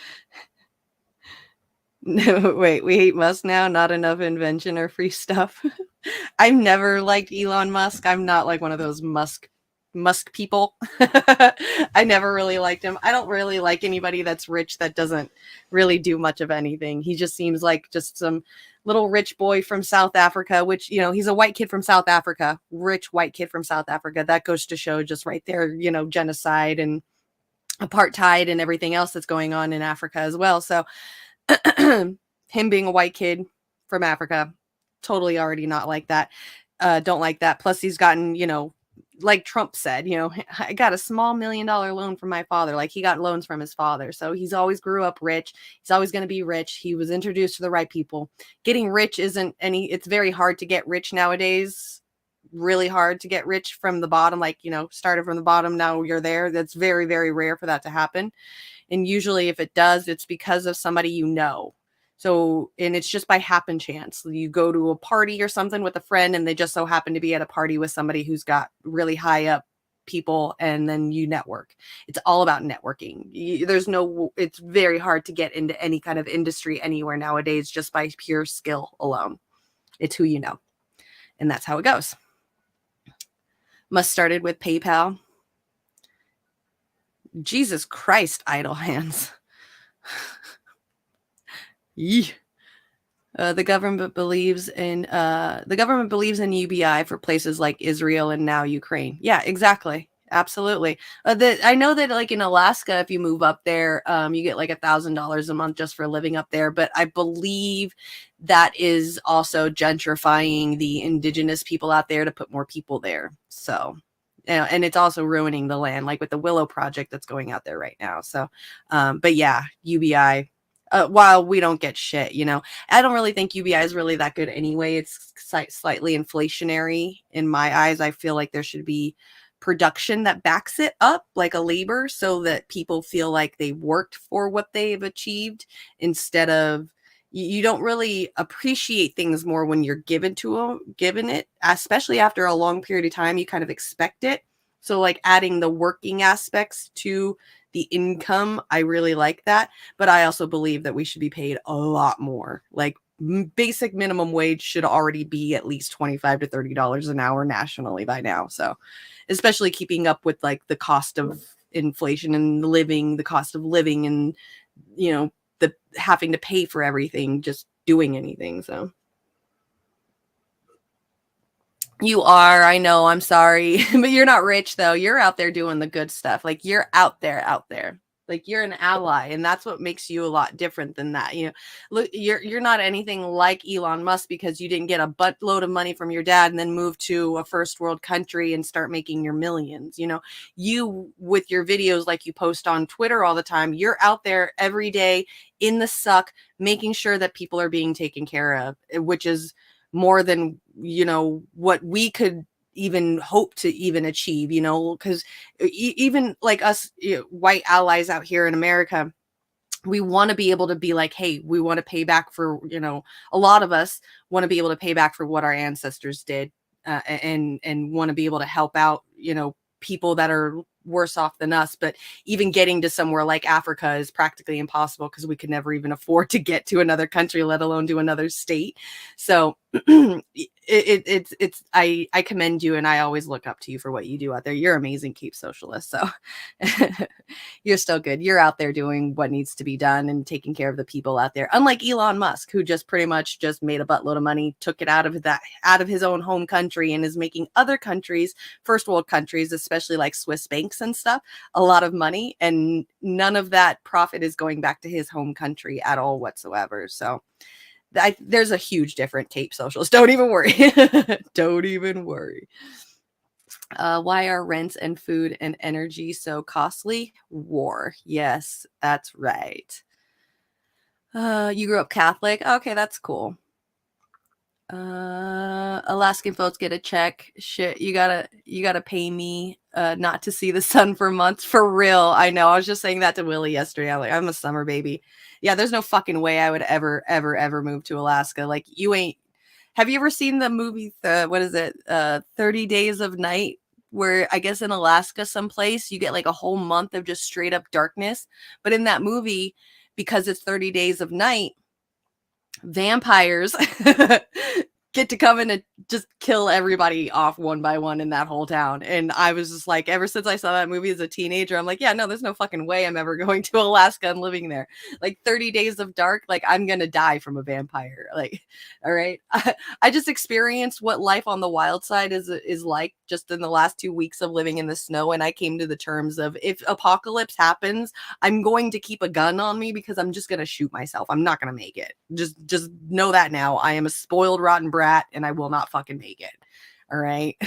No, wait, we hate Musk now. Not enough invention or free stuff. I've never liked Elon Musk. I'm not like one of those Musk people. I never really liked him. I don't really like anybody that's rich that doesn't really do much of anything. He just seems like just some little rich boy from South Africa, which, you know, he's a white kid from South Africa, rich white kid from South Africa. That goes to show just right there, you know, genocide and apartheid and everything else that's going on in Africa as well. So him being a white kid from Africa, totally already not like that. Don't like that. Plus he's gotten, you know, like Trump said, you know, I got a small $1 million loan from my father. Like he got loans from his father. So he's always grew up rich. He's always going to be rich. He was introduced to the right people. Getting rich isn't it's very hard to get rich nowadays. Really hard to get rich from the bottom. Like, you know, started from the bottom. Now you're there. That's very, very rare for that to happen. And usually if it does, it's because of somebody you know. So, and it's just by happen chance. You go to a party or something with a friend and they just so happen to be at a party with somebody who's got really high up people, and then you network. It's all about networking. It's very hard to get into any kind of industry anywhere nowadays just by pure skill alone. It's who you know. And that's how it goes. Musk started with PayPal. Jesus Christ, idle hands. Yee. The government believes in UBI for places like Israel and now Ukraine. Yeah, exactly. Absolutely. I know that like in Alaska, if you move up there, you get like $1,000 a month just for living up there. But I believe that is also gentrifying the indigenous people out there to put more people there. So, you know, and it's also ruining the land, like with the Willow project that's going out there right now. So, but yeah, UBI. While we don't get shit, you know, I don't really think UBI is really that good anyway. It's slightly inflationary in my eyes. I feel like there should be production that backs it up, like a labor, so that people feel like they worked for what they've achieved, instead of you don't really appreciate things more when you're given it, especially after a long period of time. You kind of expect it. So like adding the working aspects to the income, I really like that. But I also believe that we should be paid a lot more. Like basic minimum wage should already be at least $25 to $30 an hour nationally by now. So especially keeping up with like the cost of inflation and the cost of living, and, you know, the having to pay for everything, just doing anything. So you are, I know, I'm sorry, but you're not rich though. You're out there doing the good stuff. Like you're out there. Like you're an ally, and that's what makes you a lot different than that. You know, look, you're not anything like Elon Musk because you didn't get a buttload of money from your dad and then move to a first world country and start making your millions. You know, you with your videos like you post on Twitter all the time, you're out there every day in the suck, making sure that people are being taken care of, which is more than, you know, what we could even hope to even achieve, you know, because even like us, you know, white allies out here in America, we want to be able to be like, hey, we want to pay back for, you know, a lot of us want to be able to pay back for what our ancestors did, and want to be able to help out, you know, people that are worse off than us. But even getting to somewhere like Africa is practically impossible because we could never even afford to get to another country, let alone to another state. So I commend you, and I always look up to you for what you do out there. You're amazing, Cape Socialist. So you're still good. You're out there doing what needs to be done and taking care of the people out there. Unlike Elon Musk, who just pretty much just made a buttload of money, took it out of his own home country, and is making other countries, first world countries, especially like Swiss banks and stuff, a lot of money, and none of that profit is going back to his home country at all whatsoever. So there's a huge difference, Cape Socials. Don't even worry. Don't even worry. Why are rents and food and energy so costly? War. Yes, that's right. You grew up Catholic. Okay, that's cool. Alaskan folks get a check. Shit, you gotta pay me not to see the sun for months. For real. I know. I was just saying that to Willie yesterday. I'm a summer baby. Yeah, there's no fucking way I would ever move to Alaska. Like, you ain't. Have you ever seen the movie, what is it? 30 Days of Night, where I guess in Alaska someplace you get like a whole month of just straight up darkness. But in that movie, because it's 30 days of night, vampires get to come in and just kill everybody off one by one in that whole town. And I was just like, ever since I saw that movie as a teenager, I'm like, yeah, no, there's no fucking way I'm ever going to Alaska and living there. Like 30 days of dark, like I'm gonna die from a vampire. Like, all right. I just experienced what life on the wild side is like just in the last 2 weeks of living in the snow. And I came to the terms of, if apocalypse happens, I'm going to keep a gun on me because I'm just gonna shoot myself. I'm not gonna make it. Just know that now. I am a spoiled rotten brat and I will not fucking make it. All right.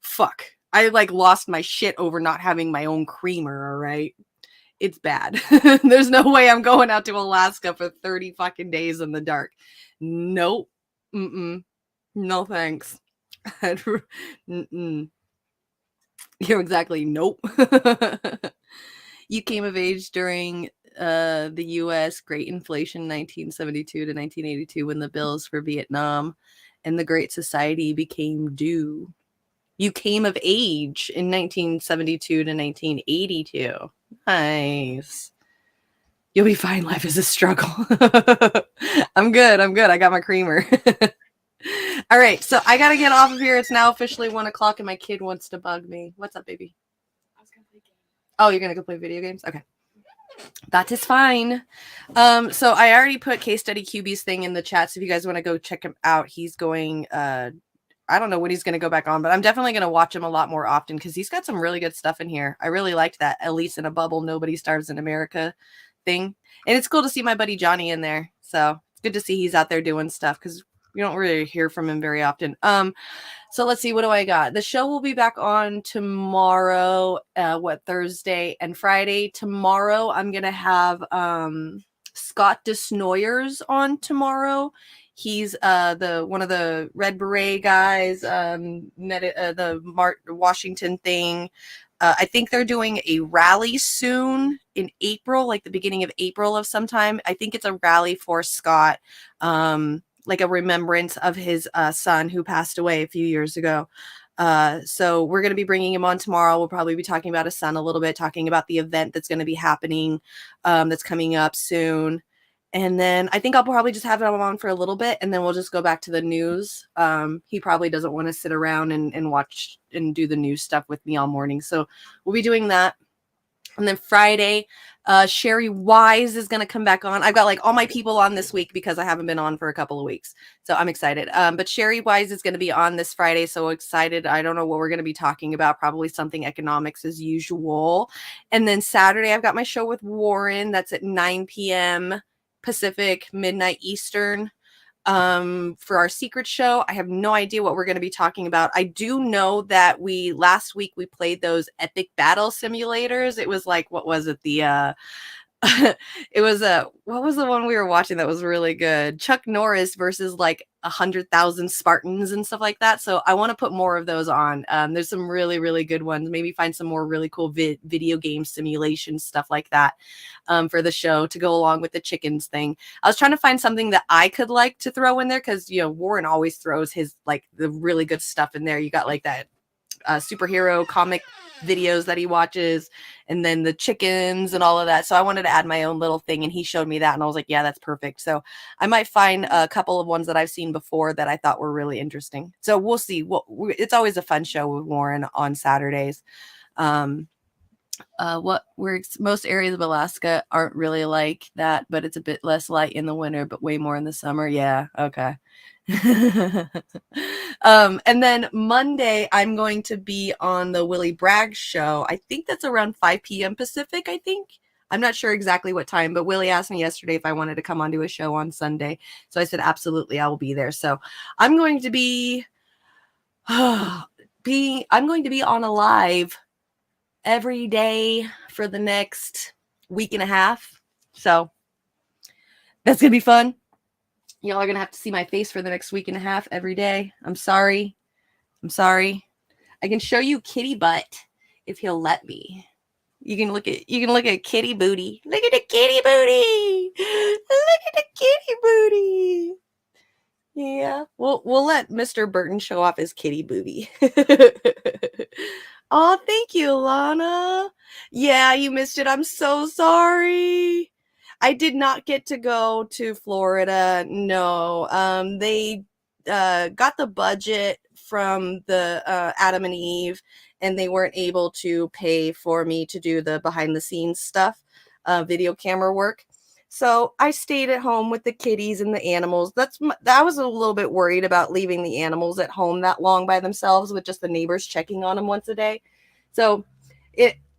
Fuck. I like lost my shit over not having my own creamer. All right. It's bad. There's no way I'm going out to Alaska for 30 fucking days in the dark. Nope. No thanks. Mm-mm. You're exactly nope. You came of age during the U.S. Great Inflation 1972 to 1982 when the bills for Vietnam and the Great Society became due. You came of age in 1972 to 1982. Nice. You'll be fine. Life is a struggle. I'm good. I got my creamer. All right. So I got to get off of here. It's now officially 1 o'clock and my kid wants to bug me. What's up, baby? Oh, you're going to go play video games? Okay. That is fine. So I already put Case Study QB's thing in the chat. So if you guys want to go check him out, he's going, I don't know when he's going to go back on, but I'm definitely going to watch him a lot more often because he's got some really good stuff in here. I really liked that Elise in a Bubble, Nobody Starves in America thing. And it's cool to see my buddy Johnny in there. So it's good to see he's out there doing stuff because we don't really hear from him very often. So let's see, what do I got? The show will be back on tomorrow, Thursday and Friday. Tomorrow, I'm going to have Scott Desnoyers on tomorrow. He's one of the Red Beret guys, the Washington thing. I think they're doing a rally soon in April, like the beginning of April of sometime. I think it's a rally for Scott, like a remembrance of his son who passed away a few years ago. So we're going to be bringing him on tomorrow. We'll probably be talking about his son a little bit, talking about the event that's going to be happening, that's coming up soon. And then I think I'll probably just have him on for a little bit and then we'll just go back to the news. He probably doesn't want to sit around and watch and do the news stuff with me all morning. So we'll be doing that. And then Friday, Sherry Wise is going to come back on. I've got like all my people on this week because I haven't been on for a couple of weeks. So I'm excited. But Sherry Wise is going to be on this Friday. So excited. I don't know what we're going to be talking about. Probably something economics as usual. And then Saturday, I've got my show with Warren. That's at 9 p.m. Pacific, midnight Eastern. For our secret show. I have no idea what we're going to be talking about. I do know that last week we played those epic battle simulators. It was like, what was it? It was what was the one we were watching that was really good? Chuck Norris versus like 100,000 Spartans and stuff like that. So I want to put more of those on. There's some really, really good ones. Maybe find some more really cool video game simulation stuff like that for the show to go along with the chickens thing. I was trying to find something that I could like to throw in there because, Warren always throws his like the really good stuff in there. You got like that superhero comic videos that he watches and then the chickens and all of that. So I wanted to add my own little thing and he showed me that and I was like, yeah, that's perfect. So I might find a couple of ones that I've seen before that I thought were really interesting. So we'll see. It's always a fun show with Warren on Saturdays. Most areas of Alaska aren't really like that, but it's a bit less light in the winter, but way more in the summer. Yeah. Okay. And then Monday, I'm going to be on the Willie Bragg show. I think that's around 5 p.m. Pacific, I think. I'm not sure exactly what time, but Willie asked me yesterday if I wanted to come onto a show on Sunday. So I said, absolutely, I will be there. So I'm going to be on a live every day for the next week and a half. So that's going to be fun. Y'all are gonna have to see my face for the next week and a half every day. I'm sorry. I'm sorry. I can show you kitty butt if he'll let me. You can look at kitty booty. Look at the kitty booty. Look at the kitty booty. Yeah. We'll let Mr. Burton show off his kitty booty. Oh, thank you, Lana. Yeah, you missed it. I'm so sorry. I did not get to go to Florida. No. They got the budget from the Adam and Eve, and they weren't able to pay for me to do the behind the scenes stuff, video camera work. So I stayed at home with the kitties and the animals. I was a little bit worried about leaving the animals at home that long by themselves with just the neighbors checking on them once a day. So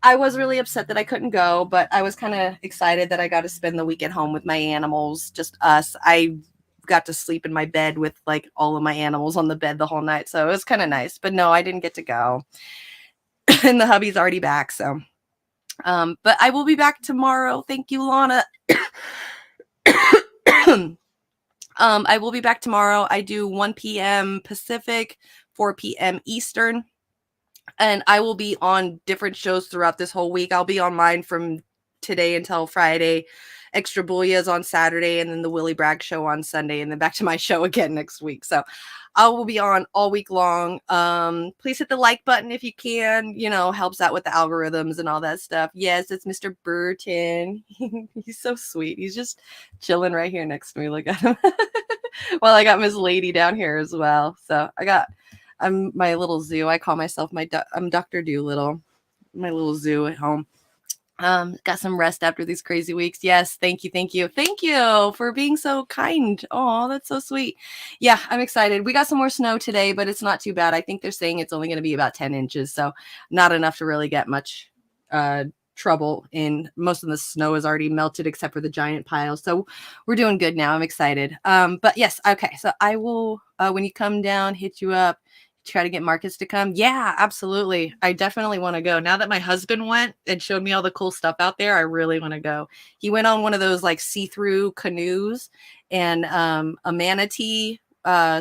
I was really upset that I couldn't go, but I was kind of excited that I got to spend the week at home with my animals, just us. I got to sleep in my bed with like all of my animals on the bed the whole night. So it was kind of nice, but no, I didn't get to go. And the hubby's already back. So, but I will be back tomorrow. Thank you, Lana. I will be back tomorrow. I do 1 p.m. Pacific, 4 p.m. Eastern. And I will be on different shows throughout this whole week. I'll be on mine from today until Friday. Extra Booyah's on Saturday, and then the Willie Bragg show on Sunday, and then back to my show again next week. So I will be on all week long. Please hit the like button if you can. You know, helps out with the algorithms and all that stuff. Yes, it's Mr. Burton. He's so sweet. He's just chilling right here next to me. Look at him. Well, I got Miss Lady down here as well. So I'm my little zoo. I call myself I'm Dr. Doolittle, my little zoo at home. Got some rest after these crazy weeks. Yes, thank you for being so kind. Oh, that's so sweet. Yeah, I'm excited. We got some more snow today, but it's not too bad. I think they're saying it's only going to be about 10 inches, so not enough to really get much trouble in. Most of the snow is already melted except for the giant piles, so we're doing good now. I'm excited. But yes, okay, so I will when you come down, hit you up, try to get Marcus to come. Yeah, absolutely. I definitely want to go. Now that my husband went and showed me all the cool stuff out there, I really want to go. He went on one of those like see-through canoes, and a manatee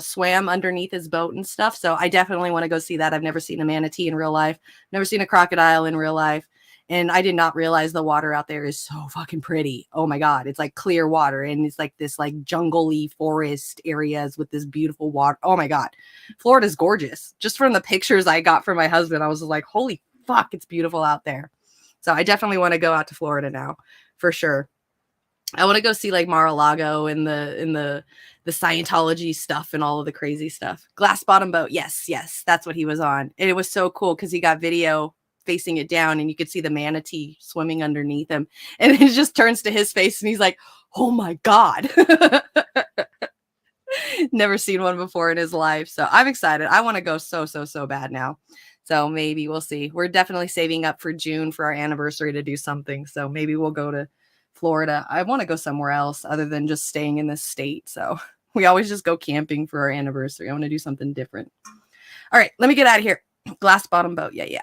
swam underneath his boat and stuff. So I definitely want to go see that. I've never seen a manatee in real life, never seen a crocodile in real life. And I did not realize the water out there is so fucking pretty. Oh my God. It's like clear water. And it's like this like jungle-y forest areas with this beautiful water. Oh my God. Florida's gorgeous. Just from the pictures I got from my husband, I was like, holy fuck, it's beautiful out there. So I definitely want to go out to Florida now for sure. I want to go see like Mar-a-Lago and the Scientology stuff and all of the crazy stuff. Glass bottom boat. Yes. That's what he was on. And it was so cool because he got video facing it down and you could see the manatee swimming underneath him, and it just turns to his face and he's like, oh my God. Never seen one before in his life. So I'm excited. I want to go so bad now. So maybe we'll see. We're definitely saving up for June for our anniversary to do something. So maybe we'll go to Florida. I want to go somewhere else other than just staying in this state. So we always just go camping for our anniversary. I want to do something different. All right, let me get out of here. Glass bottom boat. Yeah.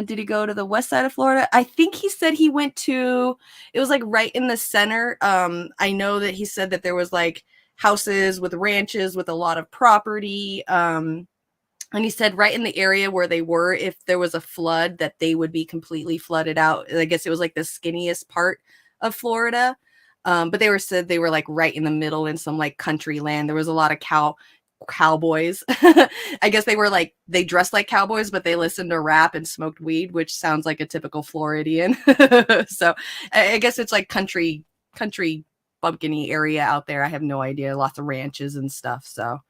Did he go to the west side of Florida? I think he said he went to, it was like right in the center. I know that he said that there was like houses with ranches with a lot of property. And he said right in the area where they were, if there was a flood, that they would be completely flooded out. I guess it was like the skinniest part of Florida. But said they were like right in the middle in some like country land. There was a lot of cowboys. I guess they dressed like cowboys, but they listened to rap and smoked weed, which sounds like a typical Floridian. So I guess it's like country bumpkin-y area out there. I have no idea. Lots of ranches and stuff. So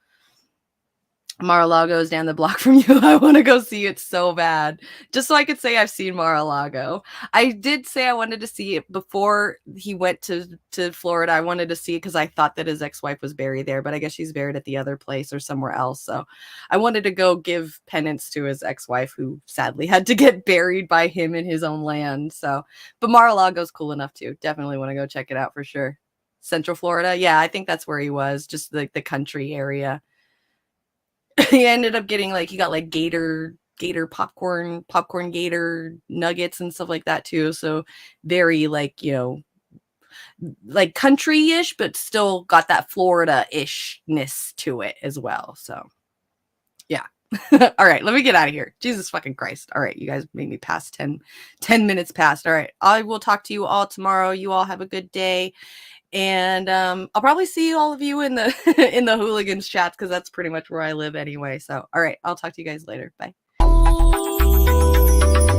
Mar-a-Lago is down the block from you. I want to go see it so bad, just so I could say I've seen Mar-a-Lago. I did say I wanted to see it before he went to Florida. I wanted to see it because I thought that his ex-wife was buried there, but I guess she's buried at the other place or somewhere else. So I wanted to go give penance to his ex-wife, who sadly had to get buried by him in his own land. So, but Mar-a-Lago's cool enough too. Definitely want to go check it out for sure. Central Florida. Yeah, I think that's where he was, just like the country area. He ended up getting he got like gator popcorn gator nuggets and stuff like that too. So very like country-ish, but still got that Florida-ishness to it as well. So yeah. All right, let me get out of here. Jesus fucking Christ. All right, you guys made me pass 10 minutes past. All right, I will talk to you all tomorrow. You all have a good day. And I'll probably see all of you in the in the hooligans chats, because that's pretty much where I live anyway. So all right, I'll talk to you guys later. Bye.